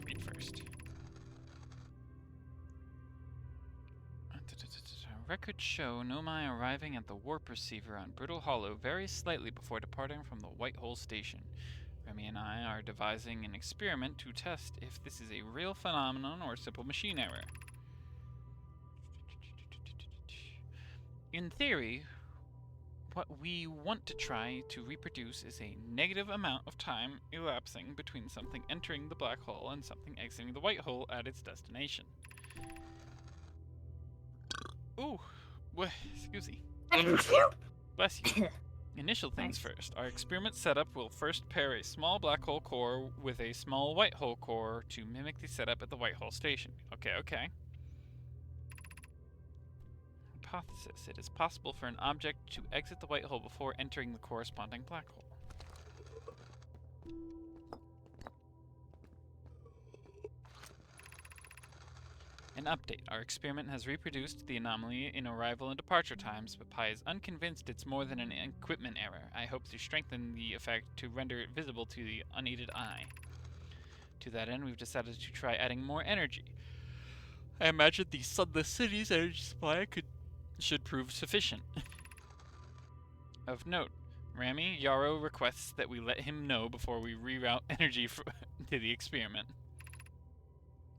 read first. Records show Nomai arriving at the warp receiver on Brittle Hollow very slightly before departing from the White Hole Station. Remy and I are devising an experiment to test if this is a real phenomenon or simple machine error. In theory, what we want to try to reproduce is a negative amount of time elapsing between something entering the black hole and something exiting the white hole at its destination. Ooh, excuse me. Bless you. Initial things first. Our experiment setup will first pair a small black hole core with a small white hole core to mimic the setup at the white hole station. Okay. Hypothesis. It is possible for an object to exit the white hole before entering the corresponding black hole. An update. Our experiment has reproduced the anomaly in arrival and departure times, but Pi is unconvinced it's more than an equipment error. I hope to strengthen the effect to render it visible to the unaided eye. To that end, we've decided to try adding more energy. I imagine the Sunless City's energy supply should prove sufficient. Of note, Rami Yarrow requests that we let him know before we reroute energy to the experiment.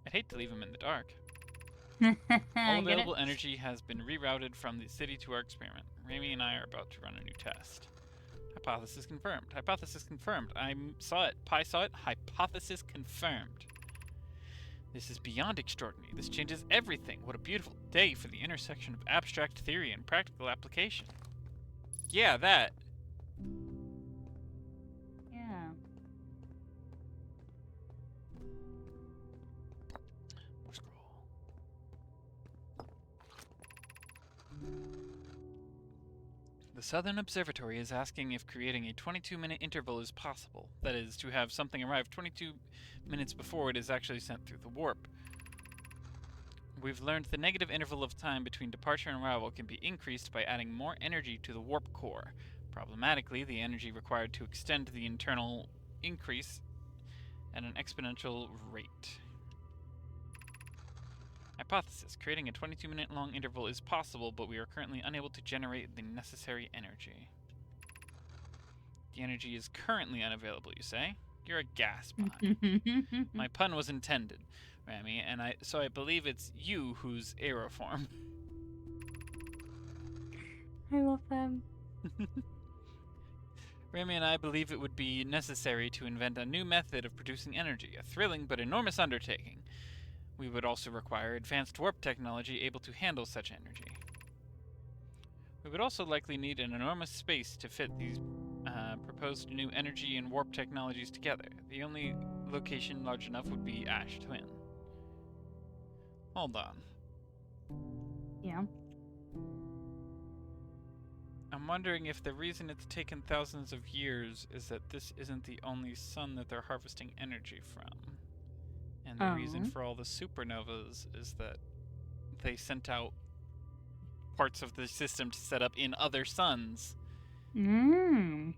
I'd hate to leave him in the dark. All available energy has been rerouted from the city to our experiment. Rami and I are about to run a new test. Hypothesis confirmed. Hypothesis confirmed. I saw it. Pi saw it. Hypothesis confirmed. This is beyond extraordinary. This changes everything. What a beautiful day for the intersection of abstract theory and practical application. Yeah, that. Yeah. More scroll. The Southern Observatory is asking if creating a 22-minute interval is possible. That is, to have something arrive 22 minutes before it is actually sent through the warp. We've learned the negative interval of time between departure and arrival can be increased by adding more energy to the warp core. Problematically, the energy required to extend the internal increase at an exponential rate. Hypothesis. Creating a 22-minute long interval is possible, but we are currently unable to generate the necessary energy. The energy is currently unavailable, you say? You're a gas bot. My pun was intended, Rami, and so I believe it's you who's aeroform. I love them. Rami and I believe it would be necessary to invent a new method of producing energy, a thrilling but enormous undertaking. We would also require advanced warp technology able to handle such energy. We would also likely need an enormous space to fit these proposed new energy and warp technologies together. The only location large enough would be Ash Twin. Hold on. Yeah. I'm wondering if the reason it's taken thousands of years is that this isn't the only sun that they're harvesting energy from. And the reason for all the supernovas is that they sent out parts of the system to set up in other suns. Mm.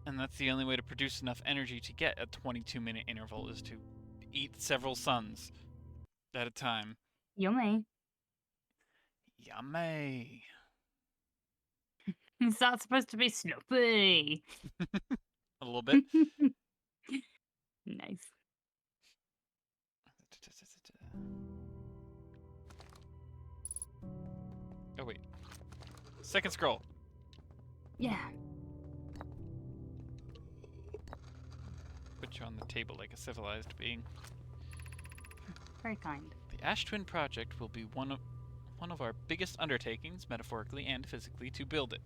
And that's the only way to produce enough energy to get a 22-minute interval is to eat several suns at a time. Yummy. Yummy. Is that supposed to be Snoopy? A little bit. Nice. Oh, wait. Second scroll. Yeah. Put you on the table like a civilized being. Very kind. The Ash Twin project will be one of our biggest undertakings, metaphorically and physically, to build it.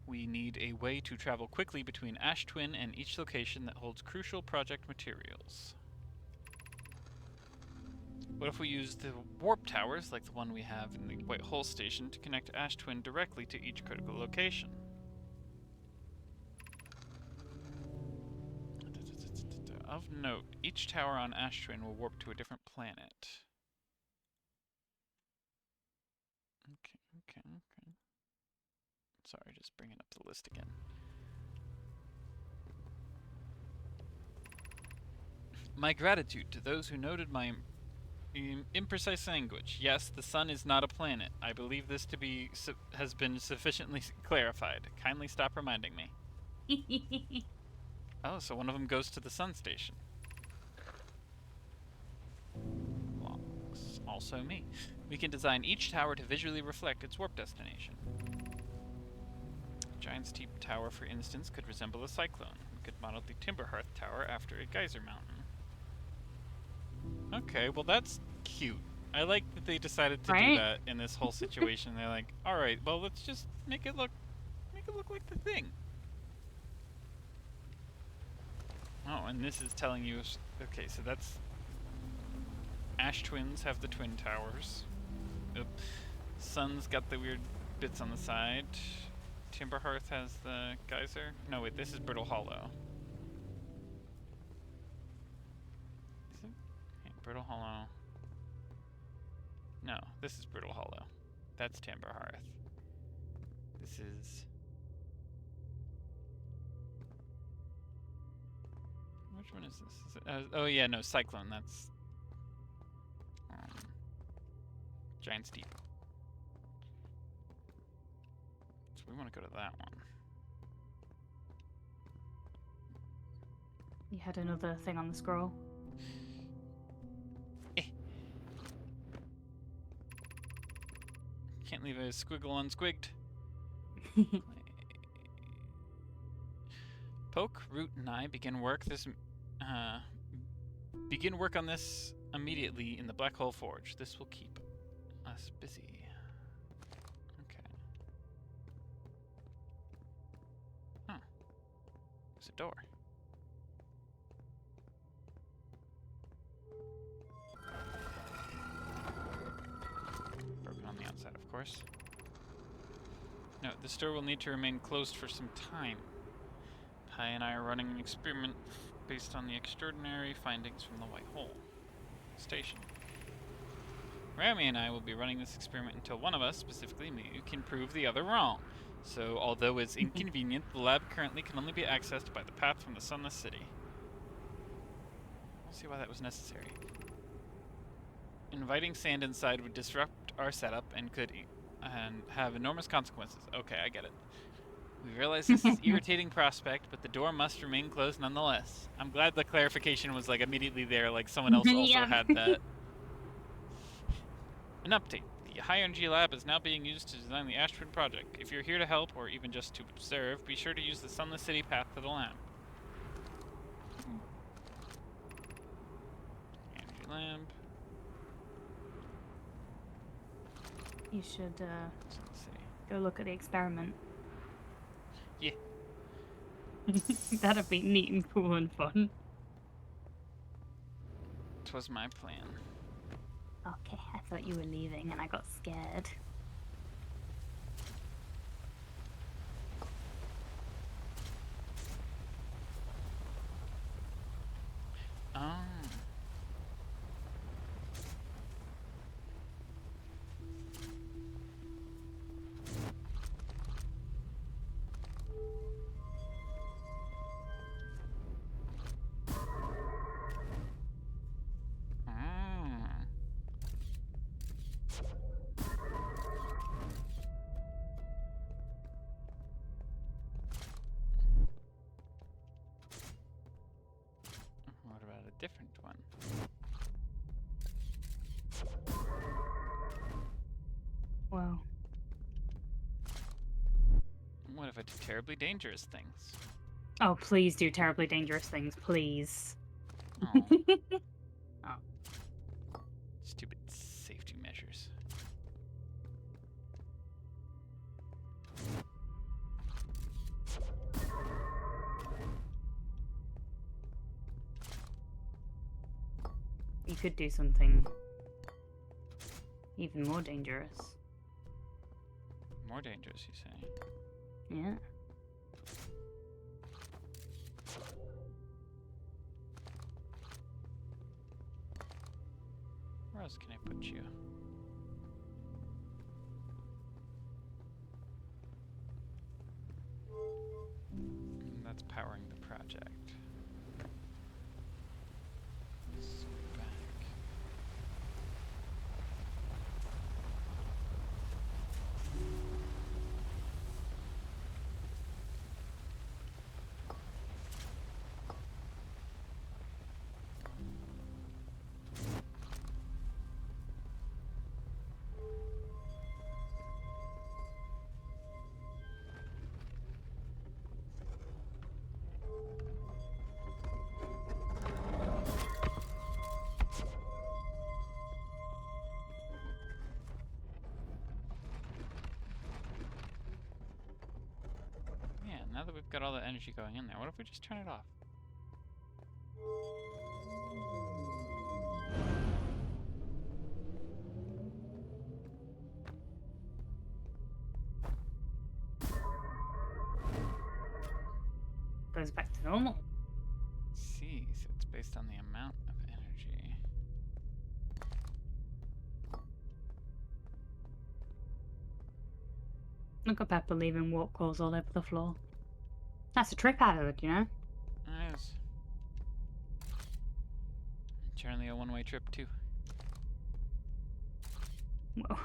We need a way to travel quickly between Ash Twin and each location that holds crucial project materials. What if we use the warp towers, like the one we have in the White Hole Station, to connect Ash Twin directly to each critical location? Of note, each tower on Ash Twin will warp to a different planet. Okay. Sorry, just bringing up the list again. My gratitude to those who noted my imprecise language. Yes, the sun is not a planet. I believe this to be has been sufficiently clarified. Kindly stop reminding me. Oh, so one of them goes to the sun station. Logs. Also me. We can design each tower to visually reflect its warp destination. Giant's Deep Tower, for instance, could resemble a cyclone. We could model the Timberhearth Tower after a geyser mountain. Okay, well that's cute. I like that they decided to do that in this whole situation. They're like, alright, well let's just make it look like the thing. Oh, and this is telling you, okay, so that's Ash Twins have the twin towers. Sun's got the weird bits on the side. Timberhearth has the geyser. No, wait, this is Brittle Hollow. Is it? Yeah, Brittle Hollow. No, this is Brittle Hollow. That's Timberhearth. This is... Which one is this? Is it, oh yeah, no, Cyclone, that's... Giant's Deep. So we want to go to that one. You had another thing on the scroll. Can't leave a squiggle unsquigged. Poke, Root, and I begin work on this immediately in the Black Hole Forge. This will keep us busy. Okay. Huh. There's a door. Broken on the outside, of course. No, this door will need to remain closed for some time. Ty and I are running an experiment based on the extraordinary findings from the White Hole Station. Rami and I will be running this experiment until one of us, specifically me, can prove the other wrong. So, although it's inconvenient, the lab currently can only be accessed by the path from the Sunless City. We'll see why that was necessary. Inviting sand inside would disrupt our setup and could have enormous consequences. Okay, I get it. We realize this is irritating prospect, but the door must remain closed nonetheless. I'm glad the clarification was like immediately there, like someone else also had that. An update. The High Energy Lab is now being used to design the Ash Twin project. If you're here to help, or even just to observe, be sure to use the Sunless City path to the lab. Energy lamp. You should go look at the experiment. Yeah. That'd be neat and cool and fun. 'Twas my plan. Okay, I thought you were leaving and I got scared. Oh. Ah. What about a different one? Whoa. What if I do terribly dangerous things? Oh, please do terribly dangerous things, please. Oh. Oh. Stupid safety measures. You could do something even more dangerous. More dangerous, you say? Yeah. Where else can I put you? That's powering the project. Scoot back. Yeah, now that we've got all the energy going in there, what if we just turn it off? Goes back to normal. See, so it's based on the amount of energy. Look at Pepper leaving warp cores all over the floor. That's a trip hazard, you know? It is. Generally a one-way trip, too. Whoa.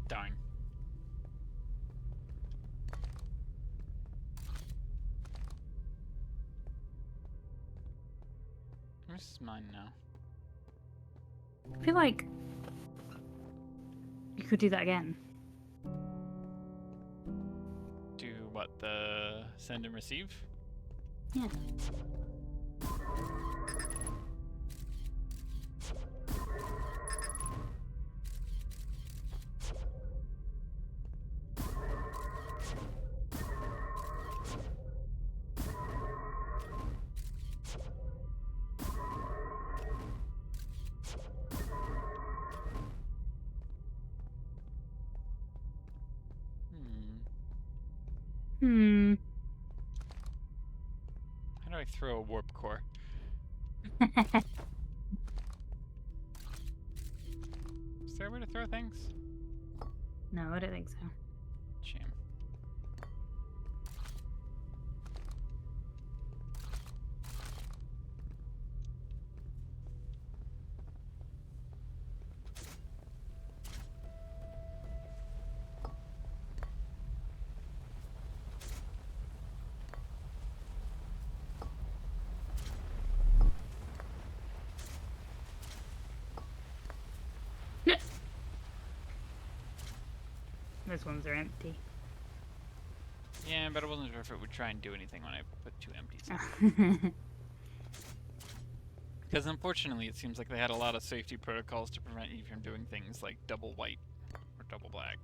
Darn. This is mine now. I feel like you could do that again. Do what, the send and receive? Yeah. Hmm. How do I throw a warp core? Is there a way to throw things? No, I don't think so. Shame. Those ones are empty. Yeah, but I wasn't sure if it would try and do anything when I put 2 empties in. Because unfortunately, it seems like they had a lot of safety protocols to prevent you from doing things like double white or double black.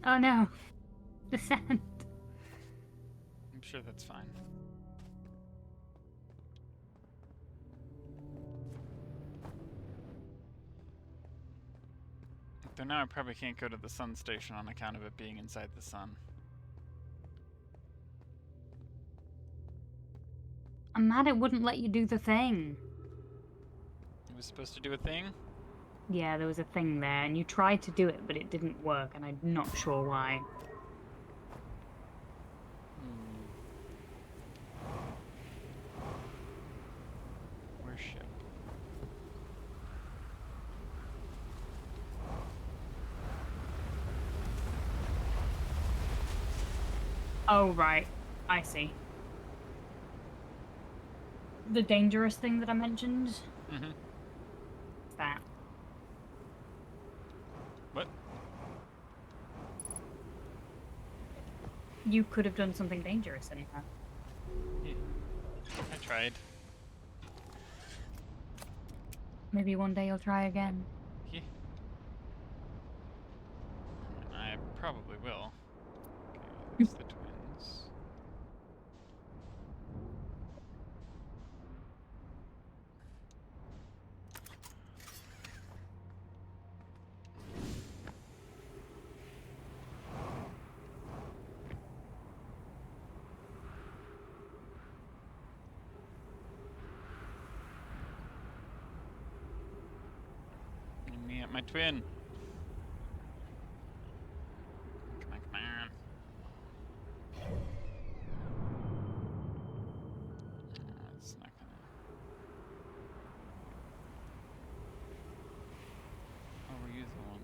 Oh no. The sand. I'm sure that's fine. Though now I probably can't go to the sun station on account of it being inside the sun. I'm mad it wouldn't let you do the thing. It was supposed to do a thing? Yeah, there was a thing there, and you tried to do it, but it didn't work, and I'm not sure why. Worship. Oh, right. I see. The dangerous thing that I mentioned? Mm-hmm. That. What? You could have done something dangerous in there. Yeah. I tried. Maybe one day you'll try again. Yeah. I probably will. Okay, there's the twins. Me at my twin. Come on, come on. It's not gonna. Oh, we're using one.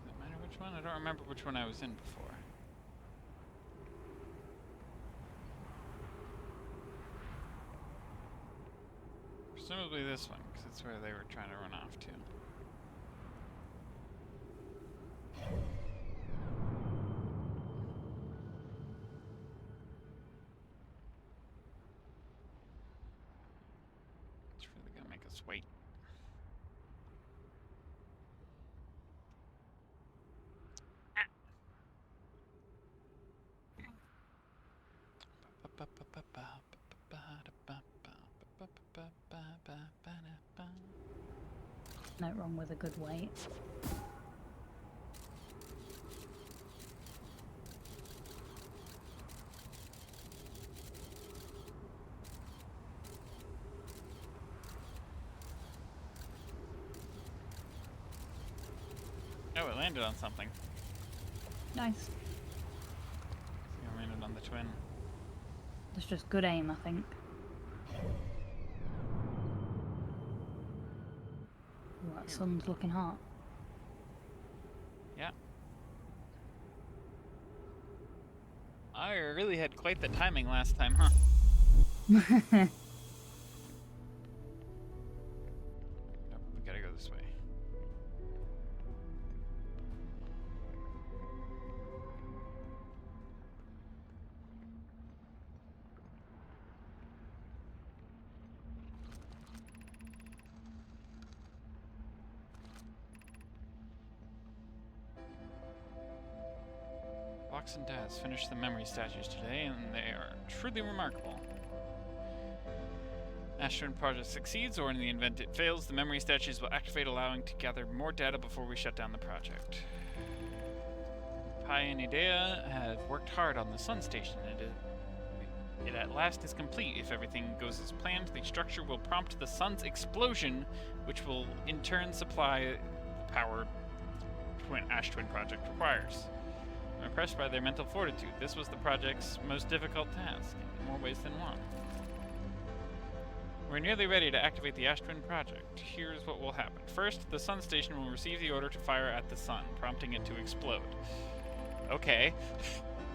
Does it matter which one? I don't remember which one I was in before. Presumably this one, because it's where they were trying to run off to. It's really gonna make us wait. Not wrong with a good wait. Oh, it landed on something. Nice. It landed on the twin. It's just good aim, I think. Ooh, that sun's looking hot. Yeah. I really had quite the timing last time, huh? Nope, we gotta go this way. Fox and Daz finished the memory statues today, and they are truly remarkable. Ashton project succeeds, or in the event it fails, the memory statues will activate, allowing to gather more data before we shut down the project. Pi and Idea have worked hard on the sun station, and it at last is complete. If everything goes as planned, the structure will prompt the sun's explosion, which will in turn supply the power Ash Twin Project requires. I'm impressed by their mental fortitude. This was the project's most difficult task, in more ways than one. We're nearly ready to activate the Ash Twin Project. Here's what will happen. First, the sun station will receive the order to fire at the sun, prompting it to explode. Okay.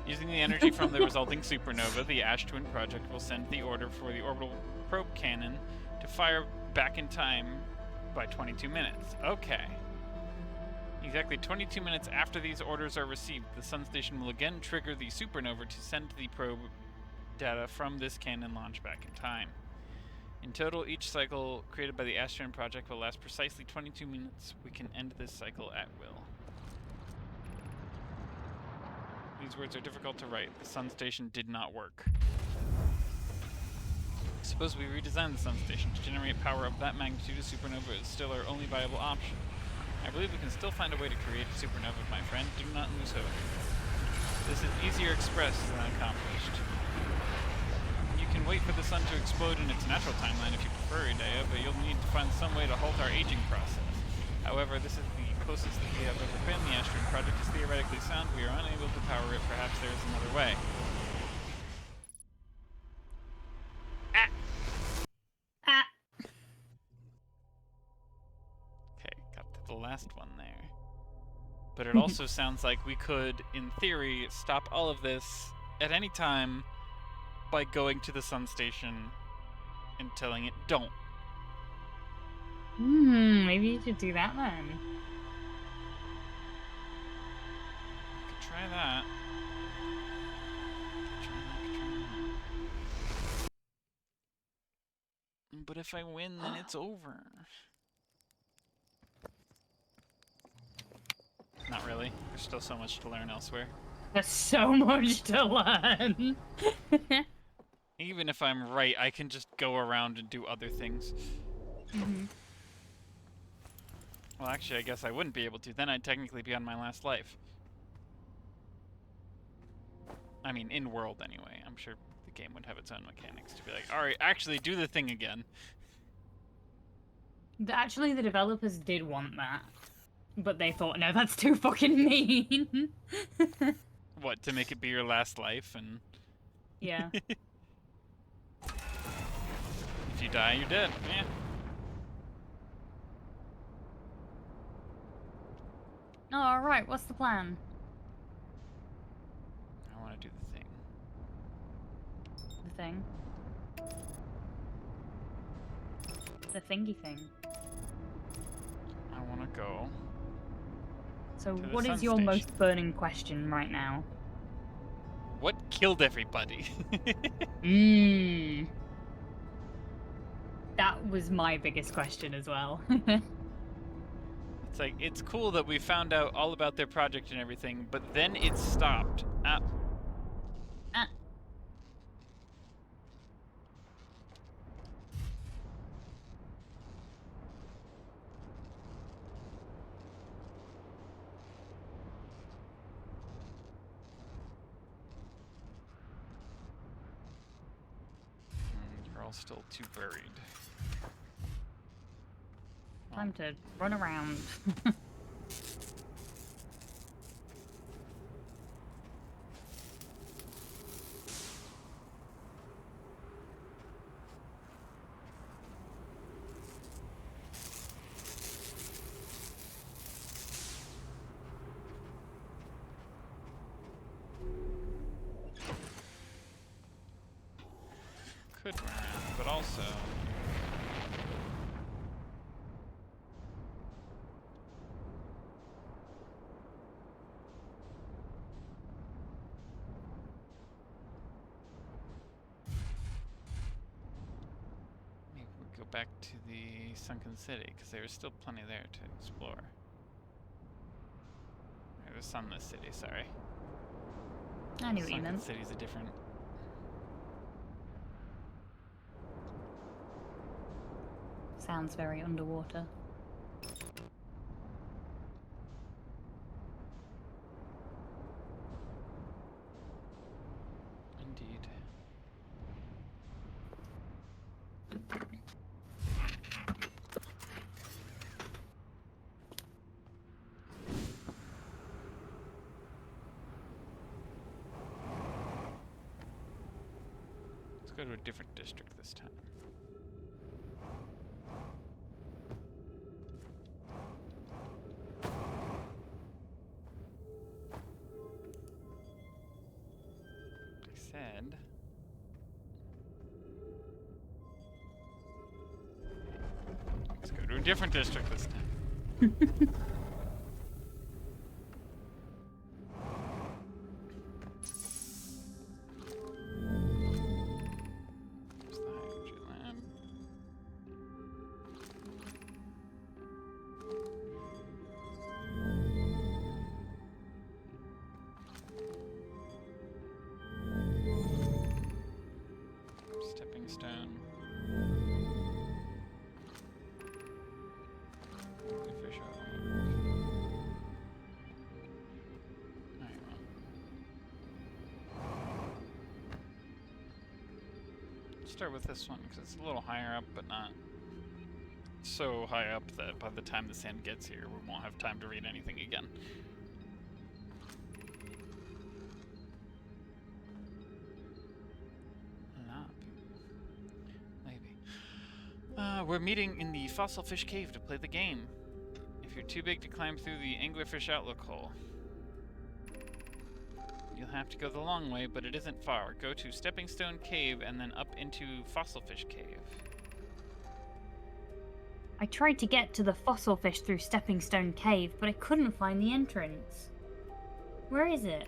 Using the energy from the resulting supernova, the Ash Twin Project will send the order for the orbital probe cannon to fire back in time by 22 minutes. Okay. Exactly 22 minutes after these orders are received, the sun station will again trigger the supernova to send the probe data from this cannon launch back in time. In total, each cycle created by the Ash Twin Project will last precisely 22 minutes. We can end this cycle at will. These words are difficult to write. The sun station did not work. Suppose we redesign the sun station. To generate power of that magnitude, a supernova is still our only viable option. I believe we can still find a way to create a supernova, my friend. Do not lose hope. This is easier expressed than accomplished. You can wait for the sun to explode in its natural timeline if you prefer, Idea, but you'll need to find some way to halt our aging process. However, this is the closest that we have ever been. The Ash Twin Project is theoretically sound. We are unable to power it. Perhaps there is another way. Okay, got to the last one there. But it also sounds like we could, in theory, stop all of this at any time by going to the sun station and telling it, don't. Maybe you should do that then. Could try that. But if I win, then it's over. Not really. There's still so much to learn elsewhere. There's so much to learn. Even if I'm right, I can just go around and do other things. Well, actually, I guess I wouldn't be able to. Then I'd technically be on my last life. I mean, in-world anyway. I'm sure the game would have its own mechanics to be like, alright, actually do the thing again. Actually, the developers did want that. But they thought, no, that's too fucking mean. What, to make it be your last life and... Yeah. If you die, you're dead. Yeah. Alright, what's the plan? I want to do the thing. The thing? The thingy thing. I want to go. So to the what sun is your station. most burning question right now? What killed everybody? That was my biggest question as well. It's like, it's cool that we found out all about their project and everything, but then it stopped. You're all still too buried. Time to run around. Could run around, but also... maybe we go back to the sunken city, because there's still plenty there to explore. Or the sunless city, sorry. I knew what you Sunken meant. city's a different... Sounds very underwater. go to a different district this time. I said... let's go to a different district this time. There's the hydrogen lab. Stepping stone. Fish Alright, well. Start with this one because it's a little higher up, but not so high up that by the time the sand gets here, we won't have time to read anything again. Maybe. We're meeting in the Fossil Fish Cave to play the game. If you're too big to climb through the Anglerfish Outlook hole, you'll have to go the long way, but it isn't far. Go to Stepping Stone Cave and then up into Fossil Fish Cave. I tried to get to the fossil fish through Stepping Stone Cave, but I couldn't find the entrance. Where is it?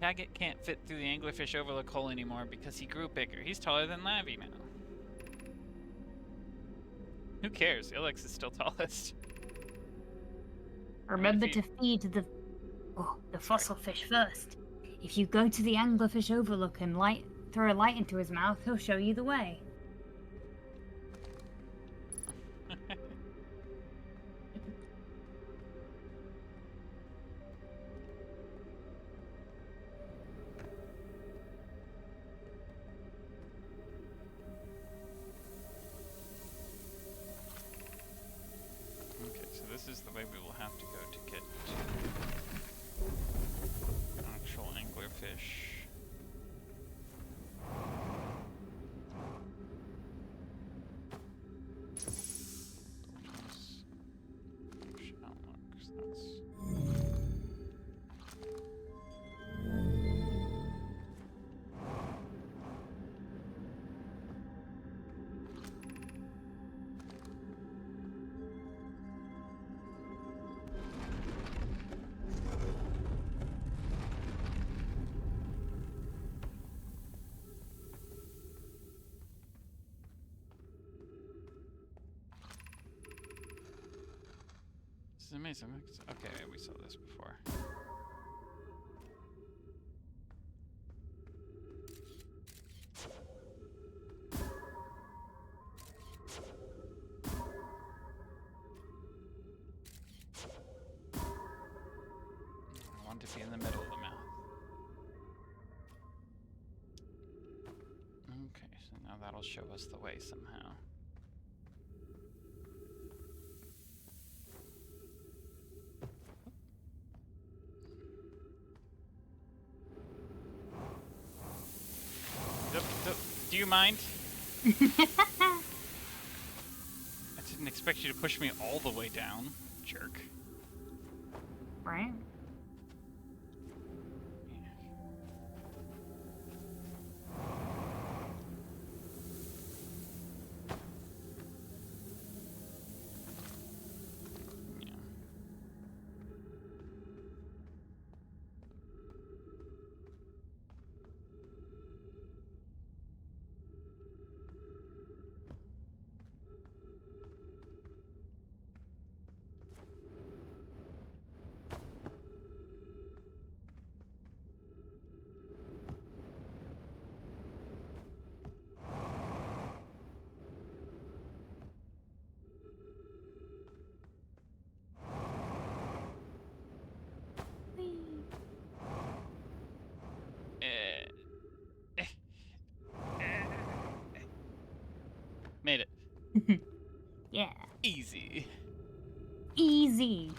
Taggett can't fit through the Anglerfish Overlook hole anymore because he grew bigger. He's taller than Lavi now. Who cares? Ilex is still tallest. Remember to feed the fossil fish first. If you go to the Anglerfish Overlook and throw a light into his mouth, he'll show you the way. Okay, so this is the way we will have to go to get to actual anglerfish. Fish outlooks, that's... This is amazing. Okay, we saw this before. I want to be in the middle of the mouth. Okay, so now that'll show us the way somehow. Do you mind? I didn't expect you to push me all the way down, jerk. Right? Yeah. Made it. Yeah. Easy. Easy.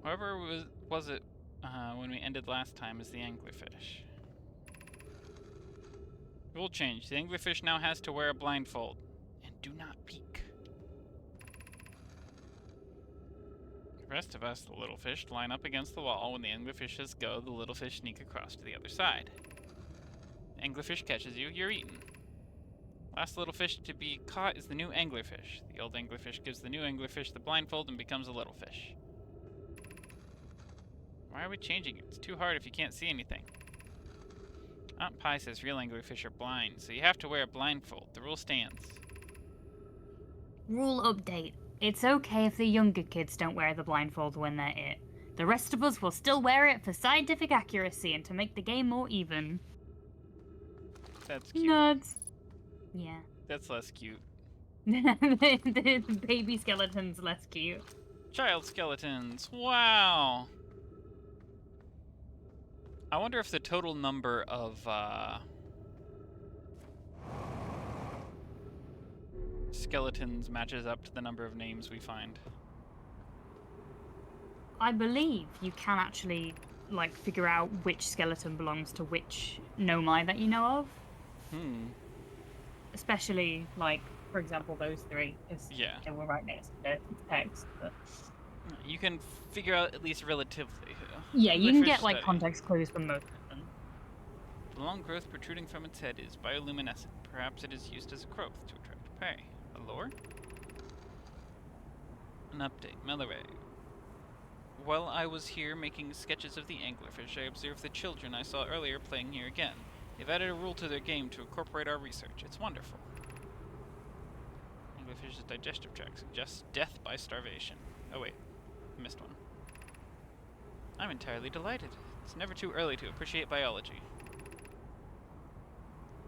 Whoever was it when we ended last time is the anglerfish. Rule change. The anglerfish now has to wear a blindfold. And do not peek. The rest of us, the little fish, line up against the wall. When the anglerfishes go, the little fish sneak across to the other side. The anglerfish catches you, you're eaten. Last little fish to be caught is the new anglerfish. The old anglerfish gives the new anglerfish the blindfold and becomes a little fish. Why are we changing it? It's too hard if you can't see anything. Aunt Pie says real anglerfish are blind, so you have to wear a blindfold. The rule stands. Rule update. It's okay if the younger kids don't wear the blindfold when they're it. The rest of us will still wear it for scientific accuracy and to make the game more even. That's cute. Nuts. Yeah. That's less cute. the baby skeleton's less cute. Child skeletons. Wow. I wonder if the total number of skeletons matches up to the number of names we find. I believe you can actually, like, figure out which skeleton belongs to which nomai that you know of. Especially, like, for example, those three. Yeah. They were right next to the text. But... You can figure out at least relatively who. Yeah, you can get, Anglerfish like, study. context clues from most of them. The long growth protruding from its head is bioluminescent. Perhaps it is used as a growth to attract prey. A lure? An update. Melleray. While I was here making sketches of the anglerfish, I observed the children I saw earlier playing here again. They've added a rule to their game to incorporate our research. It's wonderful. Anglerfish's digestive tract suggests death by starvation. Oh wait, I missed one. I'm entirely delighted. It's never too early to appreciate biology.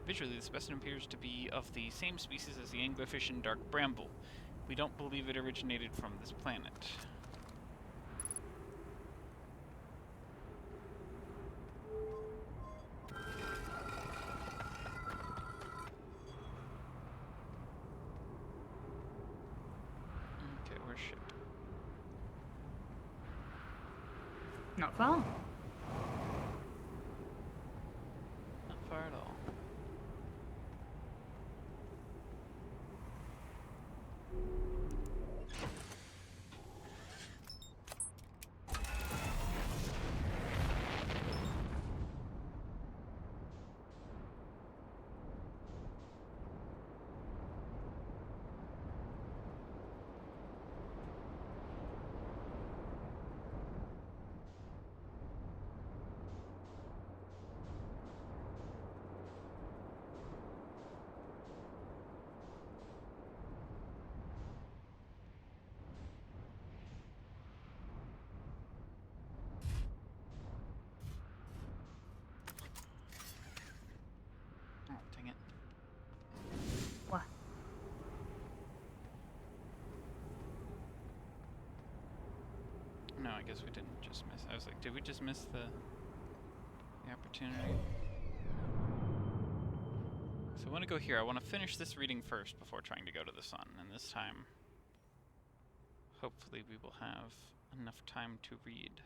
Visually, the specimen appears to be of the same species as the anglerfish and dark bramble. We don't believe it originated from this planet. Okay, where's ship? Not far. Not far at all. Oh, dang it. What? No, I guess we didn't just miss. I was like, did we just miss the opportunity? So I want to go here. I want to finish this reading first before trying to go to the sun. And this time, hopefully we will have enough time to read.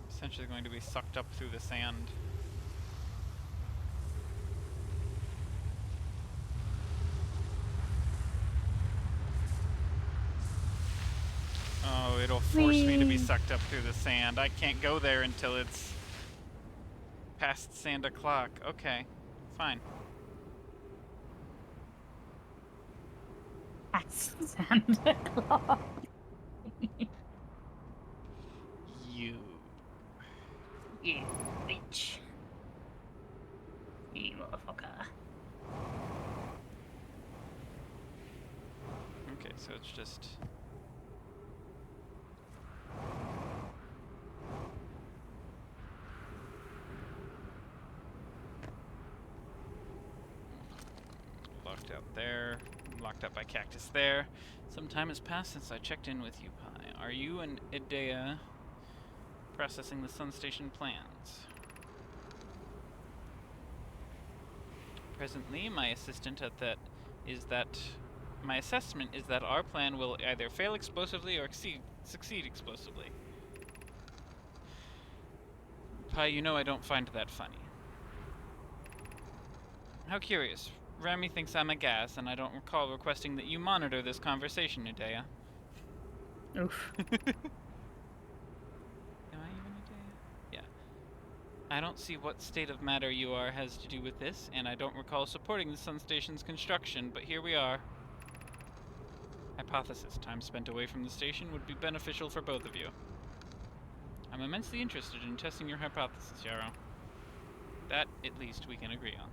Essentially going to be sucked up through the sand. Oh, it'll force me to be sucked up through the sand. I can't go there until it's past sand o'clock. Okay, fine. That's Santa Claus. You. You bitch. You motherfucker. Okay, so it's just... locked out there. Locked up by cactus there. Some time has passed since I checked in with you, Pi. Are you and Idea processing the Sun Station plans? Presently, my assessment is that our plan will either fail explosively or succeed explosively. Pi, you know I don't find that funny. How curious. Rami thinks I'm a gas, and I don't recall requesting that you monitor this conversation, Idea. Oof. Am I even Idea? Yeah. I don't see what state of matter you are has to do with this, and I don't recall supporting the Sun Station's construction, but here we are. Hypothesis. Time spent away from the station would be beneficial for both of you. I'm immensely interested in testing your hypothesis, Yarrow. That, at least, we can agree on.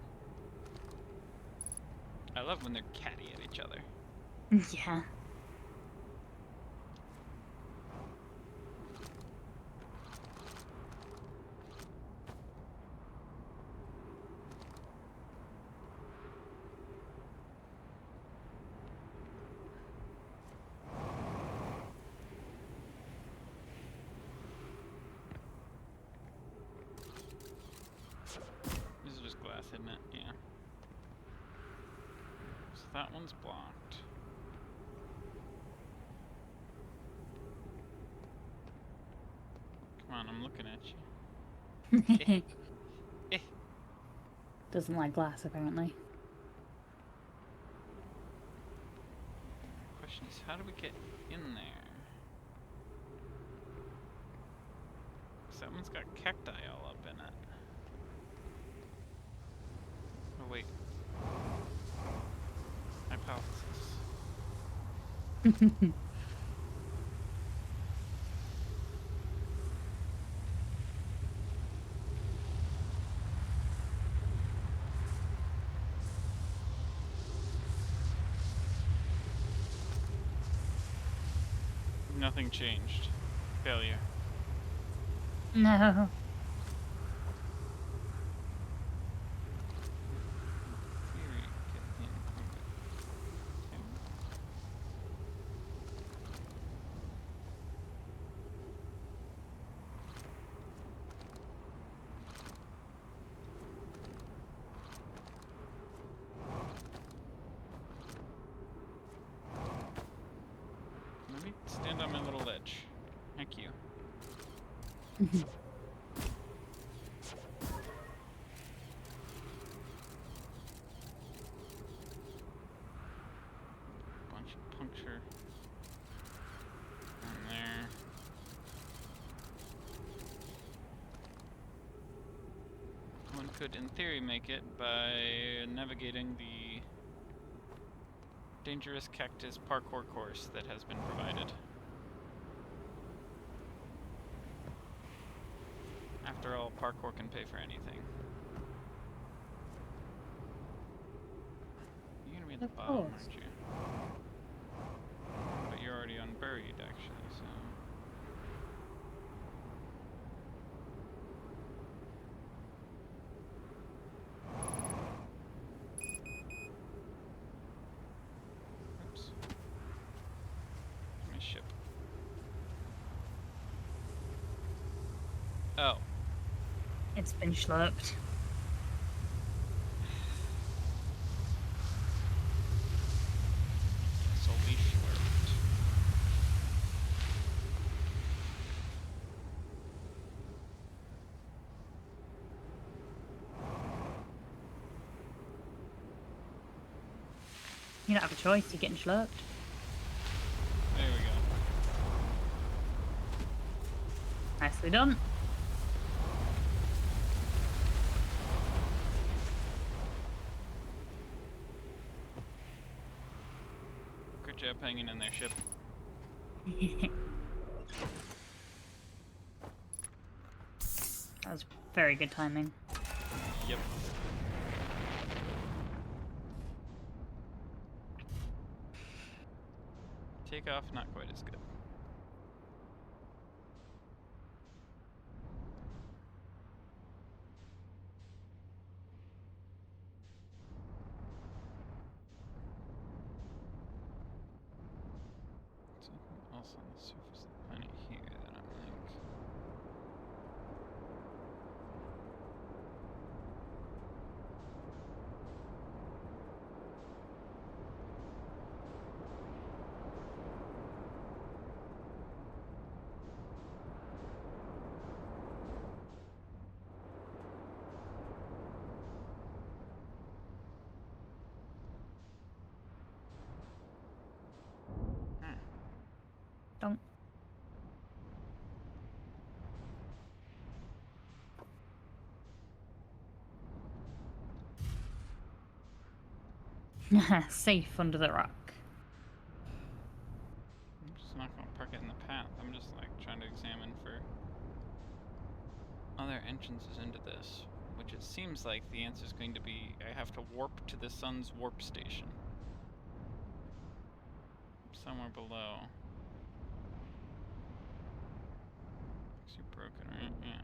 I love when they're catty at each other. Yeah. This is just glass, isn't it? Yeah. So that one's blocked. Come on, I'm looking at you. Eh. Doesn't like glass, apparently. Question is, how do we get in there? 'Cause that one's got cacti all up in it. Oh wait. Hypothesis. Nothing changed. Failure. No. Theory, get in. Okay. Let me stand on my little ledge. Thank you. Bunch of puncture on there. One could, in theory, make it by navigating the dangerous cactus parkour course that has been provided. After all, parkour can pay for anything. You're gonna be at the Of bottom, course. aren't you? But you're already unburied, actually, so... Oops. My ship. Oh. It's been schlurped. Solely slurped. You don't have a choice, you're getting schlurped. There we go. Nicely done. Good job hanging in there, ship. That was very good timing. Yep. Takeoff, not quite as good. else on the surface of the planet here that I'm like... Don't. Safe under the rock. I'm just not gonna park it in the path. I'm just like trying to examine for other entrances into this, which it seems like the answer is going to be I have to warp to the sun's warp station. Somewhere below. Is you broken, right? Yeah.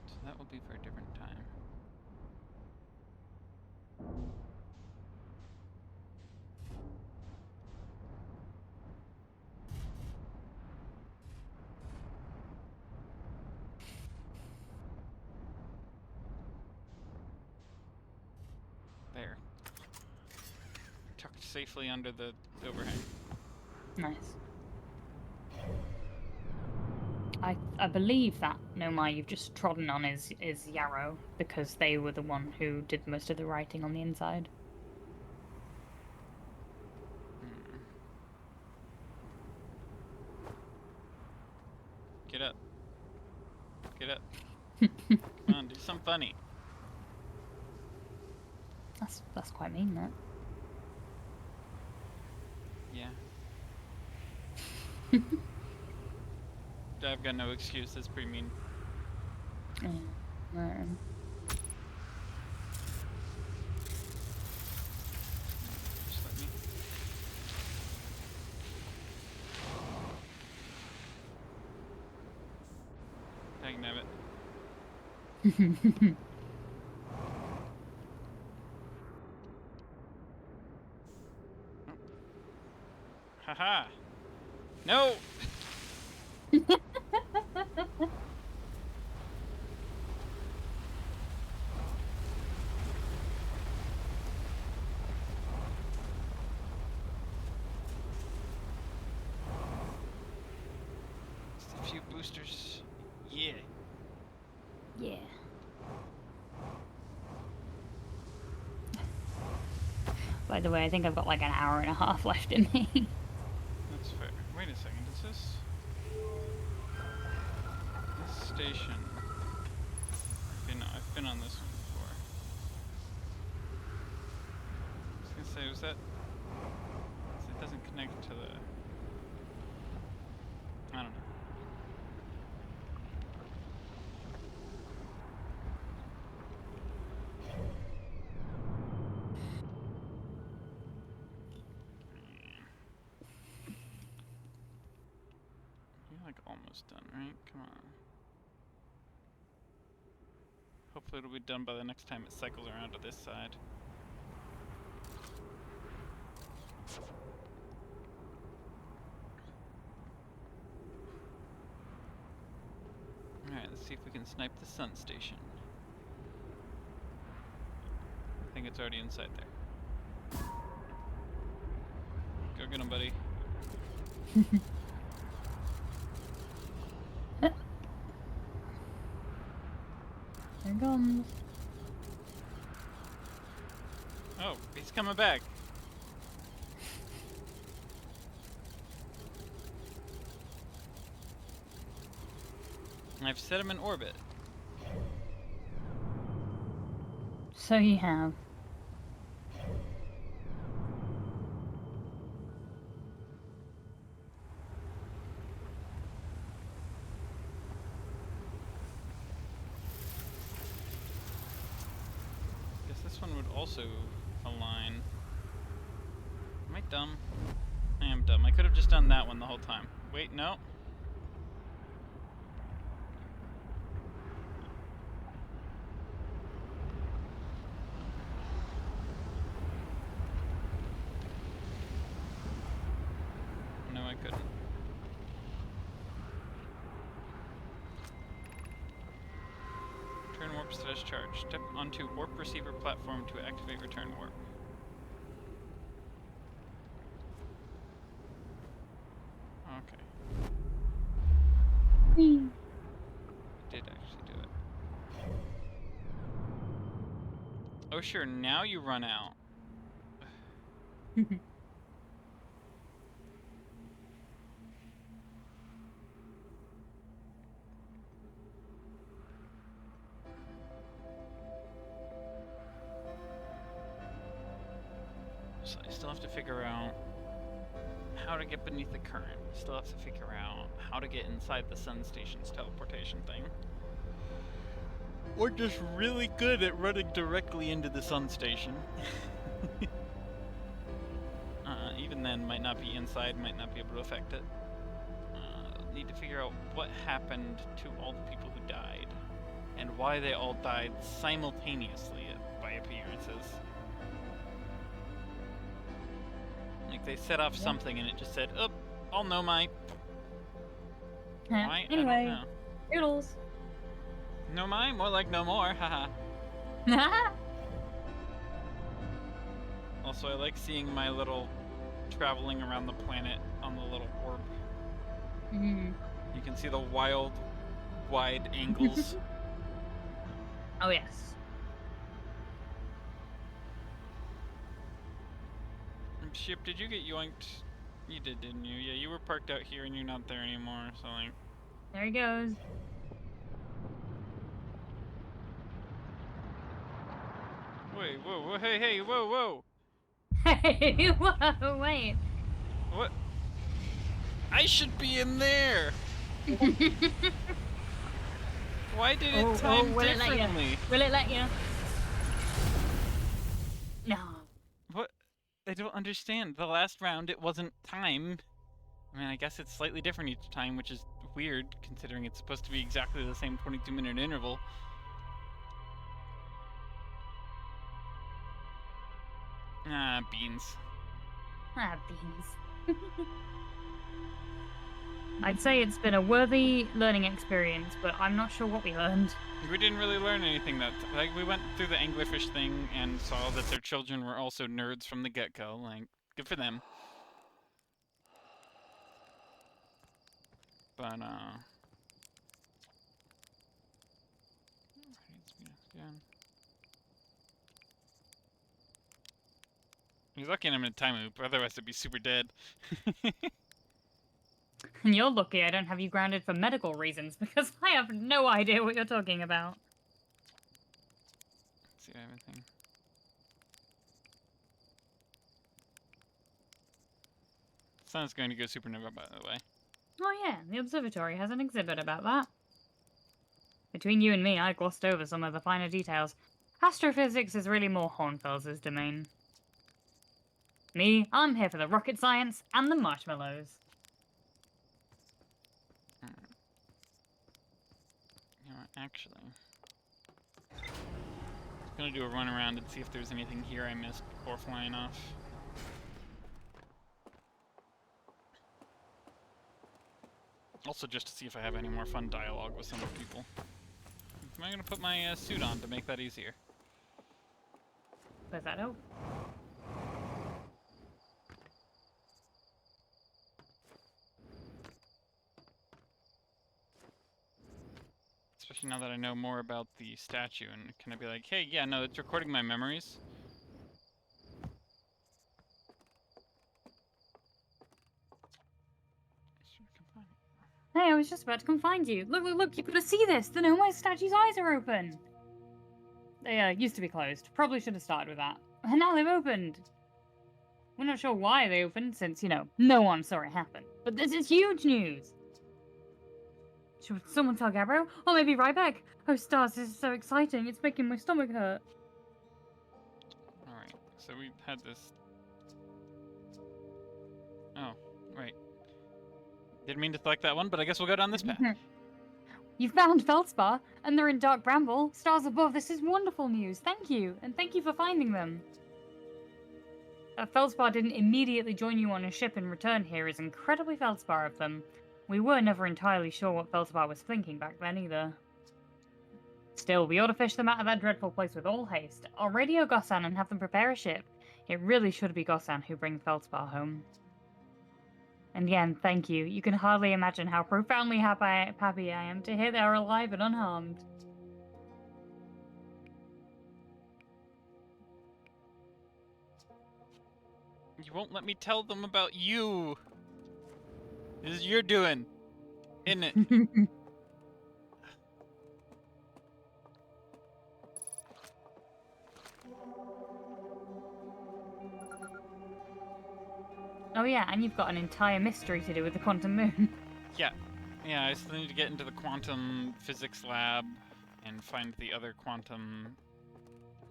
So that will be for a different time. There. Tucked safely under the overhang. Nice. I believe that Nomai you've just trodden on is Yarrow, because they were the one who did most of the writing on the inside. Get up. Get up. Come on, do something funny. That's quite mean, that. Yeah. I've got no excuse, that's pretty mean. Yeah. Right. Just let me. Dagnabbit. Haha! No! Just a few boosters. Yeah. Yeah. By the way, I think I've got like an hour and a half left in me. That's fair. Wait a second, is this station? I've been on this one before. I was gonna say, was that? It doesn't connect to the. I don't know. You're like almost done, right? Come on. Hopefully it'll be done by the next time it cycles around to this side. Alright, let's see if we can snipe the sun station. I think it's already inside there. Go get him, buddy. There it comes. Oh, he's coming back. I've set him in orbit. So you have. Guess this one would also align. Am I dumb? I am dumb. I could have just done that one the whole time. Wait, no. couldn't. Return warp status charge. Step onto warp receiver platform to activate return warp. Okay. Did actually do it. Oh sure, now you run out. So I still have to figure out how to get beneath the current. Still have to figure out how to get inside the sun station's teleportation thing. We're just really good at running directly into the sun station. Even then, might not be inside, might not be able to affect it. Need to figure out what happened to all the people who died, and why they all died simultaneously by appearances. Like, they set off something and it just said, "Oop, I'll know my..." Why? Anyway, I don't know. noodles. No my? More like no more, haha. Also, I like seeing my little traveling around the planet on the little orb. Mm. You can see the wild, wide angles. Oh yes. Ship, did you get yoinked? You did, didn't you? Yeah, you were parked out here and you're not there anymore, so like... There he goes. Wait, whoa, whoa, hey, hey, whoa, whoa! Hey, whoa, wait. What? I should be in there! Why did it time will differently? It let you? Will it let you? No. What? I don't understand. The last round, it wasn't timed. I mean, I guess it's slightly different each time, which is weird, considering it's supposed to be exactly the same 22-minute interval. Ah, beans. Ah, beans. I'd say it's been a worthy learning experience, but I'm not sure what we learned. We didn't really learn anything that... Like, we went through the anglerfish thing and saw that their children were also nerds from the get-go. Like, good for them. But, he's lucky I'm in a time loop, otherwise I'd be super dead. And you're lucky I don't have you grounded for medical reasons, because I have no idea what you're talking about. Let's see if I have anything. Sun's going to go supernova, by the way. Oh yeah, the observatory has an exhibit about that. Between you and me, I glossed over some of the finer details. Astrophysics is really more Hornfels' domain. Me, I'm here for the rocket science and the marshmallows. You know what, actually... I'm gonna do a run around and see if there's anything here I missed before flying off. Also just to see if I have any more fun dialogue with some of the people. I'm gonna put my suit on to make that easier. Does that help? Especially now that I know more about the statue, and can I be like, hey, yeah, no, it's recording my memories. Hey, I was just about to come find you. Look, look, look, you gotta see this! The Nomai statue's eyes are open! They used to be closed. Probably should have started with that. And now they've opened! We're not sure why they opened, since, you know, no one saw it happen. But this is huge news! Should someone tell Gabriel? Or maybe Ryback? Oh, stars, this is so exciting. It's making my stomach hurt. Alright, so we had this... Oh, right. Didn't mean to select that one, but I guess we'll go down this path. You found Feldspar, and they're in Dark Bramble. Stars above, this is wonderful news. Thank you, and thank you for finding them. That Feldspar didn't immediately join you on a ship and return here is incredibly Feldspar of them. We were never entirely sure what Feldspar was thinking back then either. Still, we ought to fish them out of that dreadful place with all haste. I'll radio Gossan and have them prepare a ship. It really should be Gossan who brings Feldspar home. And again, thank you. You can hardly imagine how profoundly happy I am to hear they are alive and unharmed. You won't let me tell them about you. This is your doing, isn't it? Oh yeah, and you've got an entire mystery to do with the quantum moon. Yeah. Yeah, I still need to get into the quantum physics lab and find the other quantum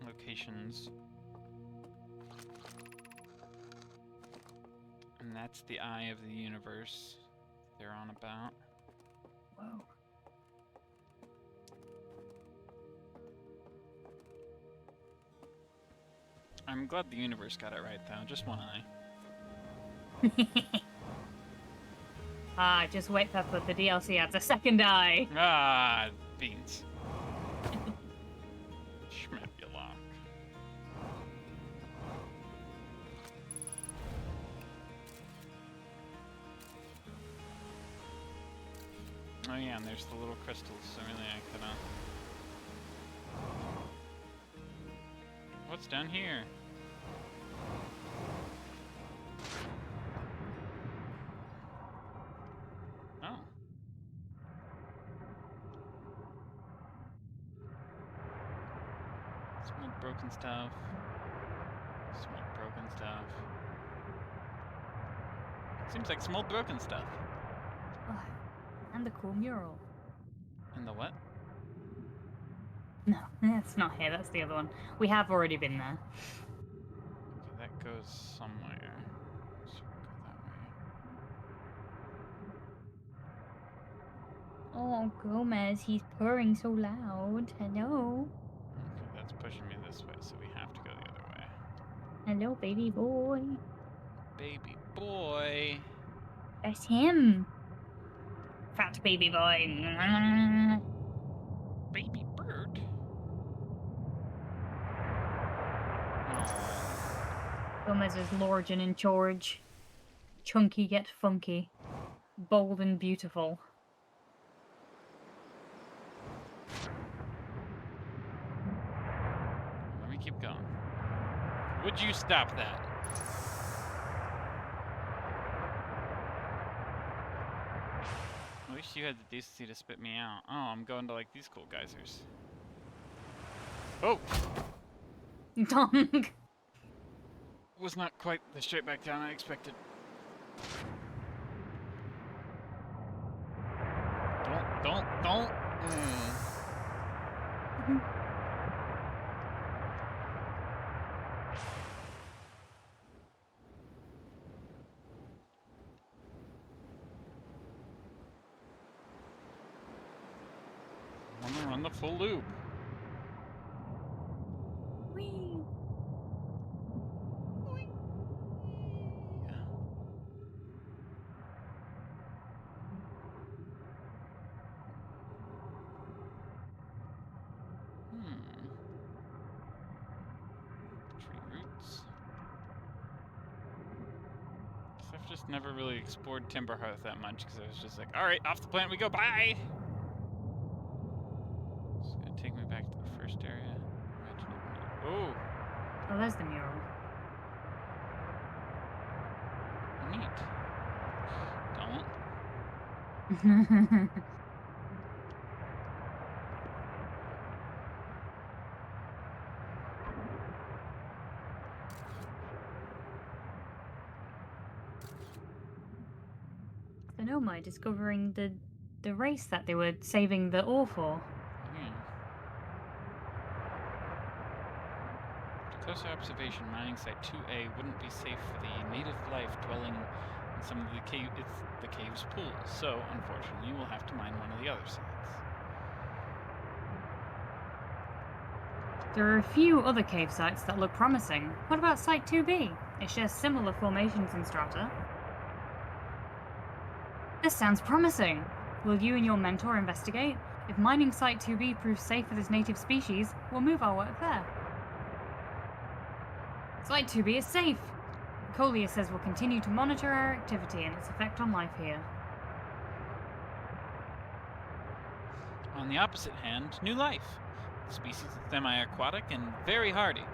locations. And that's the eye of the universe they're on about. Whoa. I'm glad the universe got it right, though. Just one eye. Just wait, Pepper. The DLC adds a second eye. Ah, beans. Schmepulok. Oh yeah, and there's the little crystals, so really I could've... What's down here? Oh. Smoke broken stuff. Smoke broken stuff. Seems like smoke broken stuff. Oh, and the cool mural. And the what? No, it's not here. That's the other one. We have already been there. Okay, that goes somewhere. So we'll go that way. Oh, Gomez, he's purring so loud. Hello. Okay, that's pushing me this way, so we have to go the other way. Hello, baby boy. Baby boy. That's him. Fat baby boy. Baby bird. Gomez is large and in charge. Chunky yet funky. Bold and beautiful. Let me keep going. Would you stop that? At least you had the decency to spit me out. Oh, I'm going to like these cool geysers. Oh! Dong. Was not quite the straight back down I expected. Don't. I'm gonna run the full loop. Whee. Tree roots. I've just never really explored Timberhearth that much because I was just like, alright, off the planet we go, bye! It's gonna take me back to the first area. Oh! Oh, there's the mural. Neat. Don't. Sonoma discovering the race that they were saving the ore for. Yeah. Closer observation, mining site 2A wouldn't be safe for the native life dwelling in some of the cave's pools, so unfortunately we'll have to mine one of the other sites. There are a few other cave sites that look promising. What about Site 2B? It shares similar formations and strata. This sounds promising. Will you and your mentor investigate? If mining Site 2B proves safe for this native species, we'll move our work there. Site 2B is safe. Collier says we'll continue to monitor our activity and its effect on life here. On the opposite hand, new life. The species is semi-aquatic and very hardy.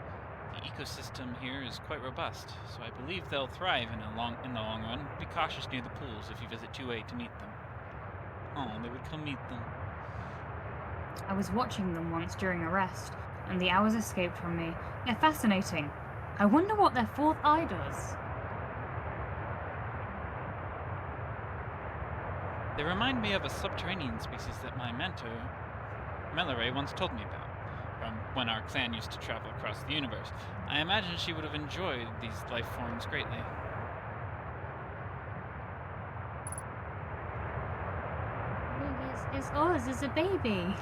The ecosystem here is quite robust, so I believe they'll thrive in the long run. Be cautious near the pools if you visit 2A to meet them. Oh, they would come meet them. I was watching them once during a rest, and the hours escaped from me. They're fascinating. I wonder what their fourth eye does. They remind me of a subterranean species that my mentor, Melore, once told me about, from when our clan used to travel across the universe. I imagine she would have enjoyed these life forms greatly. It's Oz as a baby.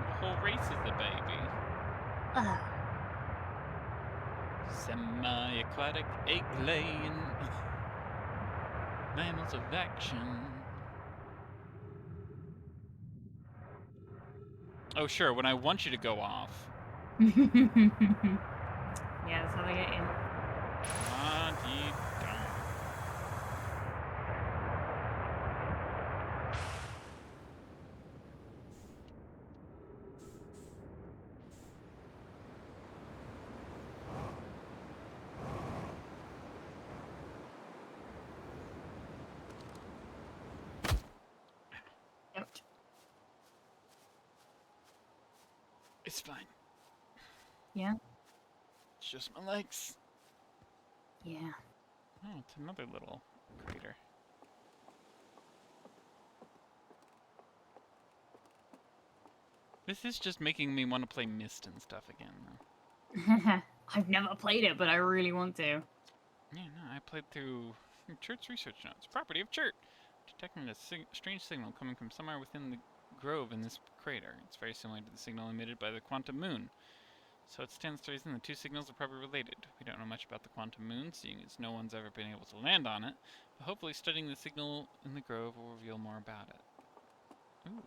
The whole race is a baby. Ugh. Semi-aquatic, egg-laying mammals of action. Oh, sure, when I want you to go off. Yeah, that's how they get you. Yep. It's fine. Yeah? It's just my legs. Yeah. Oh, it's another little crater. This is just making me want to play Myst and stuff again, though. I've never played it, but I really want to. Yeah, no, I played through Churt's research notes. Property of Churt. Detecting a strange signal coming from somewhere within the grove in this crater. It's very similar to the signal emitted by the quantum moon. So it stands to reason the two signals are probably related. We don't know much about the quantum moon, seeing as no one's ever been able to land on it, but hopefully studying the signal in the grove will reveal more about it. Ooh.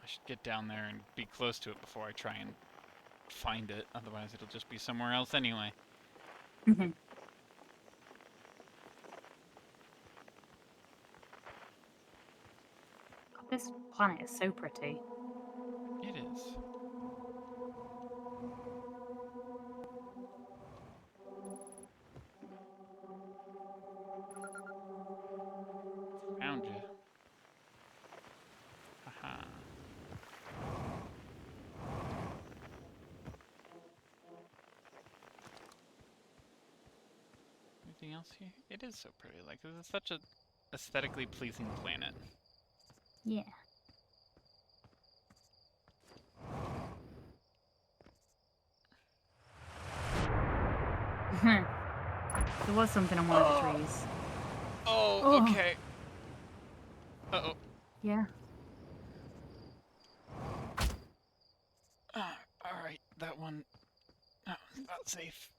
I should get down there and be close to it before I try and find it, otherwise it'll just be somewhere else anyway. This planet is so pretty. It is. Found you. Haha. Anything else here? It is so pretty. Like, this is such a aesthetically pleasing planet. Yeah. There was something on one of the trees. Oh, okay. Uh-oh. Yeah. Alright, that one's not safe.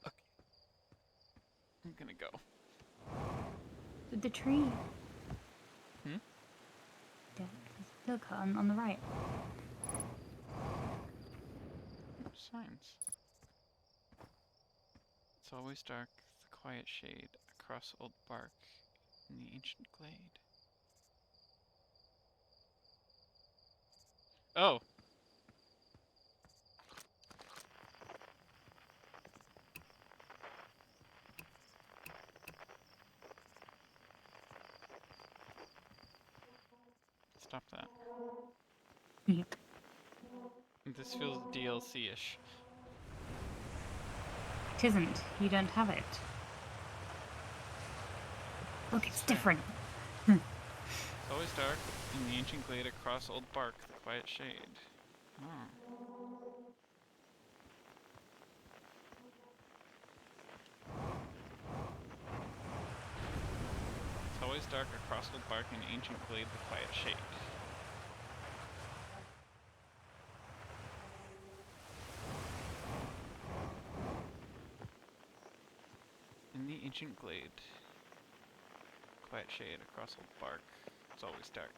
Okay. I'm gonna go. The tree. Hmm? Yeah, look, on the right. Signs. It's always dark, the quiet shade across old bark in the ancient glade. Oh! Stop that. Yep. This feels DLC-ish. It isn't. You don't have it. Look, it's different. It's always dark in the ancient glade across old bark, the quiet shade. Oh. It's always always dark across the bark in ancient glade, the quiet shade. In the ancient glade, quiet shade across old bark, it's always dark.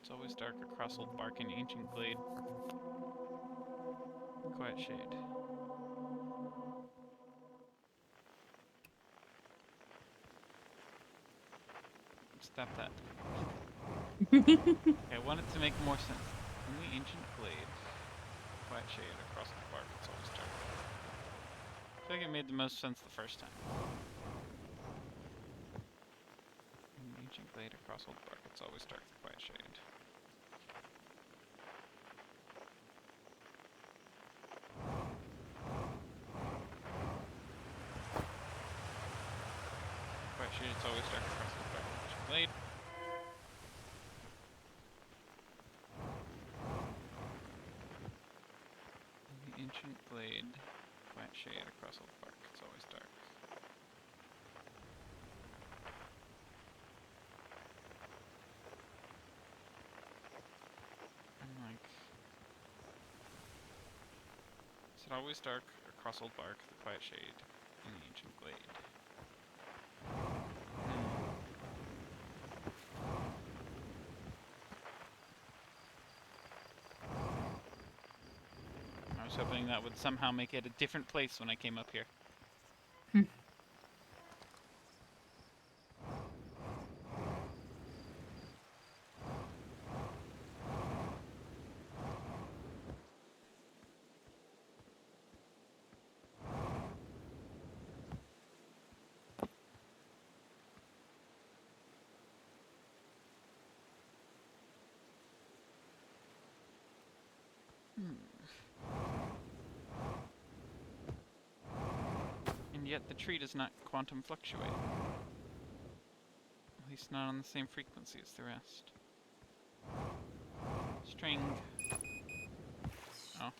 It's always dark across old bark in ancient glade, quiet shade. Stop that. Okay, I want it to make more sense. In the ancient glade, quiet shade across the bark, it's always dark. I feel like it made the most sense the first time. In the ancient glade across old bark, it's always dark, the quiet shade. Quiet shade, it's always dark across old bark, ancient glade. Ancient glade, quiet shade across old bark, it's always dark. And like, is it always dark across old bark, the quiet shade in the ancient glade? I was hoping that would somehow make it a different place when I came up here. And yet the tree does not quantum fluctuate. At least not on the same frequency as the rest. String. Oh.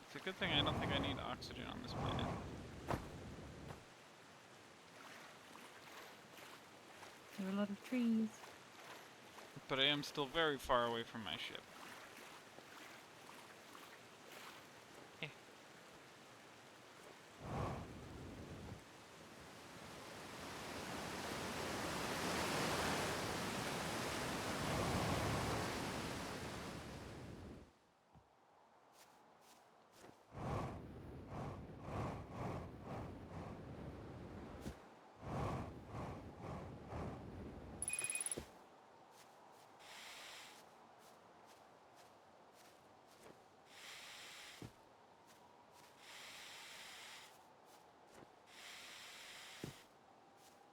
It's a good thing I don't think I need oxygen on this planet. There are a lot of trees. But I am still very far away from my ship.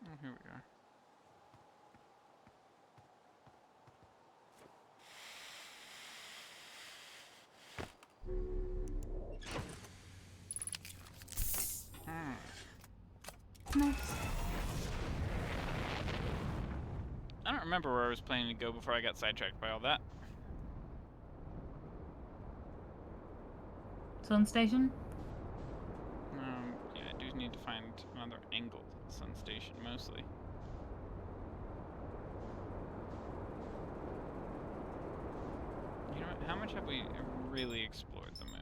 Oh, here we are. Nice. I don't remember where I was planning to go before I got sidetracked by all that. Sun station? Yeah, I do need to find another angle to the sun station, mostly. You know what, how much have we really explored the moon?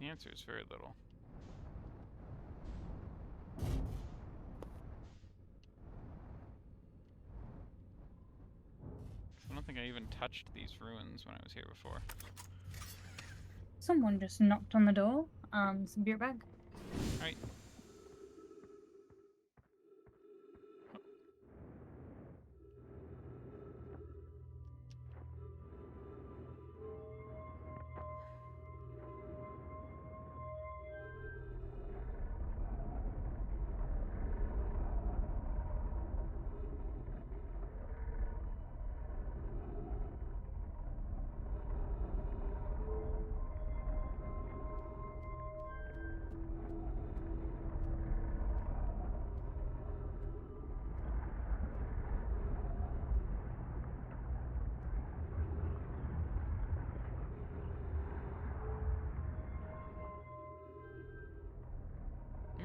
The answer is very little. I don't think I even touched these ruins when I was here before. Someone just knocked on the door. Some beer bag. Alright.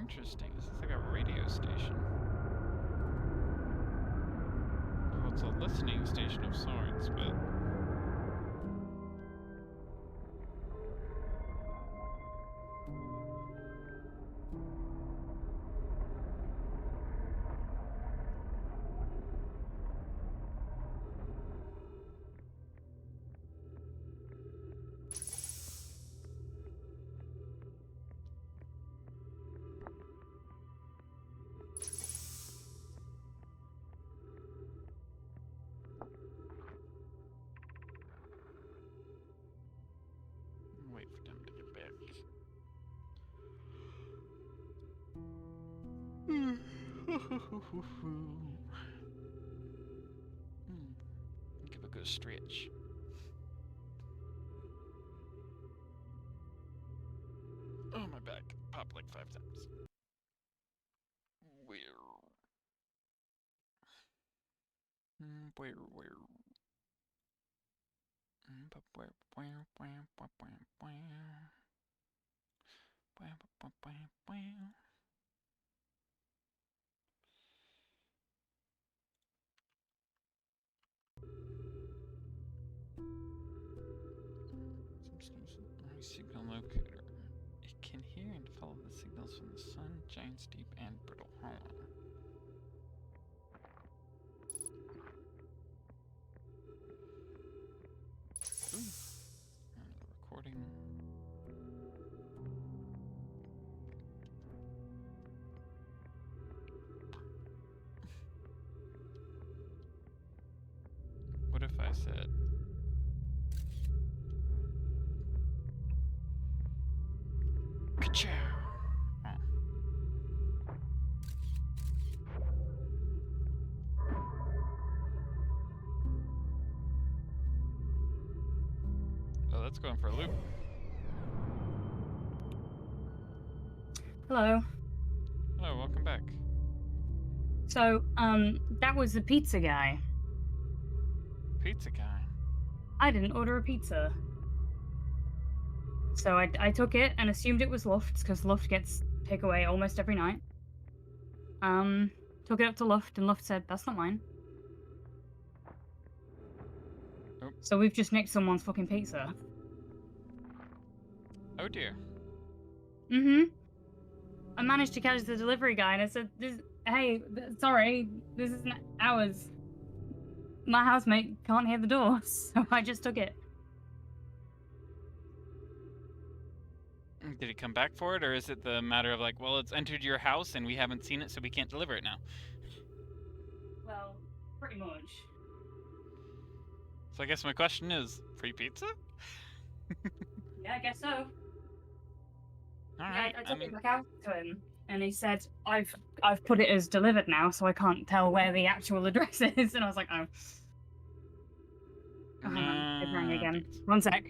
Interesting. This is like a radio station. Well, it's a listening station of sorts, but... Wait for them to get back. Give a good stretch. Oh, my back. Popped like 5 times. Where? Where? Signal locator. It can hear and follow the signals from the sun, Giant's Deep, and Brittle Hollow. Ooh. Another recording. What if I said... Ka-chow! Oh. Oh, that's going for a loop. Hello. Hello, welcome back. So, that was the pizza guy. Pizza guy. I didn't order a pizza. So I took it and assumed it was Luft's, because Luft gets takeaway almost every night. Took it up to Luft, and Luft said, that's not mine. Oh. So we've just nicked someone's fucking pizza. Oh dear. Mm-hmm. I managed to catch the delivery guy, and I said, hey, sorry, this isn't ours. My housemate can't hear the door, so I just took it. Did he come back for it, or is it the matter of like, well, it's entered your house and we haven't seen it, so we can't deliver it now? Well, pretty much. So I guess my question is, free pizza? Yeah, I guess so. Alright, I took it back out to him, and he said, I've put it as delivered now, so I can't tell where the actual address is. And I was like, oh. Oh, hang on, it rang again. One sec.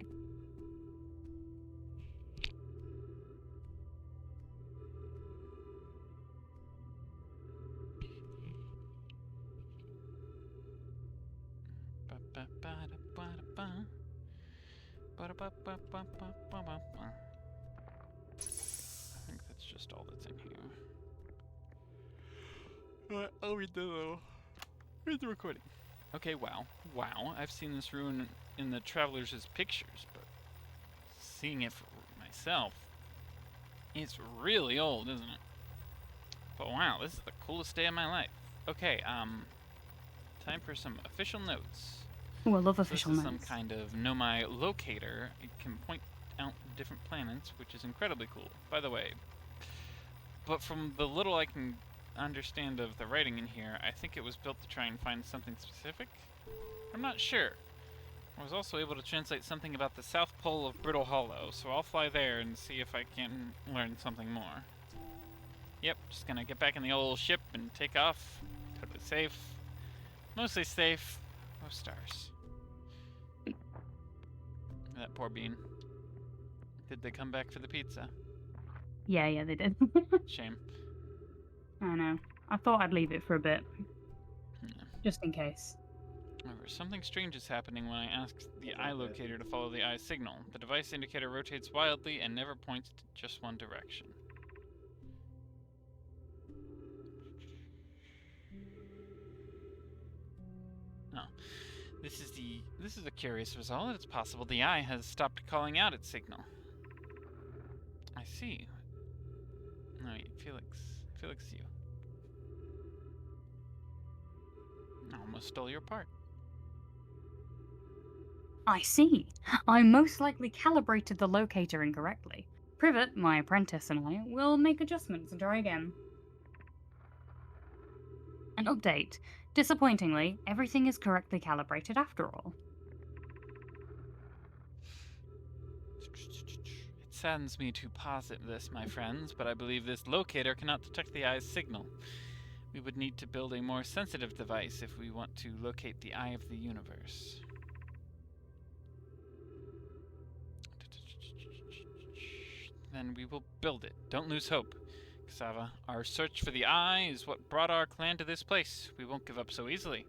I think that's just all that's in here. I'll read the recording. Okay, wow. Wow, I've seen this ruin in the travelers' pictures, but seeing it for myself, it's really old, isn't it? But wow, this is the coolest day of my life. Okay, time for some official notes. Oh, I love official notes. notes. This is some kind of Nomai locator. It can point out different planets, which is incredibly cool. By the way, but from the little I can understand of the writing in here, I think it was built to try and find something specific. I'm not sure. I was also able to translate something about the South Pole of Brittle Hollow, so I'll fly there and see if I can learn something more. Yep, just gonna get back in the old ship and take off. Totally safe. Mostly safe. Oh, stars. That poor bean. Did they come back for the pizza? Yeah, they did. Shame. I know. I thought I'd leave it for a bit. Yeah. Just in case. However, something strange is happening when I ask the eye locator to follow the eye signal. The device indicator rotates wildly and never points to just one direction. This is a curious result. It's possible the eye has stopped calling out its signal. I see. No, Felix, you. I almost stole your part. I see. I most likely calibrated the locator incorrectly. Privet, my apprentice, and I will make adjustments and try again. An update. Disappointingly, everything is correctly calibrated after all. It saddens me to posit this, my friends, but I believe this locator cannot detect the eye's signal. We would need to build a more sensitive device if we want to locate the eye of the universe. Then we will build it. Don't lose hope. Cassava, our search for the eye is what brought our clan to this place. We won't give up so easily.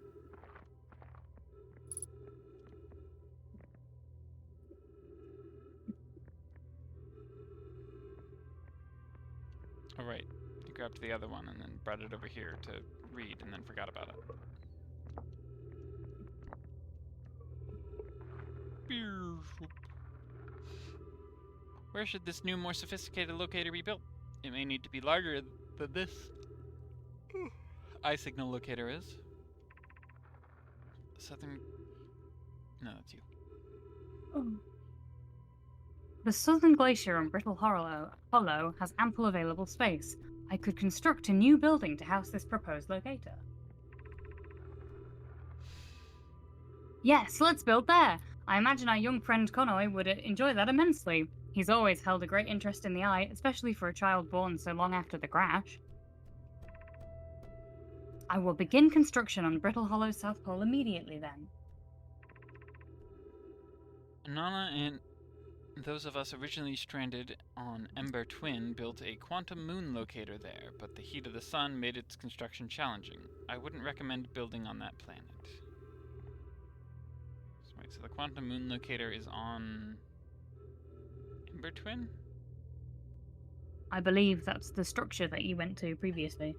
Oh, right. You grabbed the other one and then brought it over here to read and then forgot about it. Where should this new, more sophisticated locator be built? It may need to be larger than this eye signal locator is. Southern... No, that's you. Oh. The southern glacier on Brittle Hollow has ample available space. I could construct a new building to house this proposed locator. Yes, let's build there. I imagine our young friend Connoy would enjoy that immensely. He's always held a great interest in the eye, especially for a child born so long after the crash. I will begin construction on Brittle Hollow South Pole immediately then. Nana and those of us originally stranded on Ember Twin built a quantum moon locator there, but the heat of the sun made its construction challenging. I wouldn't recommend building on that planet. So wait, so the quantum moon locator is on Ember Twin? I believe that's the structure that you went to previously.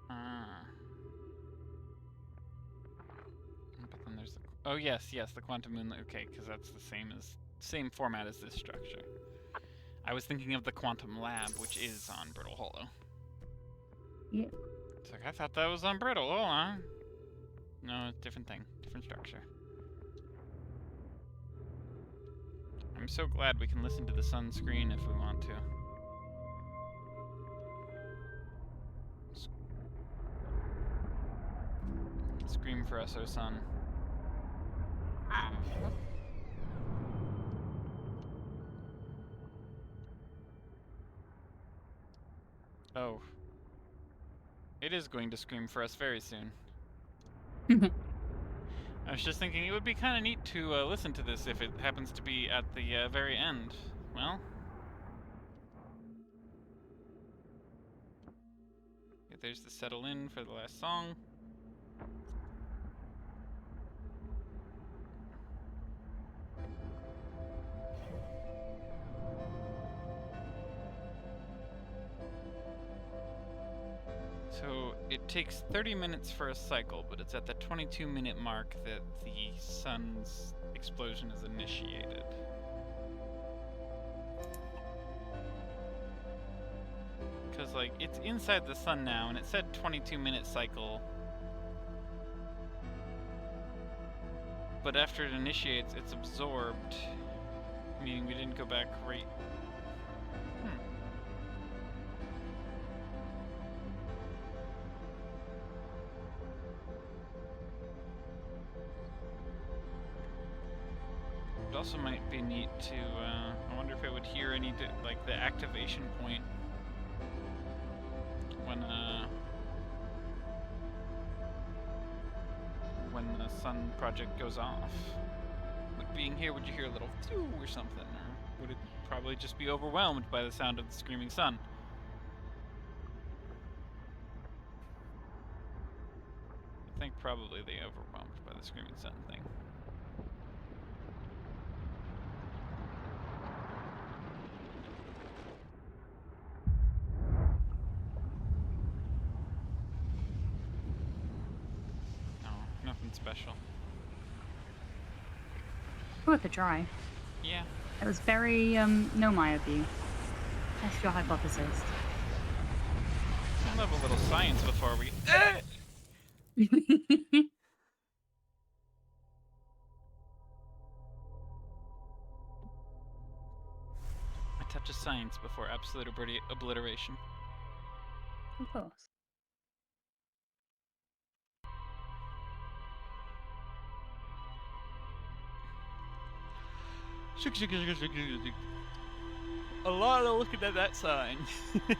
Ah. But then there's the... Oh, yes, the quantum moon... Okay, because that's the same format as this structure. I was thinking of the quantum lab, which is on Brittle Hollow. Yeah. It's like, I thought that was on Brittle. Hold on. No, different thing. Different structure. I'm so glad we can listen to the sun screen if we want to. Scream for us, oh sun. Oh. It is going to scream for us very soon. I was just thinking it would be kind of neat to listen to this if it happens to be at the very end. Well. Okay, there's the settle in for the last song. So it takes 30 minutes for a cycle, but it's at the 22-minute mark that the sun's explosion is initiated. Because, like, it's inside the sun now, and it said 22-minute cycle. But after it initiates, it's absorbed, meaning we didn't go back right. It also might be neat to, I wonder if it would hear any, like, the activation point when the sun project goes off. Would being here, would you hear a little phew or something, or would it probably just be overwhelmed by the sound of the screaming sun? I think probably they overwhelmed by the screaming sun thing. nothing special. Worth a try. Yeah. It was very, Nomai of you. Test your hypothesis. I love a little science before we... A touch of science before absolute obliteration. Of course. A lot of looking at that sign. Yeah.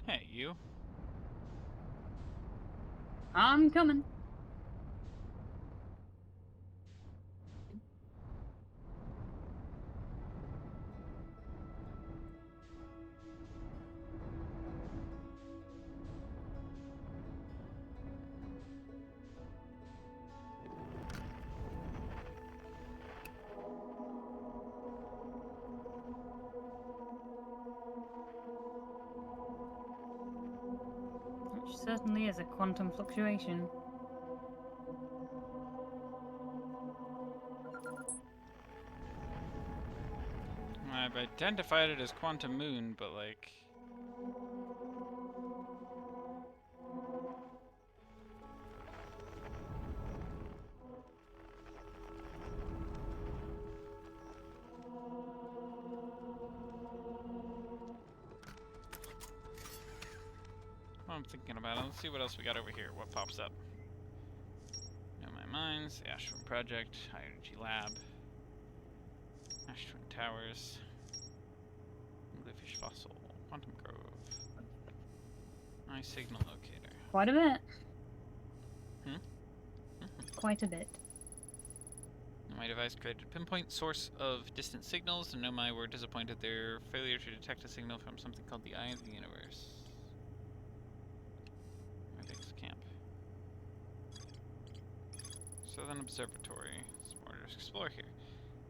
Hey, you. I'm coming. Which certainly is a quantum fluctuation. I've identified it as Quantum Moon, but like... I'm thinking about it. Let's see what else we got over here. What pops up? Know My Mines, the Ash Twin Project, High Energy Lab, Ash Twin Towers, Anglerfish Fossil, Quantum Grove, Eye Signal Locator. Quite a bit. Hmm? Quite a bit. My device created a pinpoint source of distant signals, and Nomai were disappointed their failure to detect a signal from something called the Eye of the Universe. Base camp. Southern Observatory. Some more to explore here.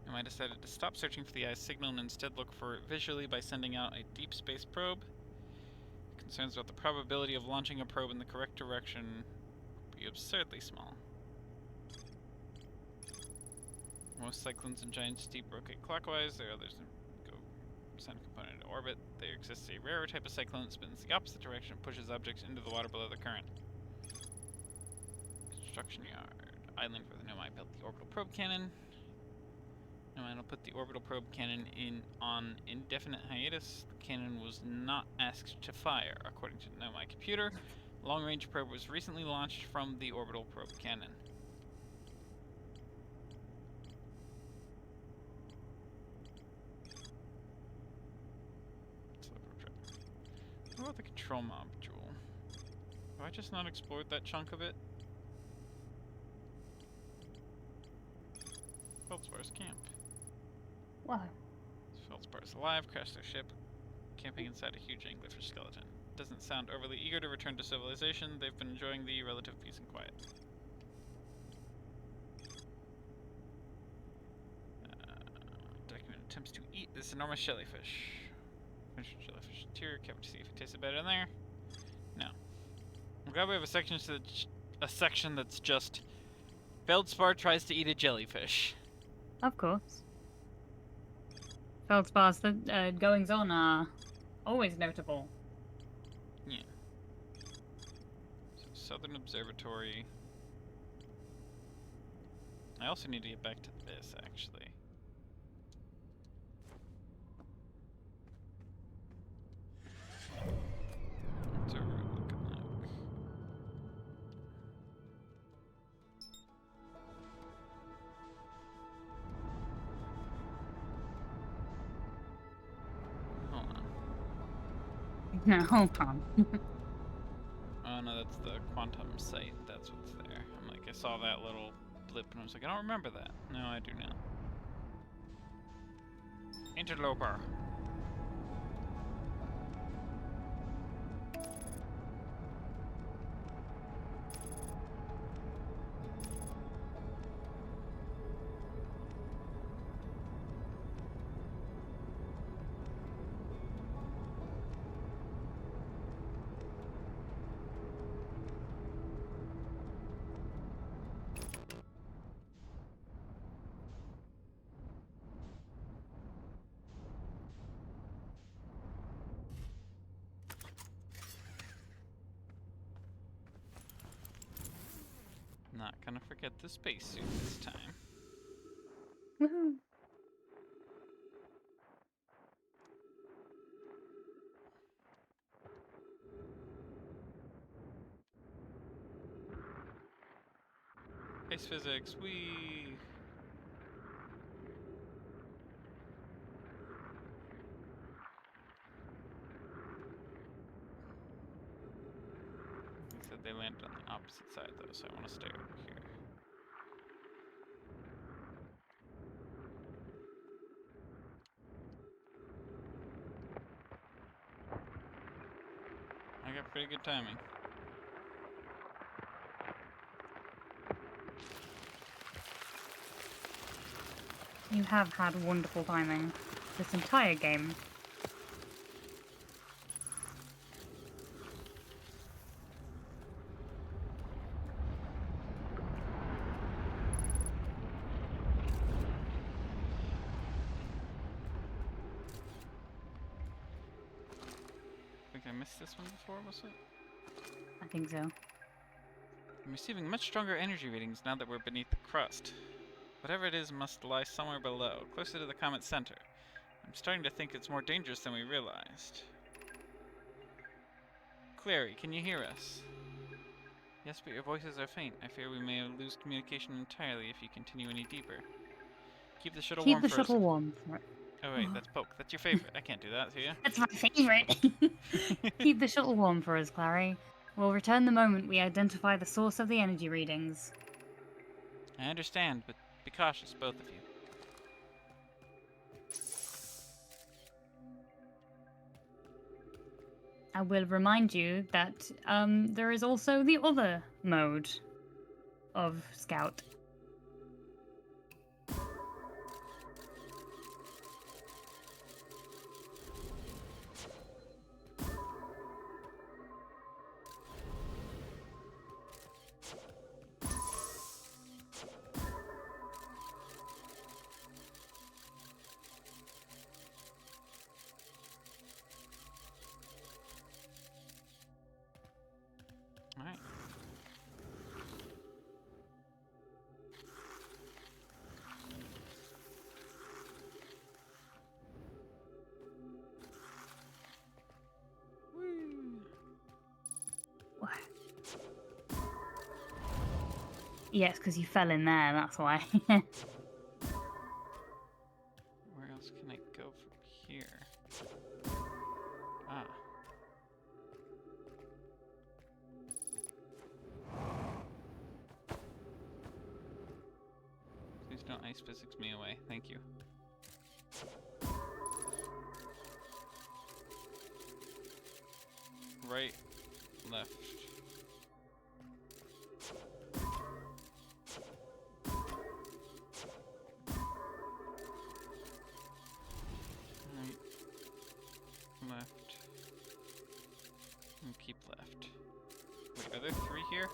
Nomai decided to stop searching for the Eye's signal and instead look for it visually by sending out a deep space probe. Concerns about the probability of launching a probe in the correct direction would be absurdly small. Most cyclones and giant steep rotate clockwise. There are others that go send a component into orbit. There exists a rarer type of cyclone that spins the opposite direction and pushes objects into the water below the current. Construction yard. Island where the Nomai built the orbital probe cannon. Nomai will put the orbital probe cannon on indefinite hiatus. The cannon was not asked to fire, according to the Nomai computer. Long-range probe was recently launched from the orbital probe cannon. What about the control module? Have I just not explored that chunk of it? Feldspar's camp. Wow. Feldspar's alive, crashed their ship, camping inside a huge anglerfish skeleton. Doesn't sound overly eager to return to civilization. They've been enjoying the relative peace and quiet. Document attempts to eat this enormous jellyfish. Jellyfish interior, can't wait to see if it tasted better in there. No. I'm glad we have a section that's just Feldspar tries to eat a jellyfish. Of course. Feldspar's goings on are always notable. Yeah. So Southern Observatory. I also need to get back to this, actually. No, hold on. Oh no, that's the quantum site. That's what's there. I'm like, I saw that little blip and I was like, I don't remember that. No, I do now. Interloper. Not gonna forget the spacesuit this time. Woohoo. Space physics, whee! They said they landed on the opposite side though, so I want to stay over here. I got pretty good timing. You have had wonderful timing this entire game. I think I missed this one before, was it? I think so. I'm receiving much stronger energy readings now that we're beneath the crust. Whatever it is must lie somewhere below, closer to the comet's center. I'm starting to think it's more dangerous than we realized. Clary, can you hear us? Yes, but your voices are faint. I fear we may lose communication entirely if you continue any deeper. Keep the shuttle Keep warm the for us. shuttle warm. Oh wait, that's Poke. That's your favorite. I can't do that to you. That's my favorite. Keep the shuttle warm for us, Clary. We'll return the moment we identify the source of the energy readings. I understand, but be cautious, both of you. I will remind you that there is also the other mode of Scout. Alright. Woo! What? Yes, because you fell in there, that's why. Where else can I go from here? Ah. Please don't ice physics me away. Thank you. Right, left. Right, left, and keep left. Wait, are there three here?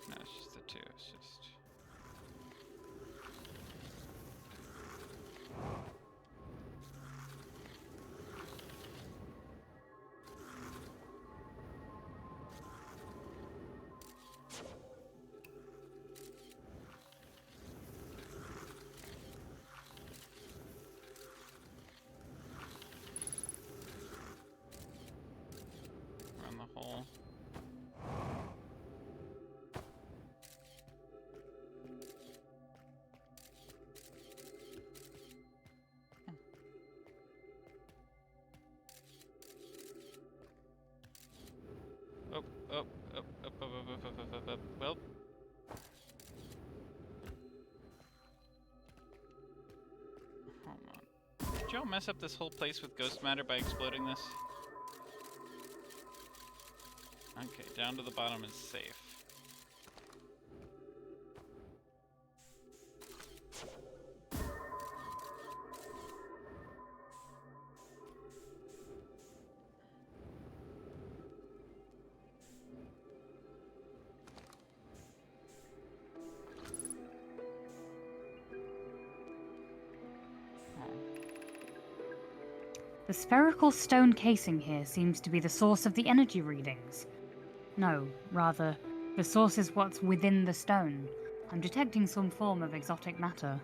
No, it's just the two. It's just. Around the hole. up, up, up, up, up, up, up, up, up. Well. Hold on. Did y'all mess up this whole place with ghost matter by exploding this? Okay, down to the bottom is safe. The spherical stone casing here seems to be the source of the energy readings. No, rather, the source is what's within the stone. I'm detecting some form of exotic matter.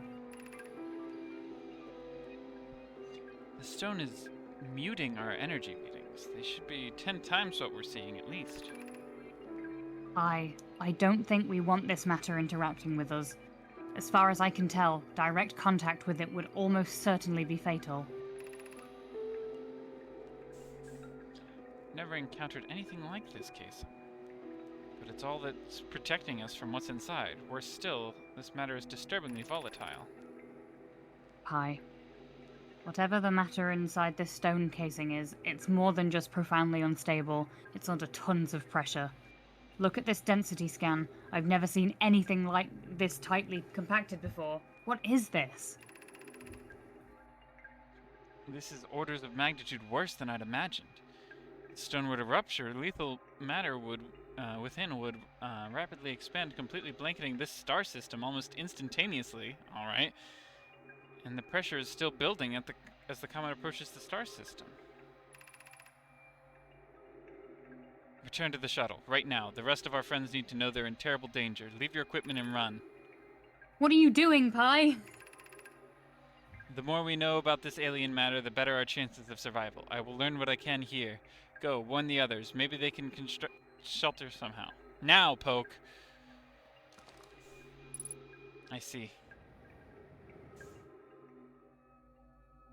The stone is muting our energy readings. They should be 10 times what we're seeing at least. I don't think we want this matter interacting with us. As far as I can tell, direct contact with it would almost certainly be fatal. Never encountered anything like this case. But it's all that's protecting us from what's inside. Worse still, this matter is disturbingly volatile. Pi. Whatever the matter inside this stone casing is, it's more than just profoundly unstable. It's under tons of pressure. Look at this density scan. I've never seen anything like this tightly compacted before. What is this? This is orders of magnitude worse than I'd imagined. If the stone were to rupture, lethal matter within would rapidly expand, completely blanketing this star system almost instantaneously. All right, and the pressure is still building as the comet approaches the star system. Return to the shuttle right now. The rest of our friends need to know they're in terrible danger. Leave your equipment and run. What are you doing, Pi? The more we know about this alien matter, the better our chances of survival. I will learn what I can here. Go, warn the others. Maybe they can construct shelter somehow. Now, Poke! I see.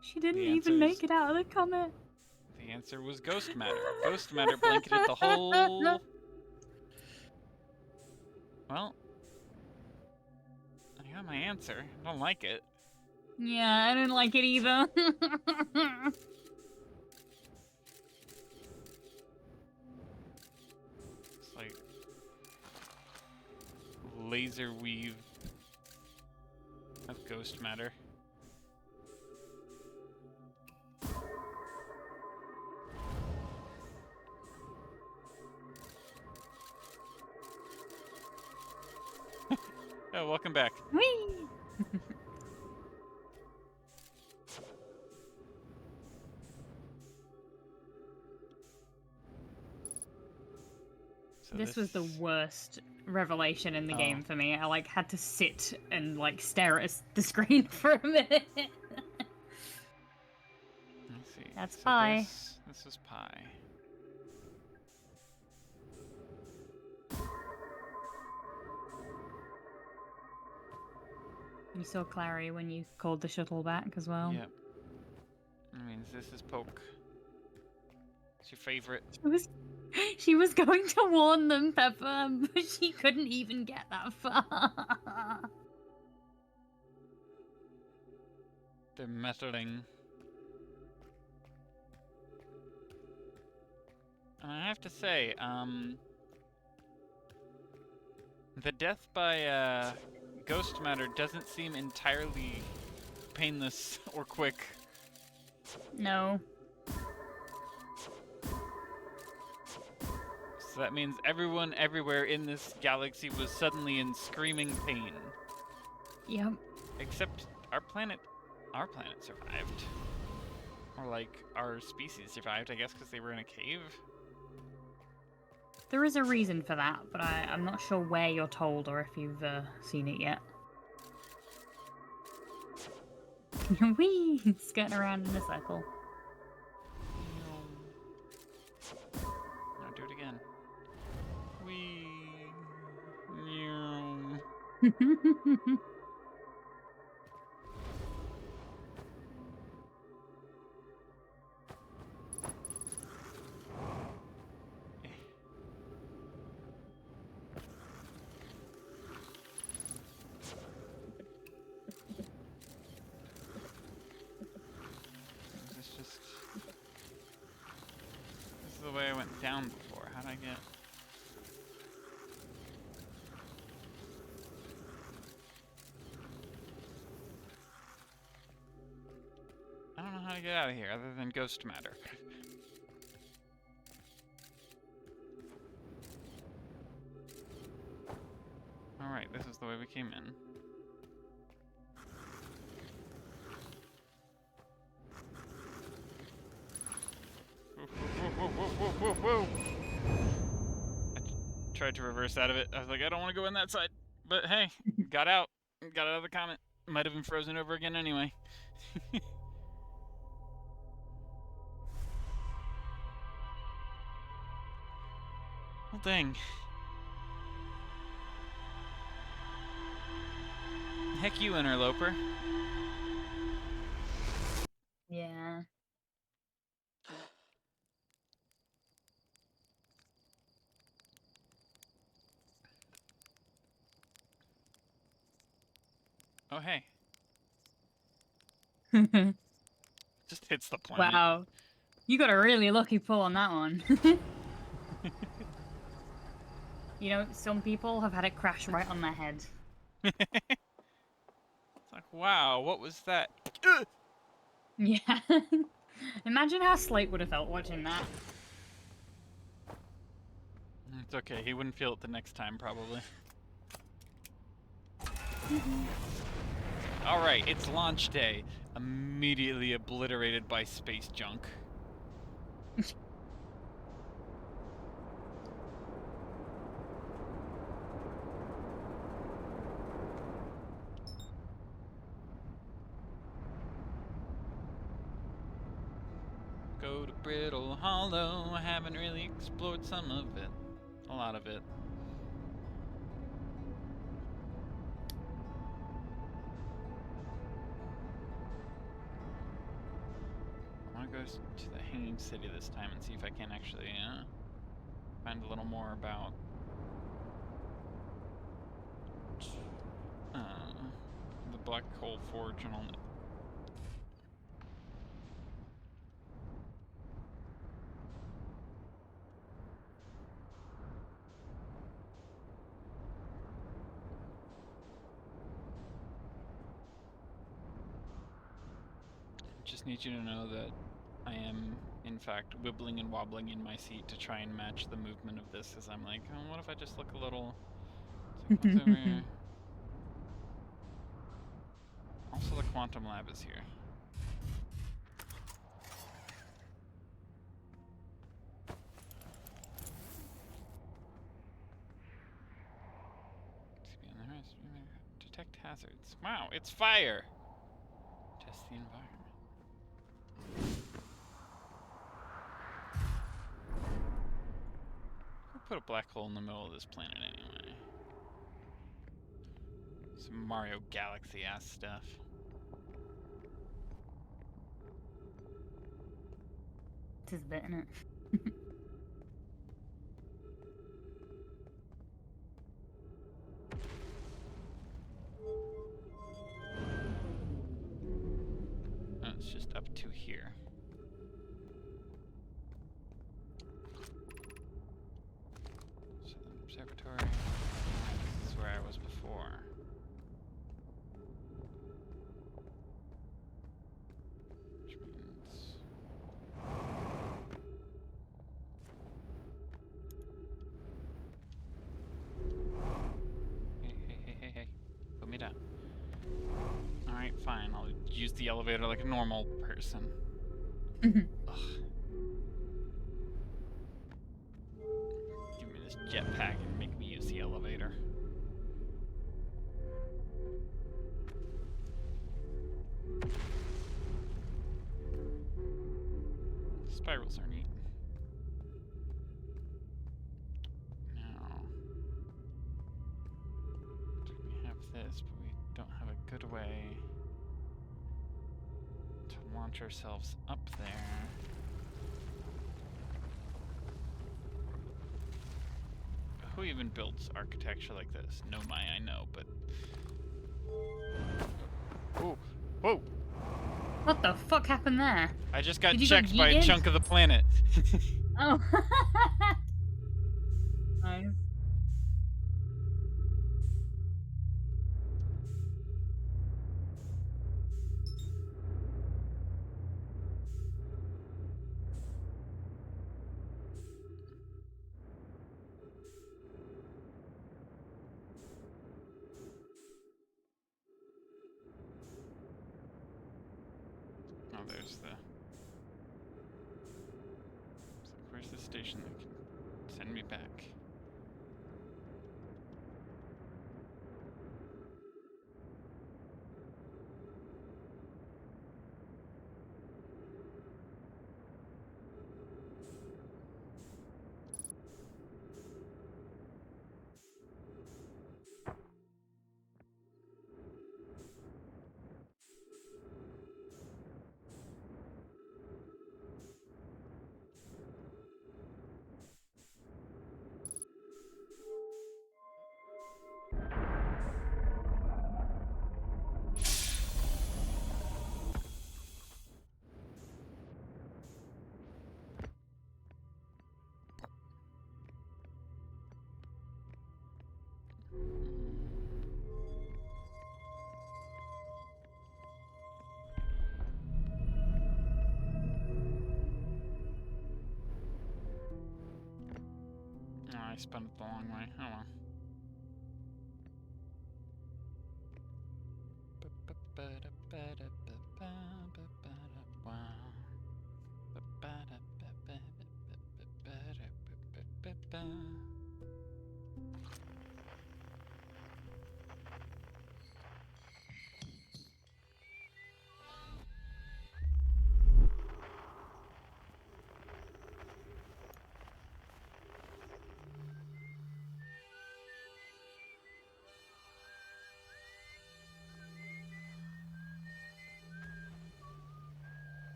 She didn't The even answer make is- it out of the comet. The answer was ghost matter. Ghost matter blanketed the whole... Well... I got my answer. I don't like it. Yeah, I didn't like it either. It's like... laser weave of ghost matter. Oh, welcome back. Whee! So This was the worst revelation in the game for me. I had to sit and stare at the screen for a minute. Let's see. That's So pi. This is pi. You saw Clary when you called the shuttle back as well. Yep. That means this is Poke. It's your favorite. She was going to warn them, Pepper, but she couldn't even get that far. They're meddling. And I have to say, the death by ghost matter doesn't seem entirely painless or quick. No. So that means everyone everywhere in this galaxy was suddenly in screaming pain. Yep. Except our planet survived. Or our species survived, I guess, because they were in a cave. There is a reason for that, but I'm not sure where you're told or if you've seen it yet. Whee! Skirting around in a circle. Now do it again. Wee. way I went down before. How'd I get... I don't know how to get out of here other than ghost matter. Alright, this is the way we came in. Whoa, whoa, whoa, whoa, whoa, whoa. I tried to reverse out of it. I was like, I don't want to go in that side. But hey, got out. Got out of the comet. Might have been frozen over again anyway. Well, dang. Heck you, interloper. Yeah. Oh, hey. Just hits the planet. Wow. You got a really lucky pull on that one. You know, some people have had it crash right on their head. It's like, wow, what was that? Yeah. Imagine how Slate would have felt watching that. It's okay, he wouldn't feel it the next time, probably. Alright, it's launch day. Immediately obliterated by space junk. Go to Brittle Hollow. I haven't really explored some of it. A lot of it. I want to go to the Hanging City this time and see if I can actually find a little more about the Black Hole Forge and all that. Just need you to know that I am, in fact, wibbling and wobbling in my seat to try and match the movement of this as I'm like, oh, what if I just look a little... It's like, what's over here? Also, the Quantum Lab is here. Detect hazards. Wow, it's fire! Test the environment. Who put a black hole in the middle of this planet anyway? Some Mario Galaxy ass stuff. This is a bit, innit? Oh, it's just up to here. So the observatory. This is where I was before. Which means... Hey. Put me down. Alright, fine. I'll use the elevator like a normal person. Ugh. Give me this jetpack and make me use the elevator. Spirals are neat. Now, we have this, but we don't have a good way to launch ourselves up there. Who even builds architecture like this? No, I know, but... Whoa! Whoa! What the fuck happened there? I just got Did you get checked by a yeeted? chunk of the planet. Oh. Nice. Oh, there's the... So where's the station that can send me back? Oh, I spun it the long way. Oh well.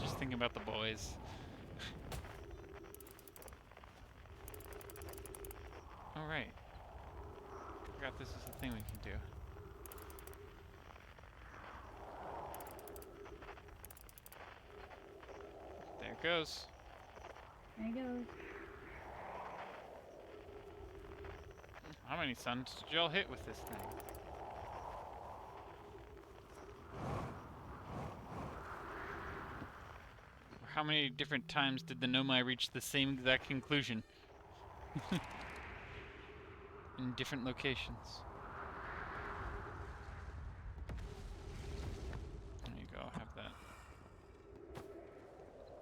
Just thinking about the boys. All right. Forgot this is the thing we can do. There it goes. There you go. How many suns did y'all hit with this thing? Or how many different times did the Nomai reach the same exact conclusion? In different locations. There you go, have that.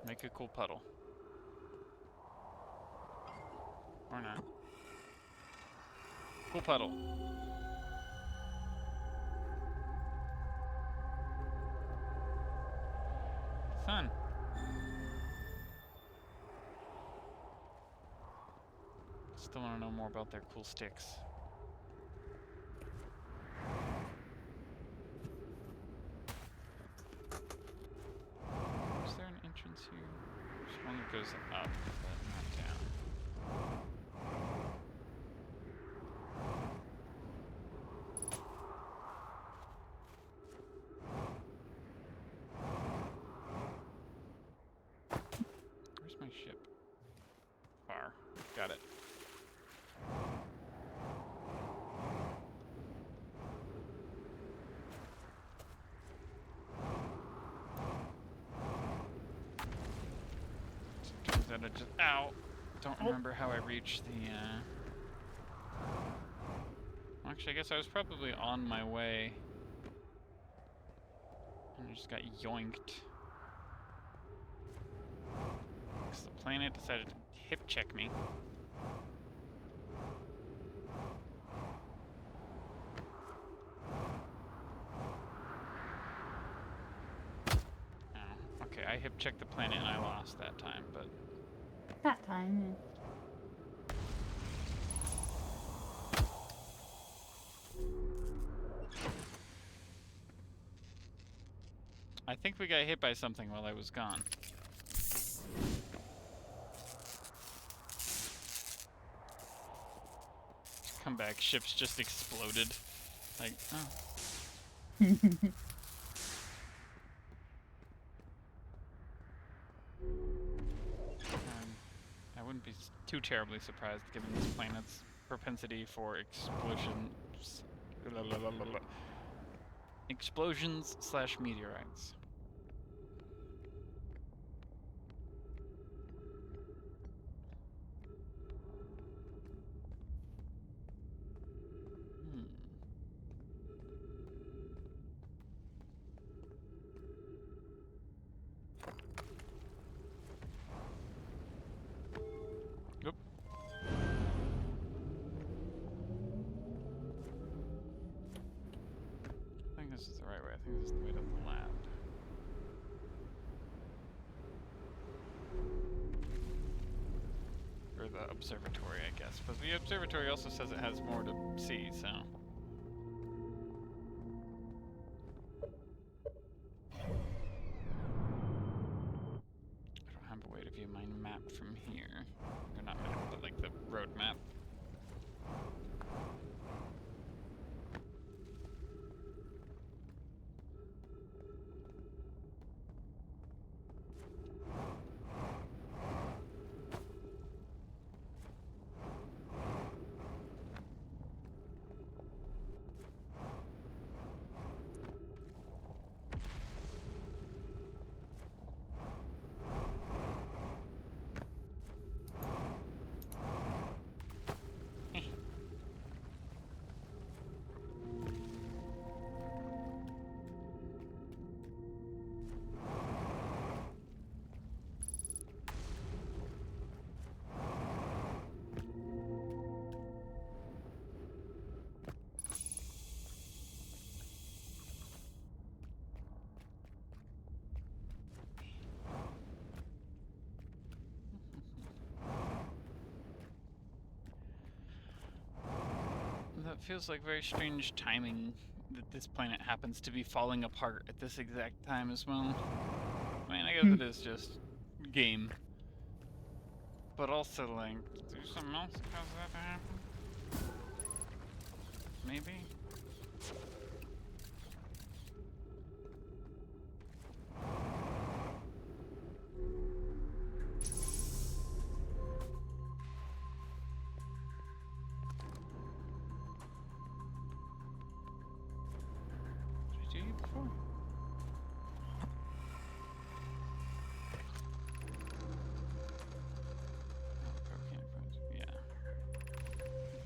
Make a cool puddle. Or not. Cool puddle. Fun. Still want to know more about their cool sticks. Is there an entrance here? There's one that goes up, but not down. Where's my ship? Far. Got it. Turns out I just... Ow! Don't remember how I reached the, Well, actually, I guess I was probably on my way. And I just got yoinked. Because the planet decided to hip check me. Oh, okay, I hip checked the planet and I lost that time, but... That time, I think we got hit by something while I was gone. Come back, ship's just exploded. Like, oh. wouldn't be too terribly surprised given this planet's propensity for explosions/meteorites. Oop. I think this is the right way. I think this is the way to the lab. Or the observatory, I guess. But the observatory also says it has more to see, so... I don't have a way to view my map from here. Or not map, but like the road map. That feels like very strange timing that this planet happens to be falling apart at this exact time as well. I mean, I guess it is just game. But also, like, there's something else that causes that to happen? Maybe? Did I do you before? Yeah.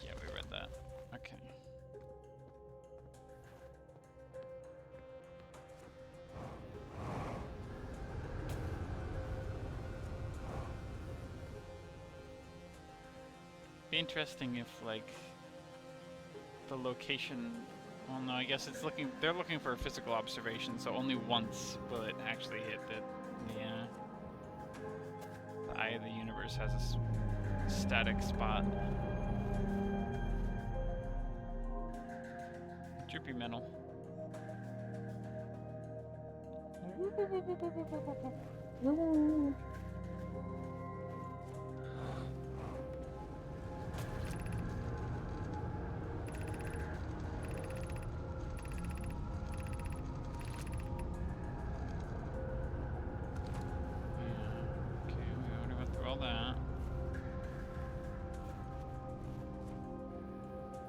Yeah, we read that. Okay. Be interesting if, like, the location. Well, no, I guess it's looking. They're looking for a physical observation, so only once will it actually hit the eye of the universe has a static spot. Drippy metal.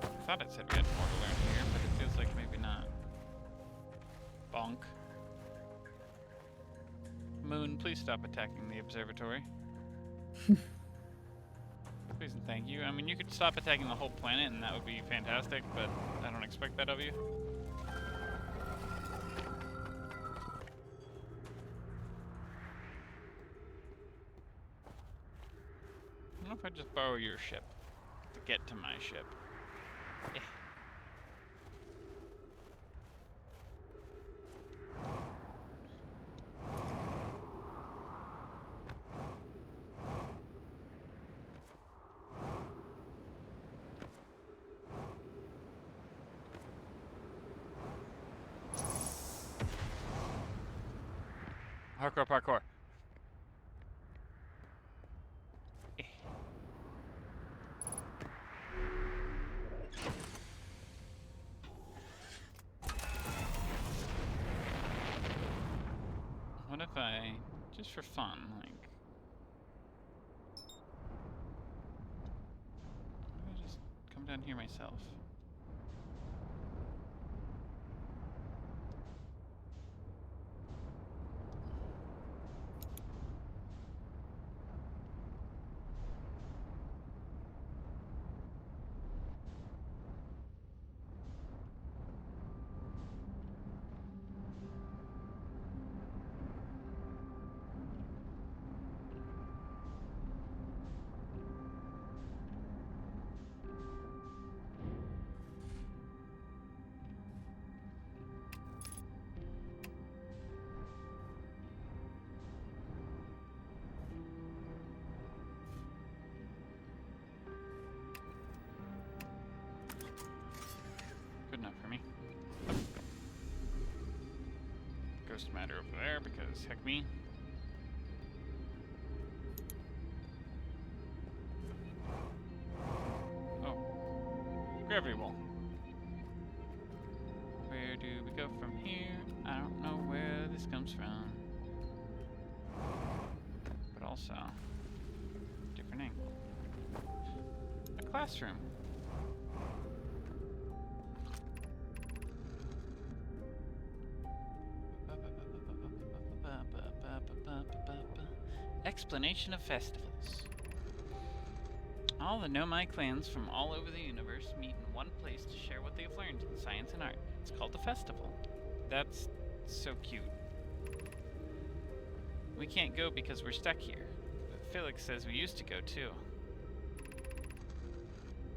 I thought it said we had more to learn here, but it feels like maybe not. Bonk. Moon, please stop attacking the observatory. Please and thank you. I mean, you could stop attacking the whole planet and that would be fantastic, but I don't expect that of you. I don't know if I just borrow your ship to get to my ship. Yeah. Parkour, parkour. What if I, just for fun, like, hear myself. Good enough for me. Ghost matter over there because heck me. Oh. Gravity wall. Where do we go from here? I don't know where this comes from. But also, different angle. A classroom. Explanation of festivals. All the Nomai clans from all over the universe meet in one place to share what they've learned in science and art. It's called the festival. That's so cute. We can't go because we're stuck here, but Felix says we used to go too.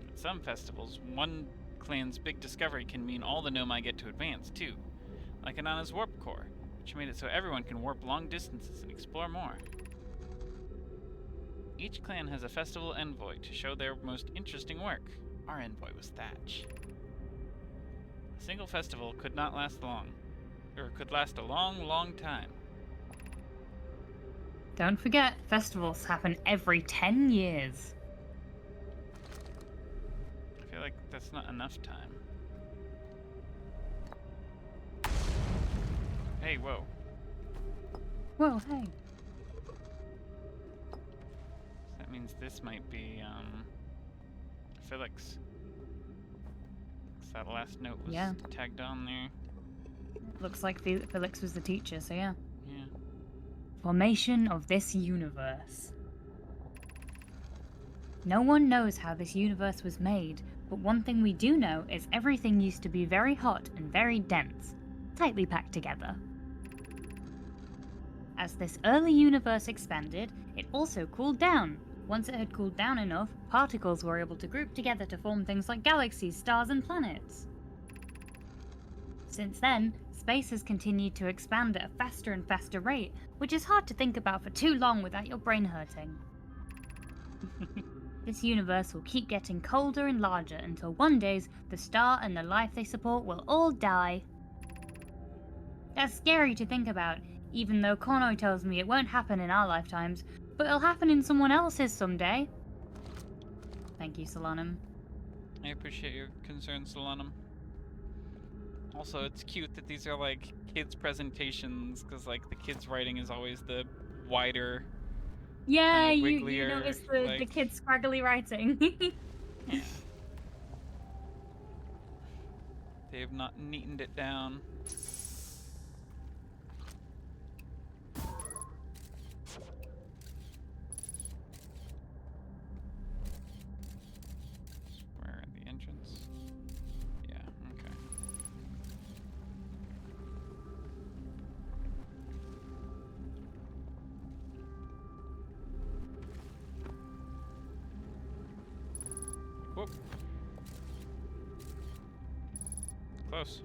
At some festivals, one clan's big discovery can mean all the Nomai get to advance too, like Anana's warp core, which made it so everyone can warp long distances and explore more. Each clan has a festival envoy to show their most interesting work. Our envoy was Thatch. A single festival could not last long, or could last a long, long time. Don't forget, festivals happen every 10 years. I feel like that's not enough time. Hey, whoa. Whoa, hey. That means this might be, Felix. 'Cause that last note was tagged on there. Looks like Felix was the teacher, so yeah. Yeah. Formation of this universe. No one knows how this universe was made, but one thing we do know is everything used to be very hot and very dense, tightly packed together. As this early universe expanded, it also cooled down. Once it had cooled down enough, particles were able to group together to form things like galaxies, stars, and planets. Since then, space has continued to expand at a faster and faster rate, which is hard to think about for too long without your brain hurting. This universe will keep getting colder and larger until one day the star and the life they support will all die. That's scary to think about, even though Kono tells me it won't happen in our lifetimes, but it'll happen in someone else's someday. Thank you, Solanum. I appreciate your concern, Solanum. Also, it's cute that these are like kids' presentations, because like the kids' writing is always the wider. Yeah, kinda you wigglier, noticed the like- kids' scraggly writing. Yeah. They have not neatened it down. Where at the entrance? Yeah, okay. Whoop. Close.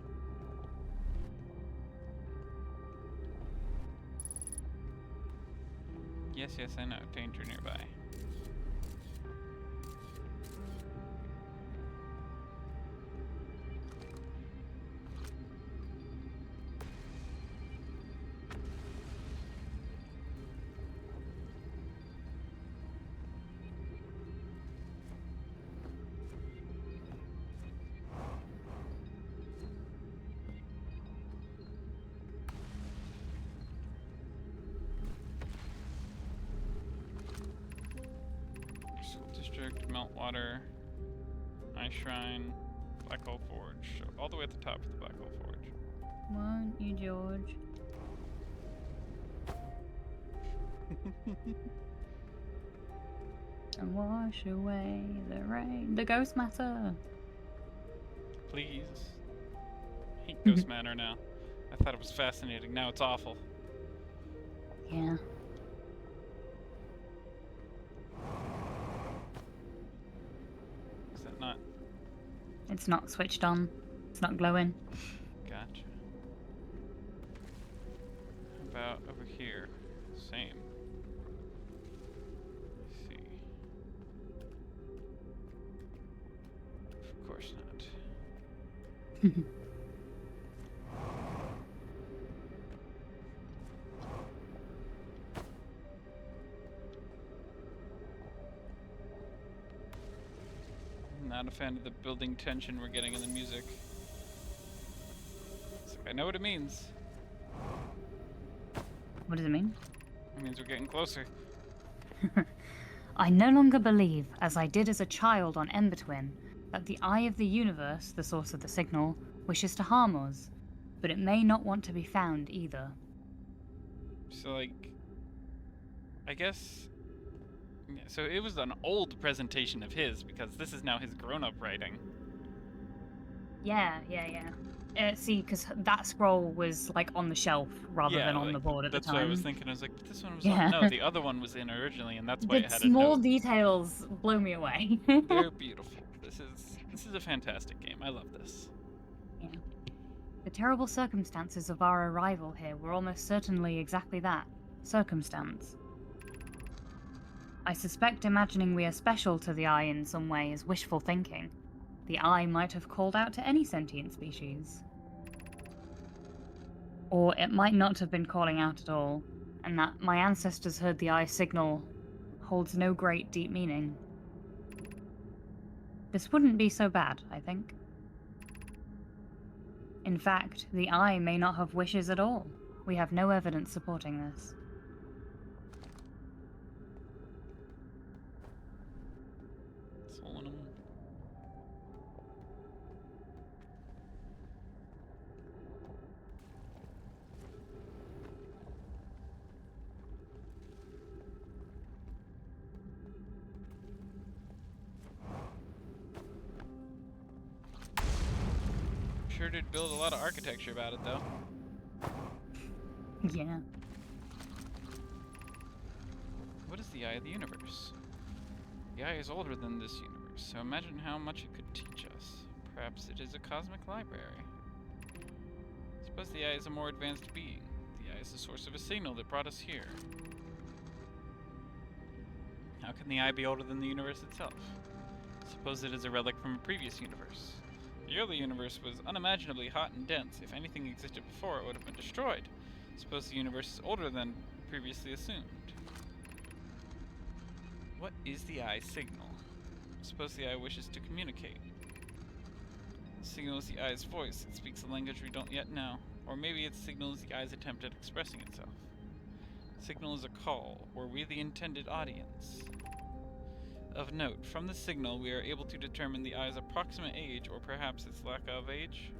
Yes, yes, I know. Danger nearby. School district, meltwater. I shrine, Black Hole Forge. So all the way at the top of the Black Hole Forge. Won't you, George? And wash away the rain. The ghost matter. Please. I hate Ghost Matter now. I thought it was fascinating. Now it's awful. Yeah. Is that not? It's not switched on. It's not glowing. Gotcha. How about over here? Same. Let's see. Of course not. Not a fan of the building tension we're getting in the music. It's like, I know what it means. What does it mean? It means we're getting closer. I no longer believe, as I did as a child on Ember Twin, that the eye of the universe, the source of the signal, wishes to harm us, but it may not want to be found either. So, like, I guess. Yeah, so it was an old presentation of his because this is now his grown-up writing. Yeah. See, because that scroll was like on the shelf rather than on the board at the time. That's what I was thinking. I was like, but this one was Yeah. on. No, the other one was in originally, and that's why The it had small a note. details blow me away. They're beautiful. This is a fantastic game. I love this. Yeah. The terrible circumstances of our arrival here were almost certainly exactly that, circumstance. I suspect imagining we are special to the Eye in some way is wishful thinking. The Eye might have called out to any sentient species. Or it might not have been calling out at all, and that my ancestors heard the Eye signal holds no great deep meaning. This wouldn't be so bad, I think. In fact, the Eye may not have wishes at all. We have no evidence supporting this. Sure did build a lot of architecture about it, though. Yeah. What is the Eye of the Universe? The Eye is older than this universe, so imagine how much it could teach us. Perhaps it is a cosmic library. Suppose the Eye is a more advanced being. The Eye is the source of a signal that brought us here. How can the Eye be older than the universe itself? Suppose it is a relic from a previous universe. The early universe was unimaginably hot and dense. If anything existed before, it would have been destroyed. Suppose the universe is older than previously assumed. What is the Eye's signal? Suppose the Eye wishes to communicate. The signal is the Eye's voice. It speaks a language we don't yet know. Or maybe its signal is the Eye's attempt at expressing itself. Signal is a call. Were we the intended audience? Of note, from the signal we are able to determine the Eye's approximate age, or perhaps its lack of age.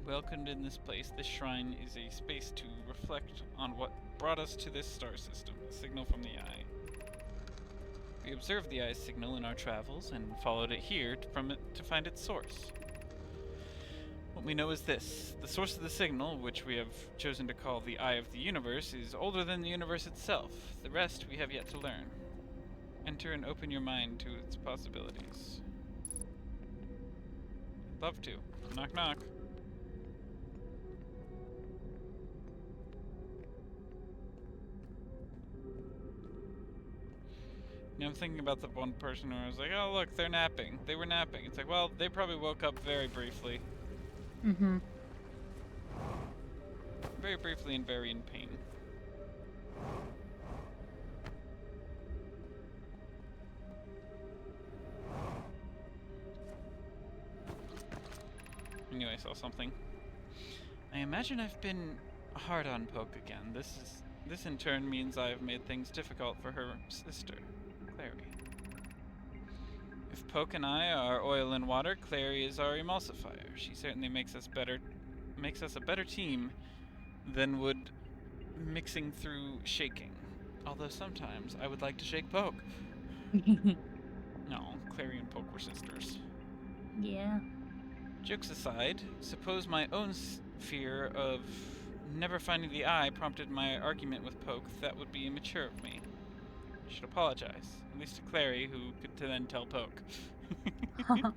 Welcomed in this place, this shrine is a space to reflect on what brought us to this star system, a signal from the Eye. We observed the Eye's signal in our travels and followed it here to find its source. What we know is this. The source of the signal, which we have chosen to call the Eye of the Universe, is older than the universe itself. The rest we have yet to learn. Enter and open your mind to its possibilities. Love to. Knock knock. You know, I'm thinking about the one person who was like, oh look, they're napping. They were napping. It's like, well, they probably woke up very briefly. Mm-hmm. Very briefly and very in pain. Anyway, I saw something. I imagine I've been hard on Poke again. This in turn means I've made things difficult for her sister, Clary. If Poke and I are oil and water, Clary is our emulsifier. She certainly makes us a better team than would mixing through shaking. Although sometimes I would like to shake Poke. No, Clary and Poke were sisters. Yeah. Jokes aside, suppose my own fear of never finding the eye prompted my argument with Poke, that would be immature of me. I should apologize, at least to Clary, who could then tell Poke. I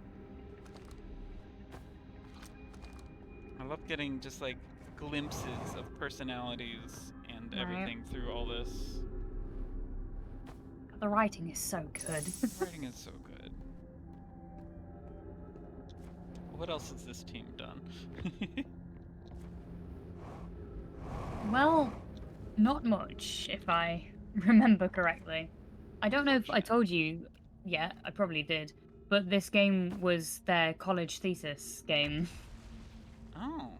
love getting just like glimpses of personalities and everything through all this. The writing is so good. The writing is so good. What else has this team done? Well, not much, if I remember correctly. I don't know if I told you yet, I probably did, but this game was their college thesis game. Oh.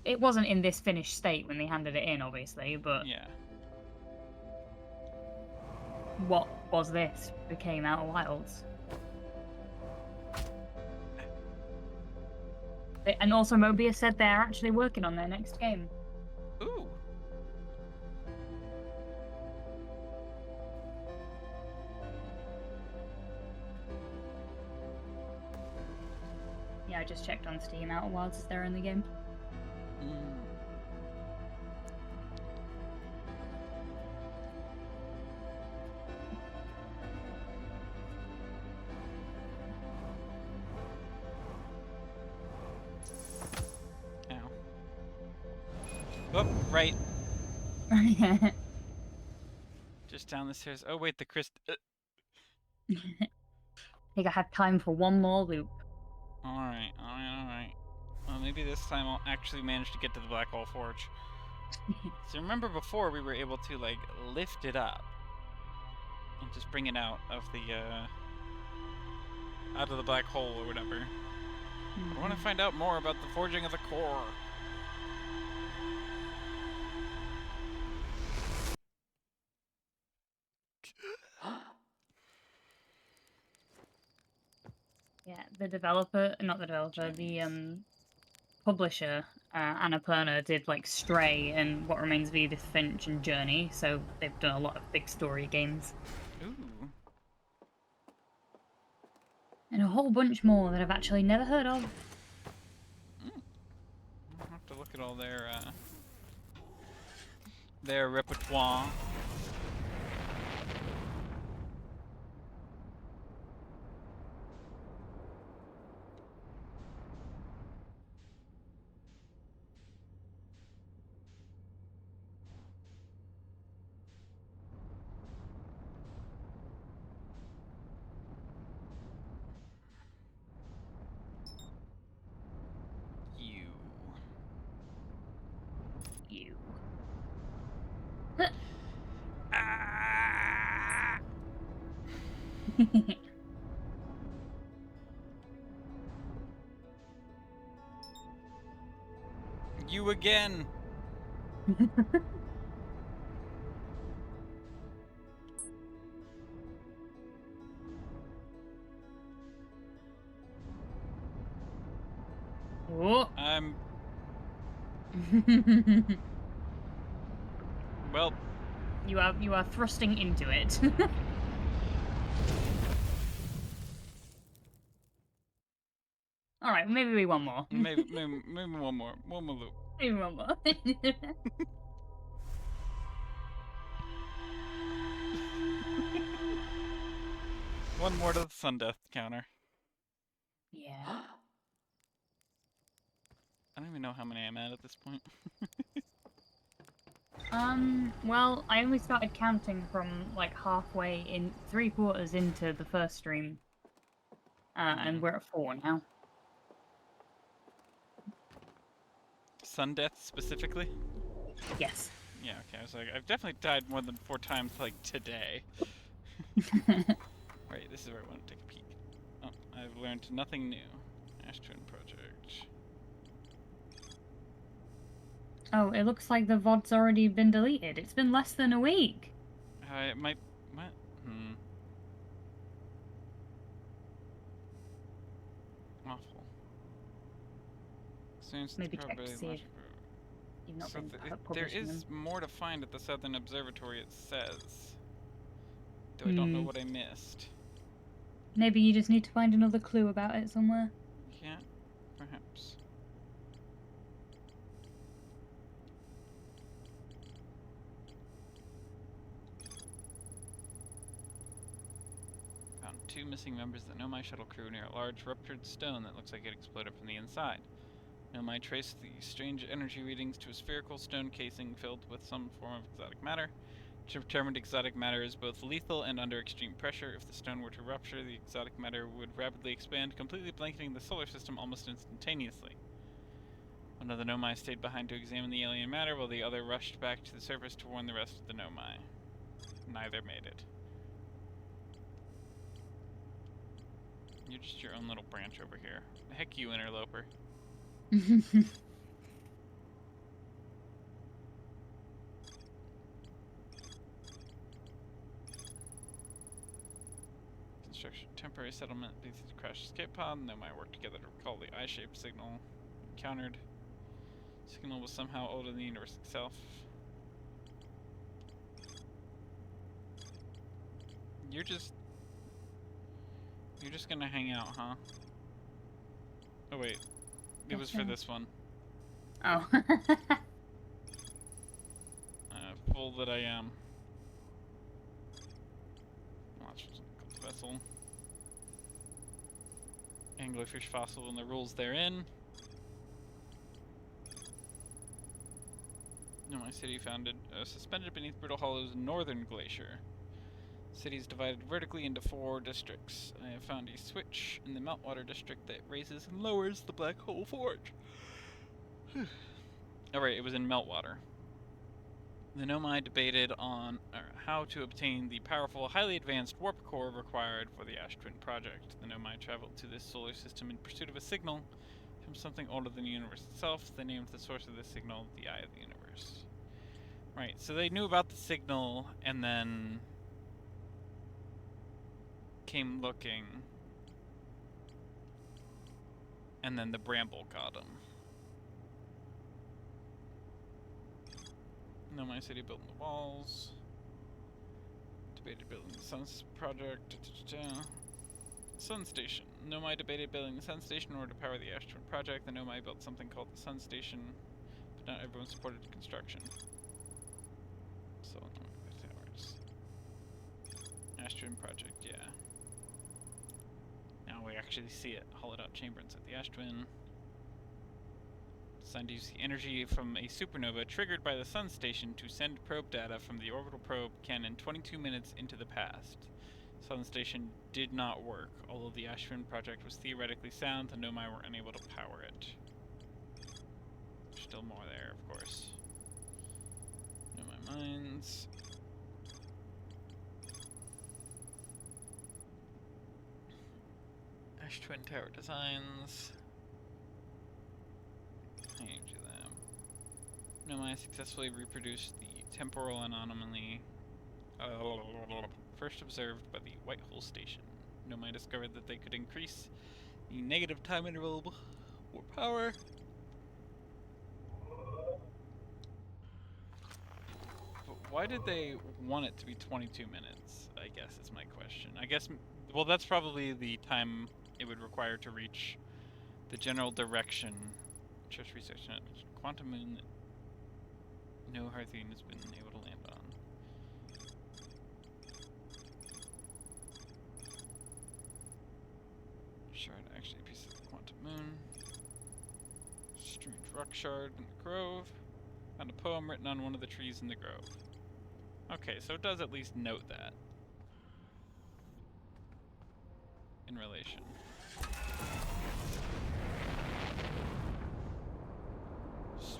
It wasn't in this finished state when they handed it in, obviously, but Yeah. what was this became Outer Wilds. And also Mobius said they're actually working on their next game. Ooh. Yeah, I just checked on Steam. Outer Wilds is their only game. Mm. Ow. Oh, right. Just down the stairs. Oh, wait, the I think I have time for one more loop. Alright. Well, maybe this time I'll actually manage to get to the Black Hole Forge. So remember before we were able to, like, lift it up and just bring it out of the black hole or whatever. But I want to find out more about the forging of the core. Yeah, the publisher, Annapurna, did like Stray and What Remains of Edith Finch and Journey, so they've done a lot of big story games. Ooh. And a whole bunch more that I've actually never heard of. I'll have to look at all their repertoire. You. Ah! You again. Oh. Well, You are thrusting into it. All right, maybe one more. maybe one more loop. Maybe one more. One more to the sun death counter. Yeah. I don't even know how many I'm at this point. Well, I only started counting from like halfway in, 3/4 into the first stream. And we're at 4 now. Sun death specifically? Yes. Yeah, okay. I was like, I've definitely died more than 4 times like today. Right, this is where I want to take a peek. Oh, I've learned nothing new. Ash Twin Project. Oh, it looks like the VOD's already been deleted. It's been less than a week. It might... What? awful. Experienced Maybe check to probability see if launch- you've not So been there publishing is them. more to find at the Southern Observatory, it says. Though I Hmm. don't know what I missed. Maybe you just need to find another clue about it somewhere. Yeah, perhaps. Found 2 missing members of the Nomai shuttle crew near a large ruptured stone that looks like it exploded from the inside. Nomai traced the strange energy readings to a spherical stone casing filled with some form of exotic matter. Determined exotic matter is both lethal and under extreme pressure. If the stone were to rupture, the exotic matter would rapidly expand, completely blanketing the solar system almost instantaneously. One of the Nomai stayed behind to examine the alien matter, while the other rushed back to the surface to warn the rest of the Nomai. Neither made it. You're just your own little branch over here. Heck you, interloper. Construction temporary settlement leads to crash escape pod. Nomai worked together to recall the eye-shaped signal encountered. Signal was somehow older than the universe itself. You're just gonna hang out, huh? Oh wait, it was for this one. Oh. Fool that I am. Launch vessel. Anglerfish fossil and the rules therein. Nomai City founded suspended beneath Brittle Hollow's northern glacier. City is divided vertically into 4 districts. I have found a switch in the Meltwater district that raises and lowers the Black Hole Forge. Alright, it was in Meltwater. The Nomai debated on how to obtain the powerful, highly advanced warp core required for the Ash Twin project. The Nomai traveled to this solar system in pursuit of a signal from something older than the universe itself. They named the source of this signal the Eye of the Universe. Right, so they knew about the signal and then came looking, and then the bramble got them. Nomai City building the walls. Debated building the Sun project. Sun Station. Nomai debated building the Sun Station in order to power the Ash Twin project. The Nomai built something called the Sun Station, but not everyone supported the construction. So, the towers. Ash Twin project, yeah. Now we actually see it. Hollowed out chamber inside the Ash Twin. Designed to use the energy from a supernova triggered by the Sun Station to send probe data from the orbital probe cannon 22 minutes into the past. Sun Station did not work. Although the Ash Twin project was theoretically sound, the Nomai were unable to power it. There's still more there, of course. Nomai mines. Ash Twin Tower designs. I need to do that. Nomai successfully reproduced the temporal anomaly first observed by the White Hole Station. Nomai discovered that they could increase the negative time interval or power. But why did they want it to be 22 minutes, I guess is my question. I guess, well, that's probably the time it would require to reach the general direction. Church research, quantum moon that no Harthian has been able to land on. Shard, actually a piece of the quantum moon. Strange rock shard in the grove. Found a poem written on one of the trees in the grove. Okay, so it does at least note that. In relation. Swoosh.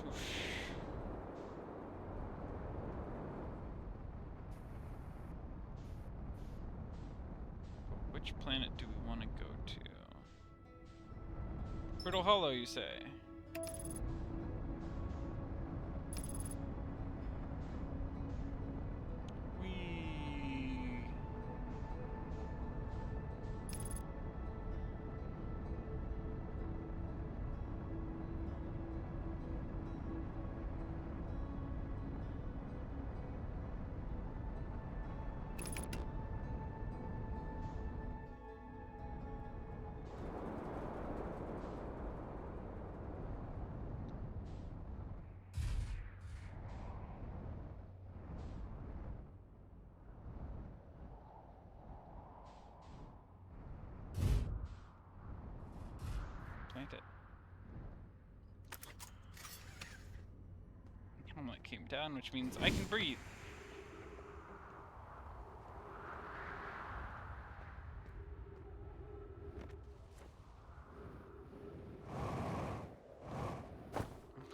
Which planet do we want to go to? Brittle Hollow, you say? Whee! made it. Helmet came down, which means I can breathe. I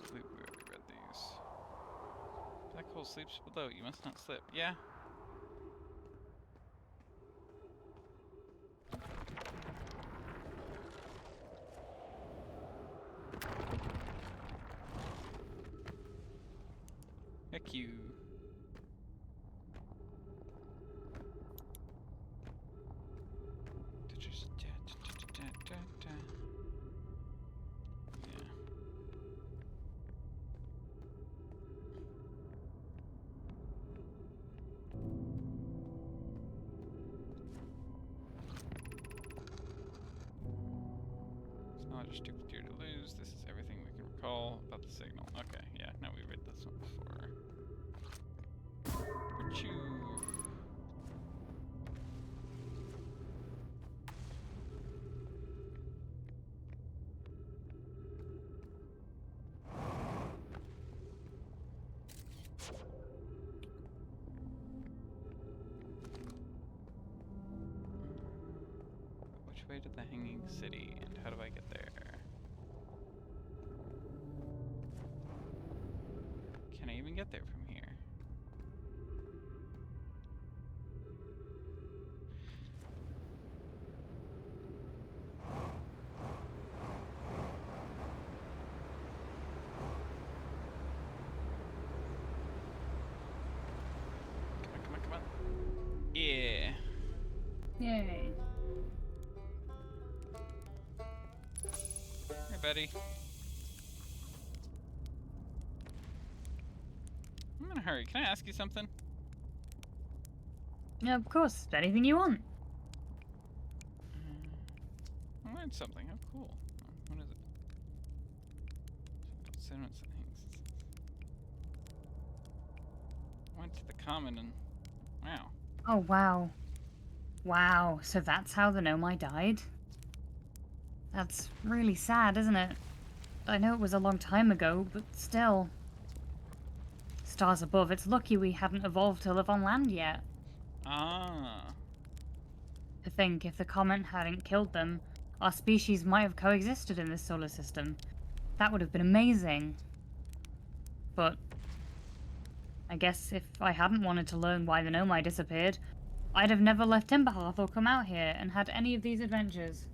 believe we already read these. Black hole sleeps below. You must not slip. Yeah. Heck you. Yeah. It's not a stupid deer to lose. This is everything we can recall about the signal. Okay, yeah, now we read this one before. Achoo. Which way to the Hanging City, and how do I get there? Can I even get there from here? Come on, come on, come on. Yeah. Yay. Hey, buddy. I'm in a hurry. Can I ask you something? Yeah, of course. Anything you want. I learned something. Oh, cool. What is it? Cinema settings. Went to the common and... Wow. Oh, wow. Wow, so that's how the Nomai died? That's really sad, isn't it? I know it was a long time ago, but still. Stars above, it's lucky we hadn't evolved to live on land yet. Ah. To think, if the comet hadn't killed them, our species might have coexisted in this solar system. That would have been amazing. But I guess if I hadn't wanted to learn why the Nomai disappeared, I'd have never left Timberhearth or come out here and had any of these adventures.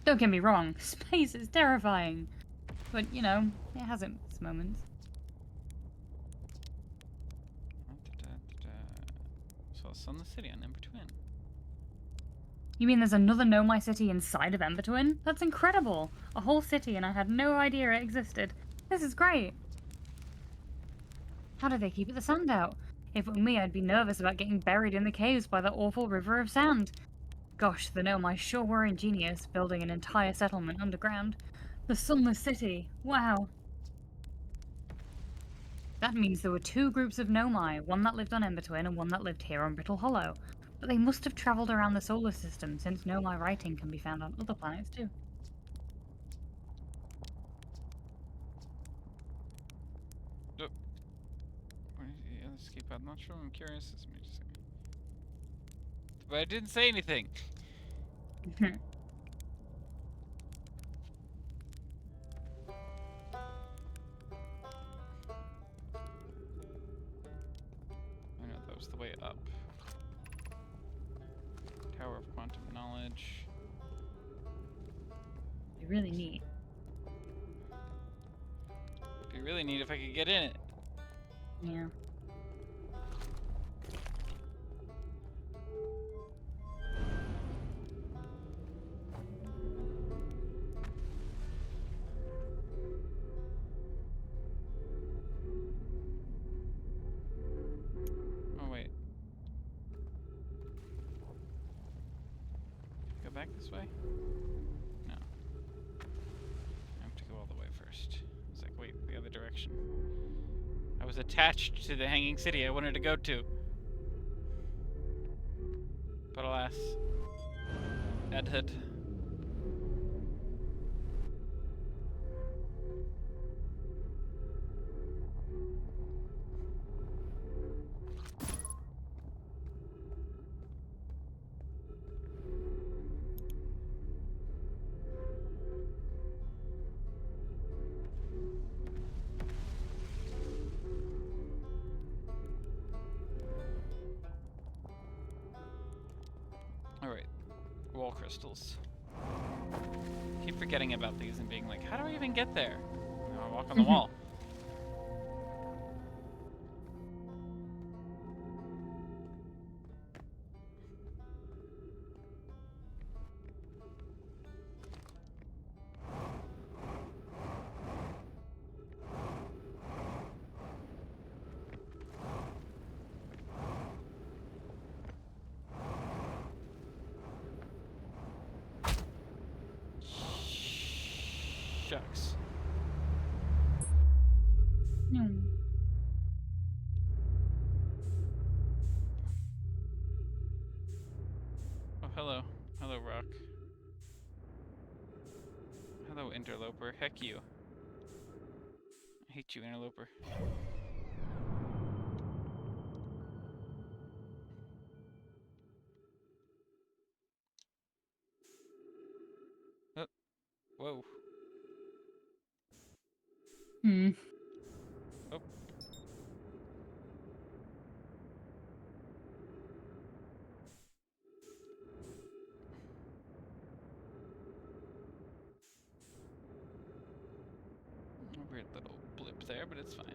Don't get me wrong, space is terrifying. But, you know, it has its moments. So it's on the city on Ember Twin. You mean there's another Nomai city inside of Ember Twin? That's incredible! A whole city and I had no idea it existed. This is great! How do they keep the sand out? If it were me, I'd be nervous about getting buried in the caves by that awful river of sand. Gosh, the Nomai sure were ingenious, building an entire settlement underground. The Sunless City, wow! That means there were two groups of Nomai, one that lived on Ember Twin and one that lived here on Brittle Hollow. But they must have travelled around the solar system, since Nomai writing can be found on other planets too. Escape. I'm not sure. I'm curious. Let me just say. But I didn't say anything. I know that was the way up. Tower of Quantum Knowledge. Be really neat. It'd be really neat if I could get in it. Yeah. Back this way? No. I have to go all the way first. It's like, wait, the other direction. I was attached to the Hanging City I wanted to go to. But alas. Edhead. soul crystals. Keep forgetting about these and being like, how do I even get there? And I'll walk on the wall. Shucks. Hmm. Oh, hello. Hello, Rock. Hello, Interloper. Heck you. I hate you, Interloper. Oh, whoa. Hmm. Oh. A weird little blip there, but it's fine.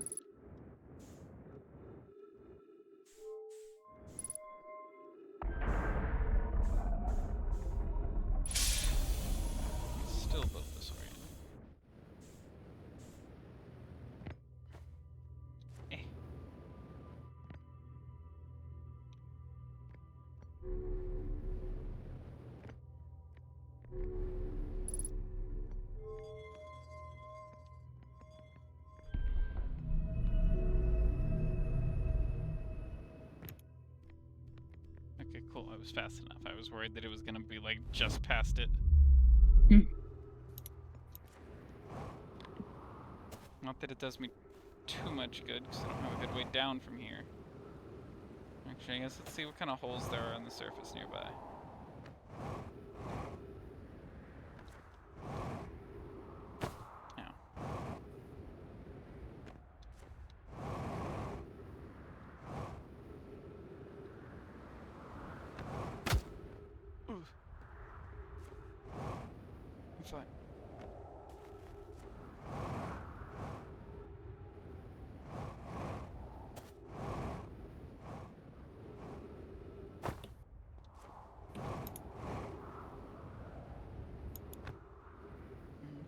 It's still both disoriented. Eh. Okay, cool. I was fast enough. I was worried that it was gonna be like just past it. Hmm. Not that it does me too much good, because I don't have a good way down from here. Actually, I guess let's see what kind of holes there are on the surface nearby. Now. Ooh. I'm fine.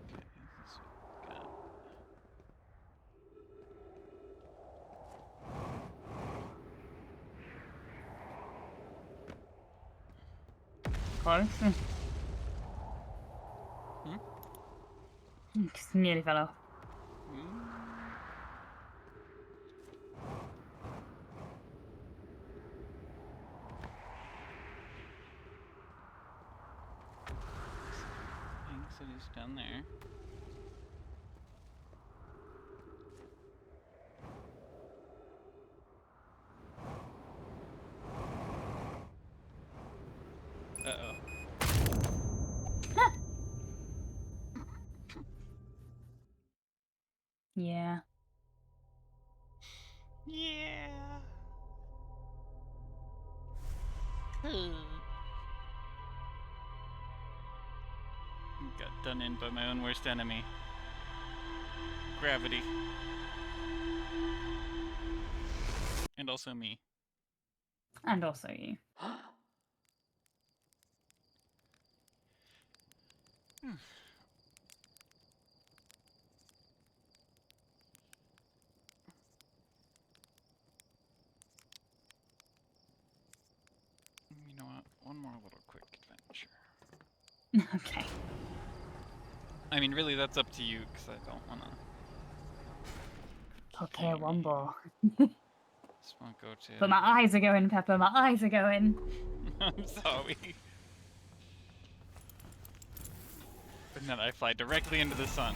Okay, this is what we got. Close. Just nearly fell off. Thanks, it is down there. Uh-oh. Yeah. Yeah. Got done in by my own worst enemy. Gravity. And also me. And also you. You know what? One more little quick adventure. Okay. I mean, really, that's up to you, because I don't want to... Okay, one more. Just want to go to... But my eyes are going, Pepper. My eyes are going. I'm sorry. And then I fly directly into the sun.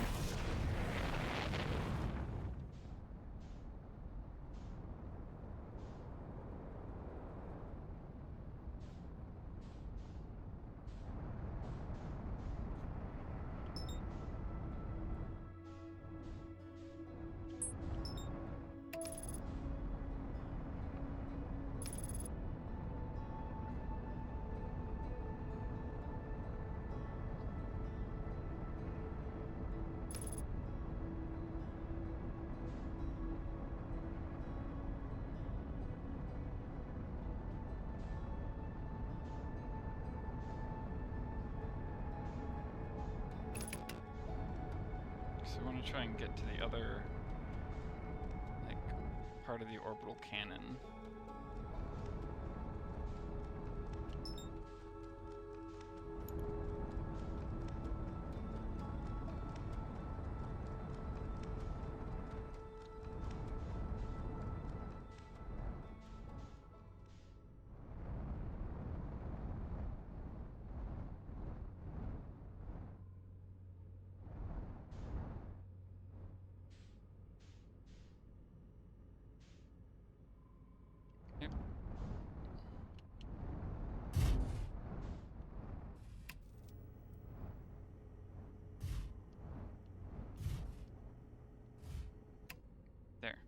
So we want to try and get to the other, like, part of the orbital cannon. Yep. There.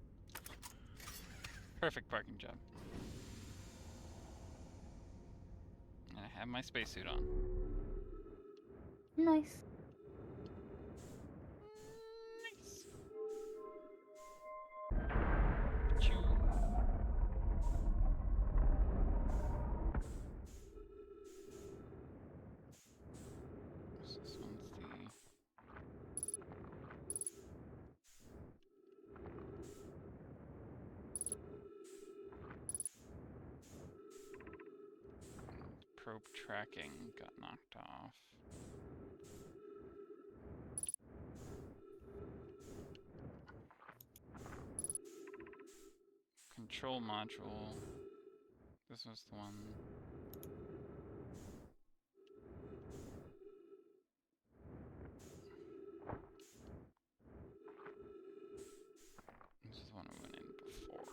Perfect parking job. And I have my spacesuit on. Nice. Nice. Choo. So this one's the probe tracking got knocked off. Control module. This was the one. This is the one we went in before.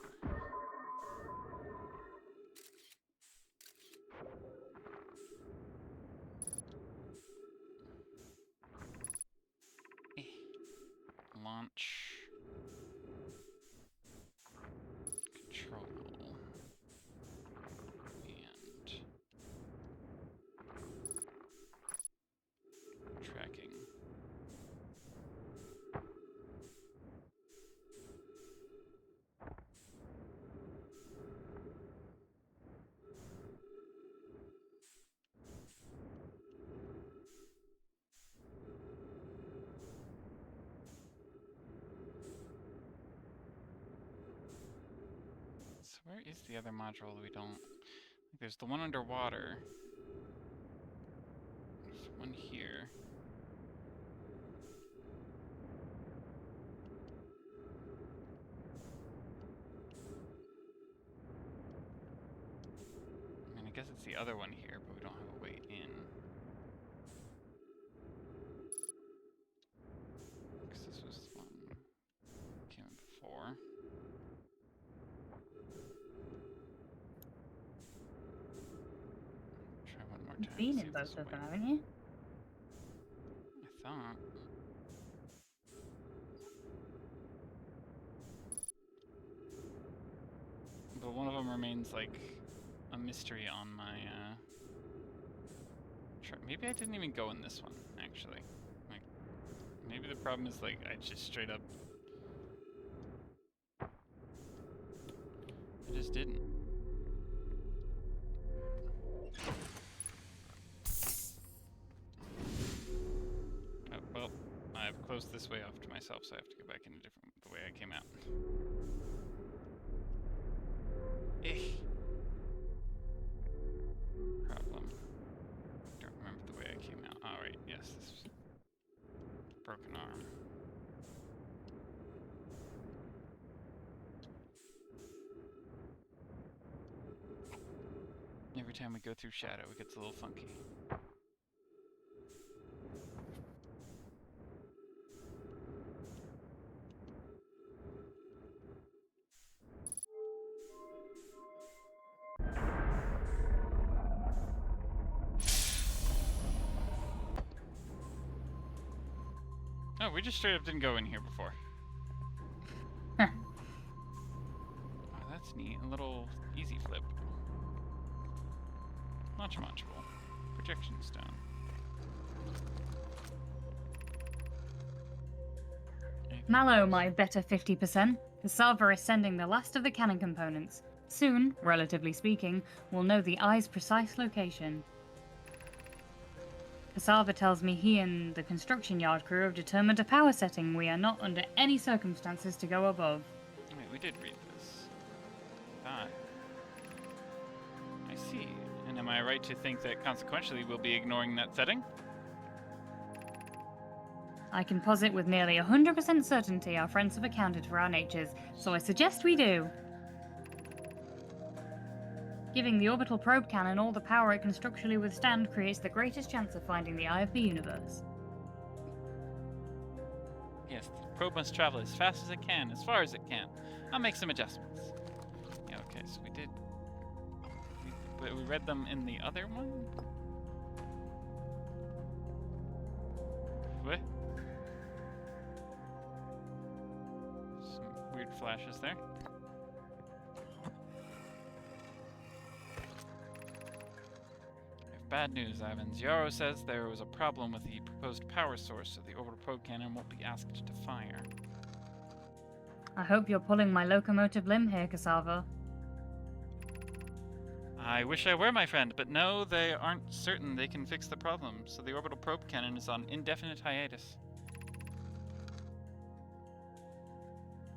Launch. Control. And tracking. So where is the other module that we don't... Like, there's the one underwater. There's one here. I mean, I guess it's the other one here, but we don't have a way in. Because this was the one that came in before. Try one more time. You've been see in if both this of them, way. haven't you? I thought. But one of them remains like a mystery on my chart. Maybe I didn't even go in this one, actually. Like, maybe the problem is like I just straight up I just didn't. Oh, well, I've closed this way off to myself, so I have to go back in the way I came out. Problem. Don't remember the way I came out. Alright, yes, this was broken arm. Every time we go through shadow, it gets a little funky. Oh, we just straight up didn't go in here before. Huh. Oh, that's neat. A little easy flip. Launch module. Projection stone. Mallow, my better 50%. The salver is sending the last of the cannon components. Soon, relatively speaking, we'll know the eye's precise location. Cassava tells me he and the construction yard crew have determined a power setting we are not under any circumstances to go above. Wait, we did read this. Ah. I see. And am I right to think that consequentially we'll be ignoring that setting? I can posit with nearly 100% certainty our friends have accounted for our natures, so I suggest we do. Giving the orbital probe cannon all the power it can structurally withstand creates the greatest chance of finding the eye of the universe. Yes, the probe must travel as fast as it can, as far as it can. I'll make some adjustments. Yeah, okay, so we did... We read them in the other one? What? Some weird flashes there. Bad news, Ivans. Yarrow says there was a problem with the proposed power source, so the orbital probe cannon won't be asked to fire. I hope you're pulling my locomotive limb here, Cassava. I wish I were, my friend, but no, they aren't certain they can fix the problem, so the orbital probe cannon is on indefinite hiatus.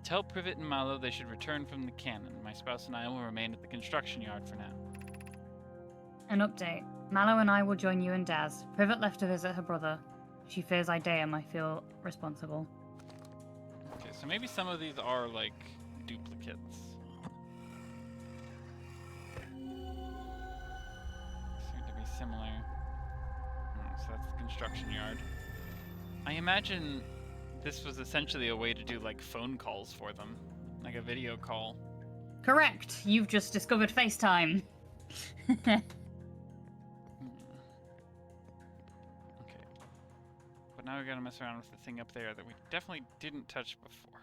Tell Privet and Malo they should return from the cannon. My spouse and I will remain at the construction yard for now. An update. Mallow and I will join you and Daz. Privet left to visit her brother. She fears Idea might feel responsible. Okay, so maybe some of these are, like, duplicates. Seem to be similar. So that's the construction yard. I imagine this was essentially a way to do, like, phone calls for them. Like a video call. Correct! You've just discovered FaceTime. Okay. But now we gotta mess around with the thing up there that we definitely didn't touch before.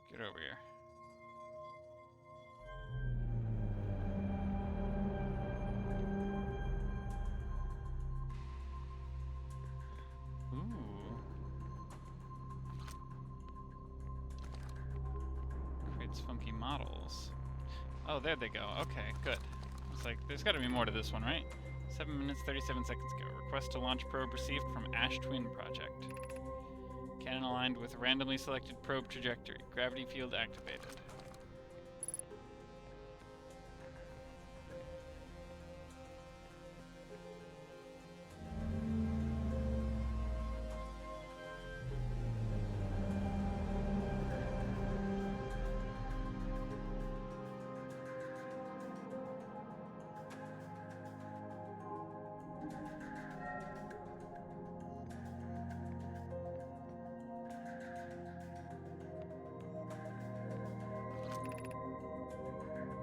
Get over here. Ooh. Creates funky models. Oh, there they go. Okay, good. It's like, there's gotta be more to this one, right? 7 minutes, 37 seconds ago. Request to launch probe received from Ash Twin Project. Cannon aligned with randomly selected probe trajectory. Gravity field activated.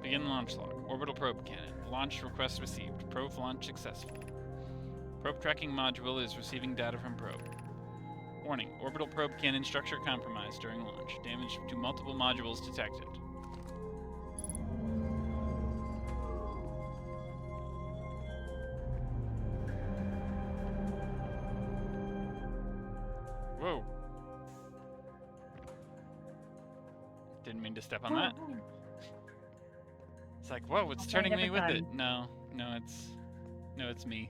Begin launch log. Orbital probe cannon. Launch request received. Probe launch successful. Probe tracking module is receiving data from probe. Warning. Orbital probe cannon structure compromised during launch. Damage to multiple modules detected. Whoa. Didn't mean to step on that. It's like, whoa, it's turning me with it. No, it's me.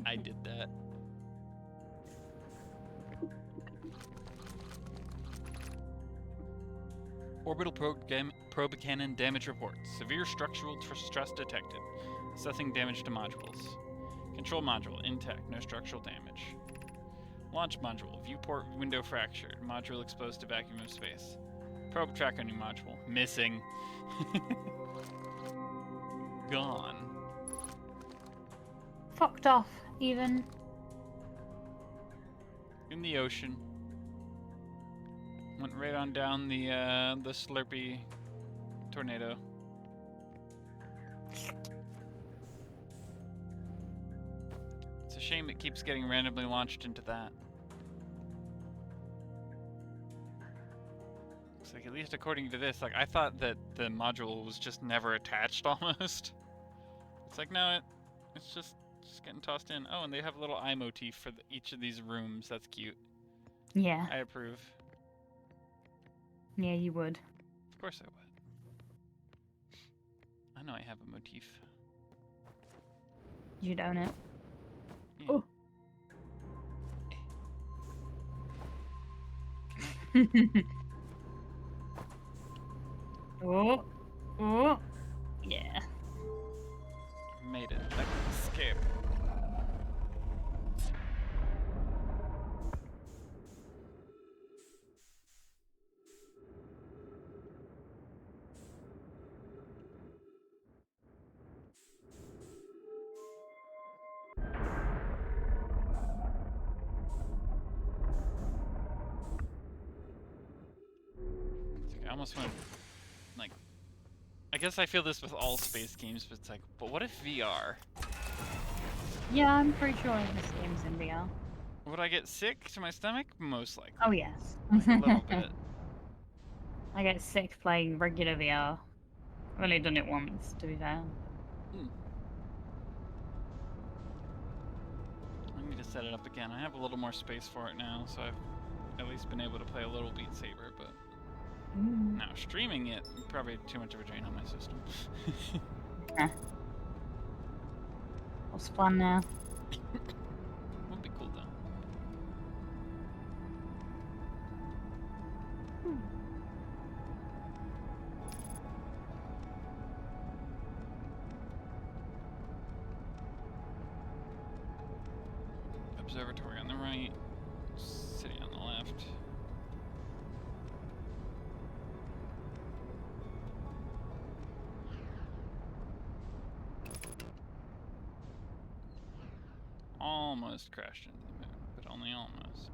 I did that. Orbital probe cannon damage reports. Severe structural stress detected. Assessing damage to modules. Control module intact, no structural damage. Launch module, viewport window fractured. Module exposed to vacuum of space. Probe tracking module, missing. Gone. Fucked off, even. In the ocean. Went right on down the Slurpee tornado. It's a shame it keeps getting randomly launched into that. Looks like, at least according to this, like, I thought that the module was just never attached almost. It's like, no, it's just getting tossed in. Oh, and they have a little eye motif for each of these rooms. That's cute. Yeah. I approve. Yeah, you would. Of course I would. I know I have a motif. You don't it. Yeah. Oh. Oh. Oh. Yeah. Made it. I can escape. I almost went, like, I guess I feel this with all space games, but it's like, but what if VR? Yeah, I'm pretty sure this game's in VR. Would I get sick to my stomach? Most likely. Oh, yes. Like a little bit. I get sick playing regular VR. I've only done it once, to be fair. I need to set it up again. I have a little more space for it now, so I've at least been able to play a little Beat Saber, but now streaming it, probably too much of a drain on my system. What's the plan now? Would be cool though. Observatory on the right, city on the left. Almost crashed into the moon, but only almost.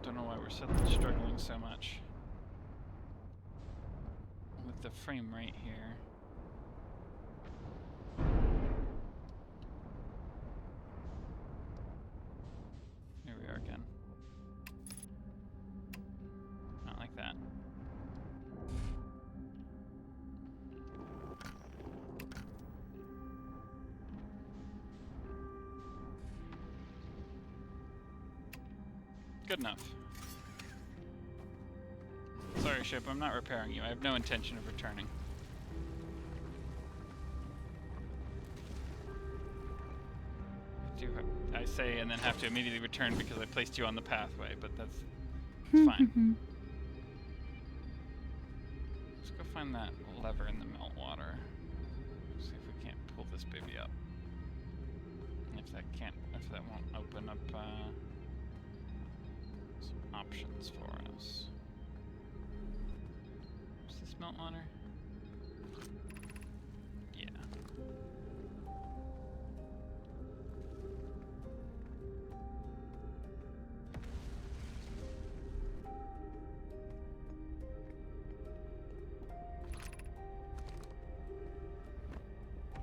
Don't know why we're suddenly struggling so much with the frame rate here. Here we are again. Not like that. Good enough. Sorry, ship, I'm not repairing you. I have no intention of returning. I say and then have to immediately return because I placed you on the pathway, but that's fine. Let's go find that lever in the meltwater. See if we can't pull this baby up. And if that won't open up some options for us. Is this meltwater? Yeah.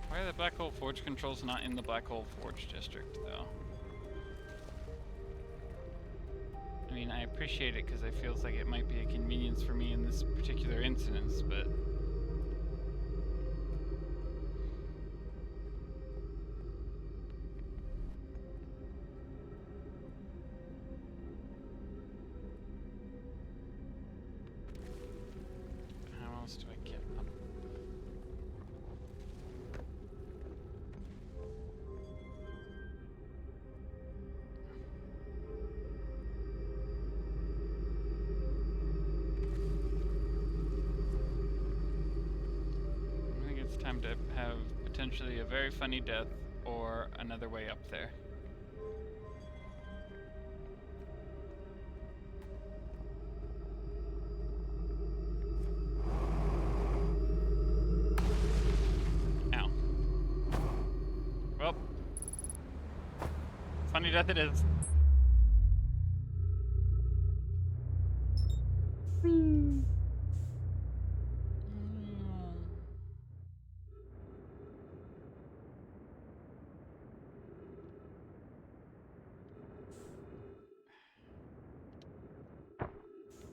Why are the Black Hole Forge controls not in the Black Hole Forge district, though? I mean, I appreciate it because it feels like it might be a convenience for me in this particular instance, but... how else do I get up? I think it's time to have potentially a very funny death or another way up there. Ow. Well, funny death it is.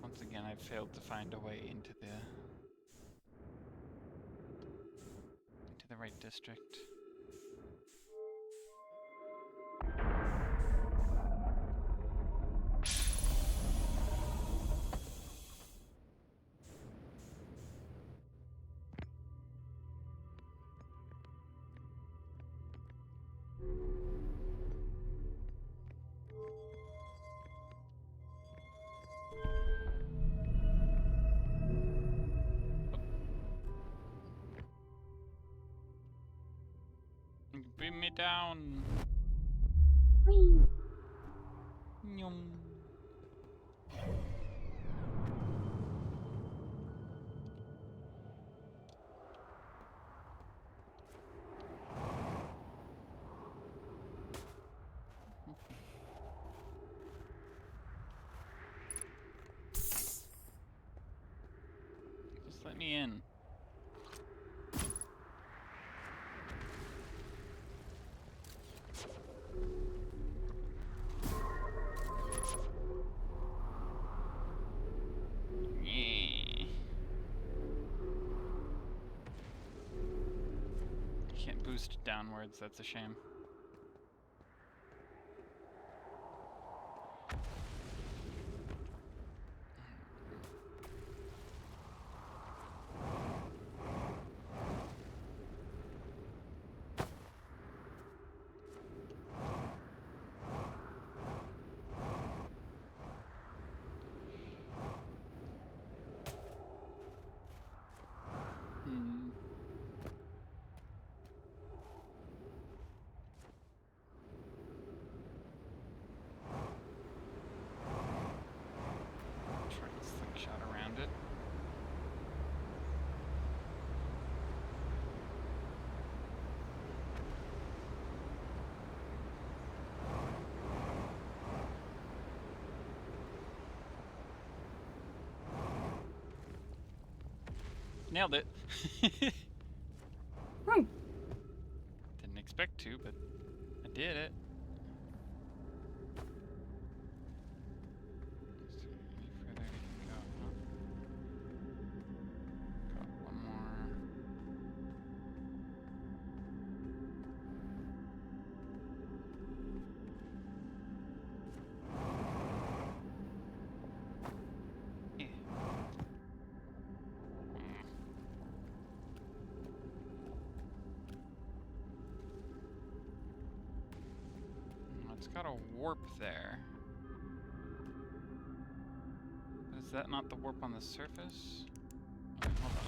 Once again, I've failed to find a way into the right district. Beam me down. Whee! Nyum. Just let me in. Yeah. Can't boost downwards, that's a shame. Hmm. Try to slingshot around it. Nailed it. Hmm. Didn't expect to, but I did it. Is there any further we can go? Huh? Got one more. Yeah. It's got a warp there. Is that not the warp on the surface? Oh, wait, hold on.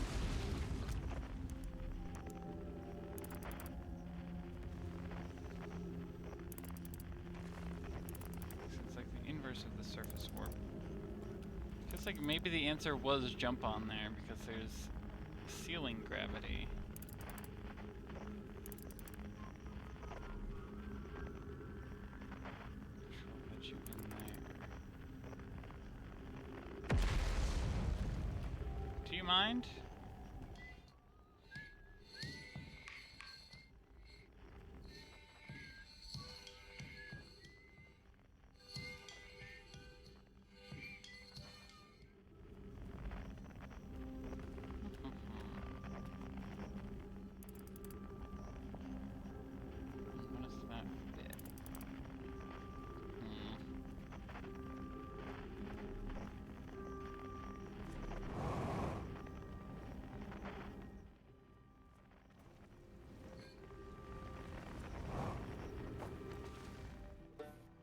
It's like the inverse of the surface warp. Feels like maybe the answer was jump on there because there's ceiling gravity. I'll let you in there. Do you mind? What is that bit?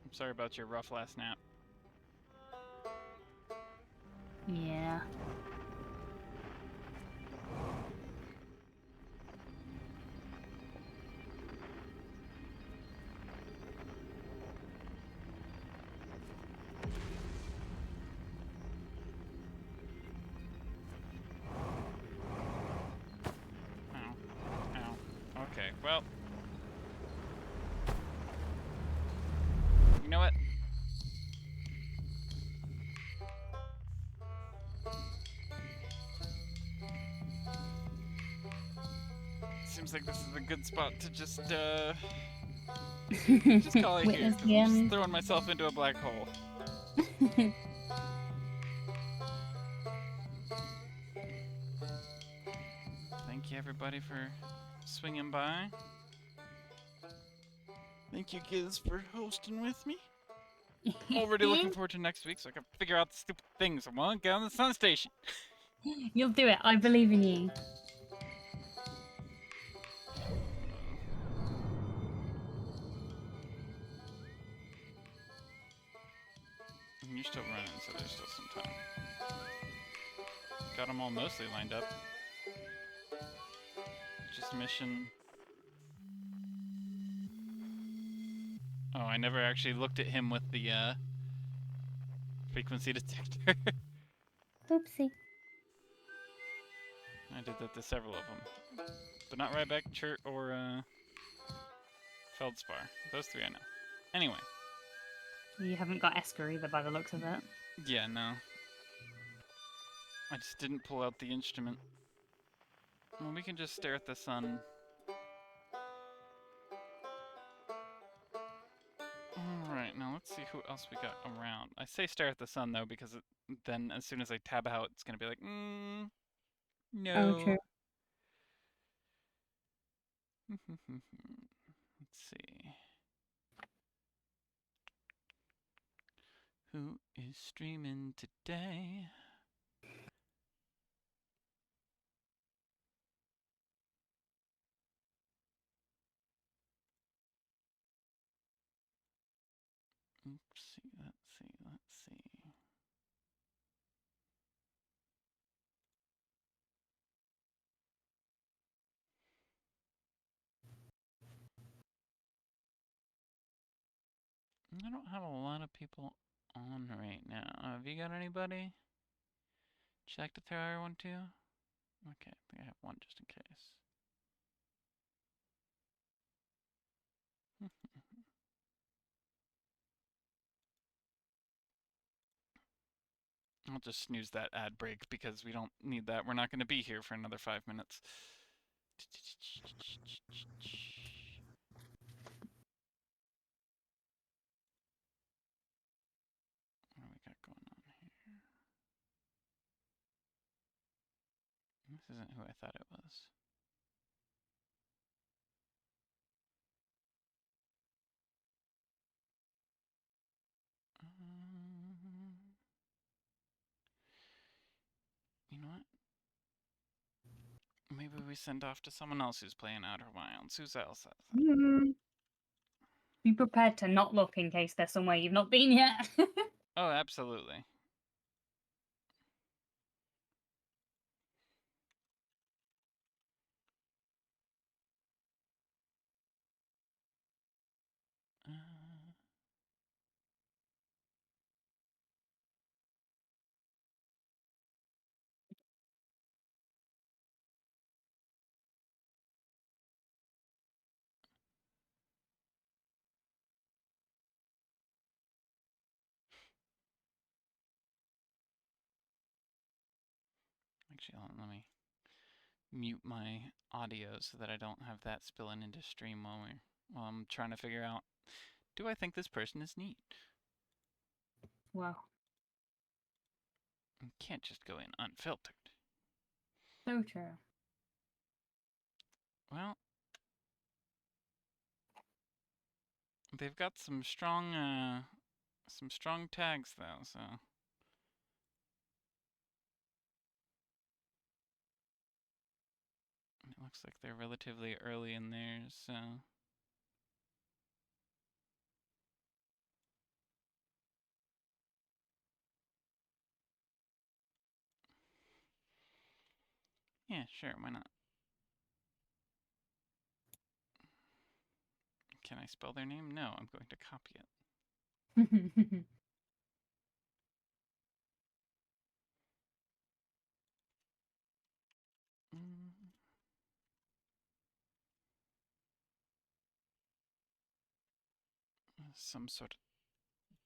I'm sorry about your rough last nap. Yeah. Ow. Ow. Okay, well. You know what? Seems like this is a good spot to just call it here, Witness 'cause the I'm just end. throwing myself into a black hole. Thank you, everybody, for swinging by. Thank you, Giz, for hosting with me. Already looking forward to next week so I can figure out the stupid things I want to get on the sun station. You'll do it. I believe in you. You're still running, so there's still some time. Got them all mostly lined up. Just mission Oh, I never actually looked at him with the frequency detector. Oopsie. I did that to several of them, but not Ryback, Chert, or Feldspar. Those three I know. Anyway. You haven't got Esker either by the looks of it. Yeah, no. I just didn't pull out the instrument. Well, we can just stare at the sun. Alright, now let's see who else we got around. I say stare at the sun, though, because then as soon as I tab out, it's going to be like, Oh, no. true. Let's see. Who is streaming today? Oopsie, let's see. I don't have a lot of people on right now. Have you got anybody? Check if there are one too? Okay, I think I have one just in case. I'll just snooze that ad break because we don't need that. We're not going to be here for another 5 minutes. What do we got going on here? This isn't who I thought it was. You know what? Maybe we send off to someone else who's playing Outer Wilds. Who else has that? Be prepared to not look in case there's somewhere you've not been yet. Oh, absolutely. Actually, hold on, let me mute my audio so that I don't have that spilling into stream while I'm trying to figure out, do I think this person is neat? Wow. You can't just go in unfiltered. So true. Well, they've got some strong tags though, so. It looks like they're relatively early in theirs, so. Yeah, sure, why not? Can I spell their name? No, I'm going to copy it. Some sort of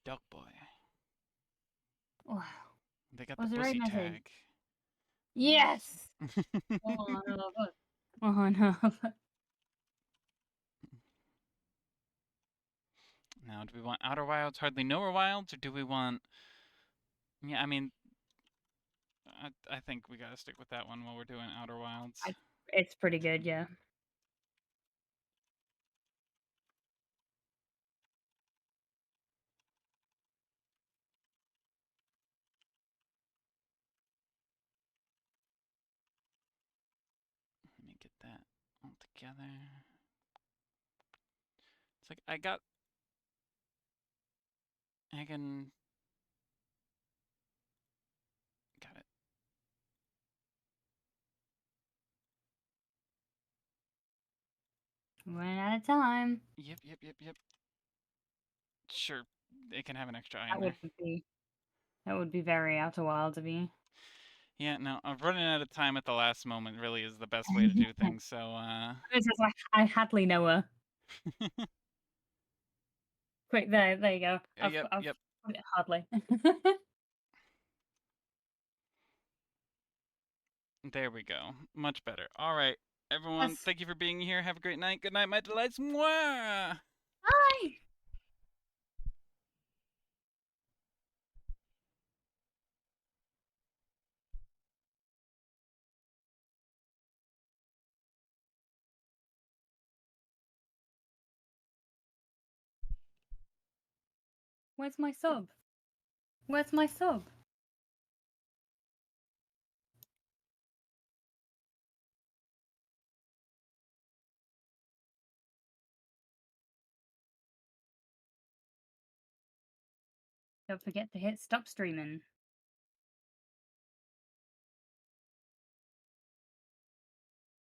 dog boy. Wow. They got Was the the right pussy message? tag. Yes! Oh, I love it. Oh, no. Now, do we want Outer Wilds, Hardly Nowhere Wilds, or do we want... Yeah, I mean, I think we gotta stick with that one while we're doing Outer Wilds. It's pretty good, yeah. Let me get that all together. It's like, I can... Got it. Running out of time. Yep. Sure, it can have an extra eye That in there. would be very Outer Wilds of me. Yeah, no, running out of time at the last moment really is the best way to do things, so, It says I hardly know her. Quick, there you go. yep, I've yep. put it hardly. There we go. Much better. Alright, everyone, Yes. thank you for being here. Have a great night. Good night, my delights. Mwah! Bye. Where's my sub? Where's my sub? Don't forget to hit stop streaming.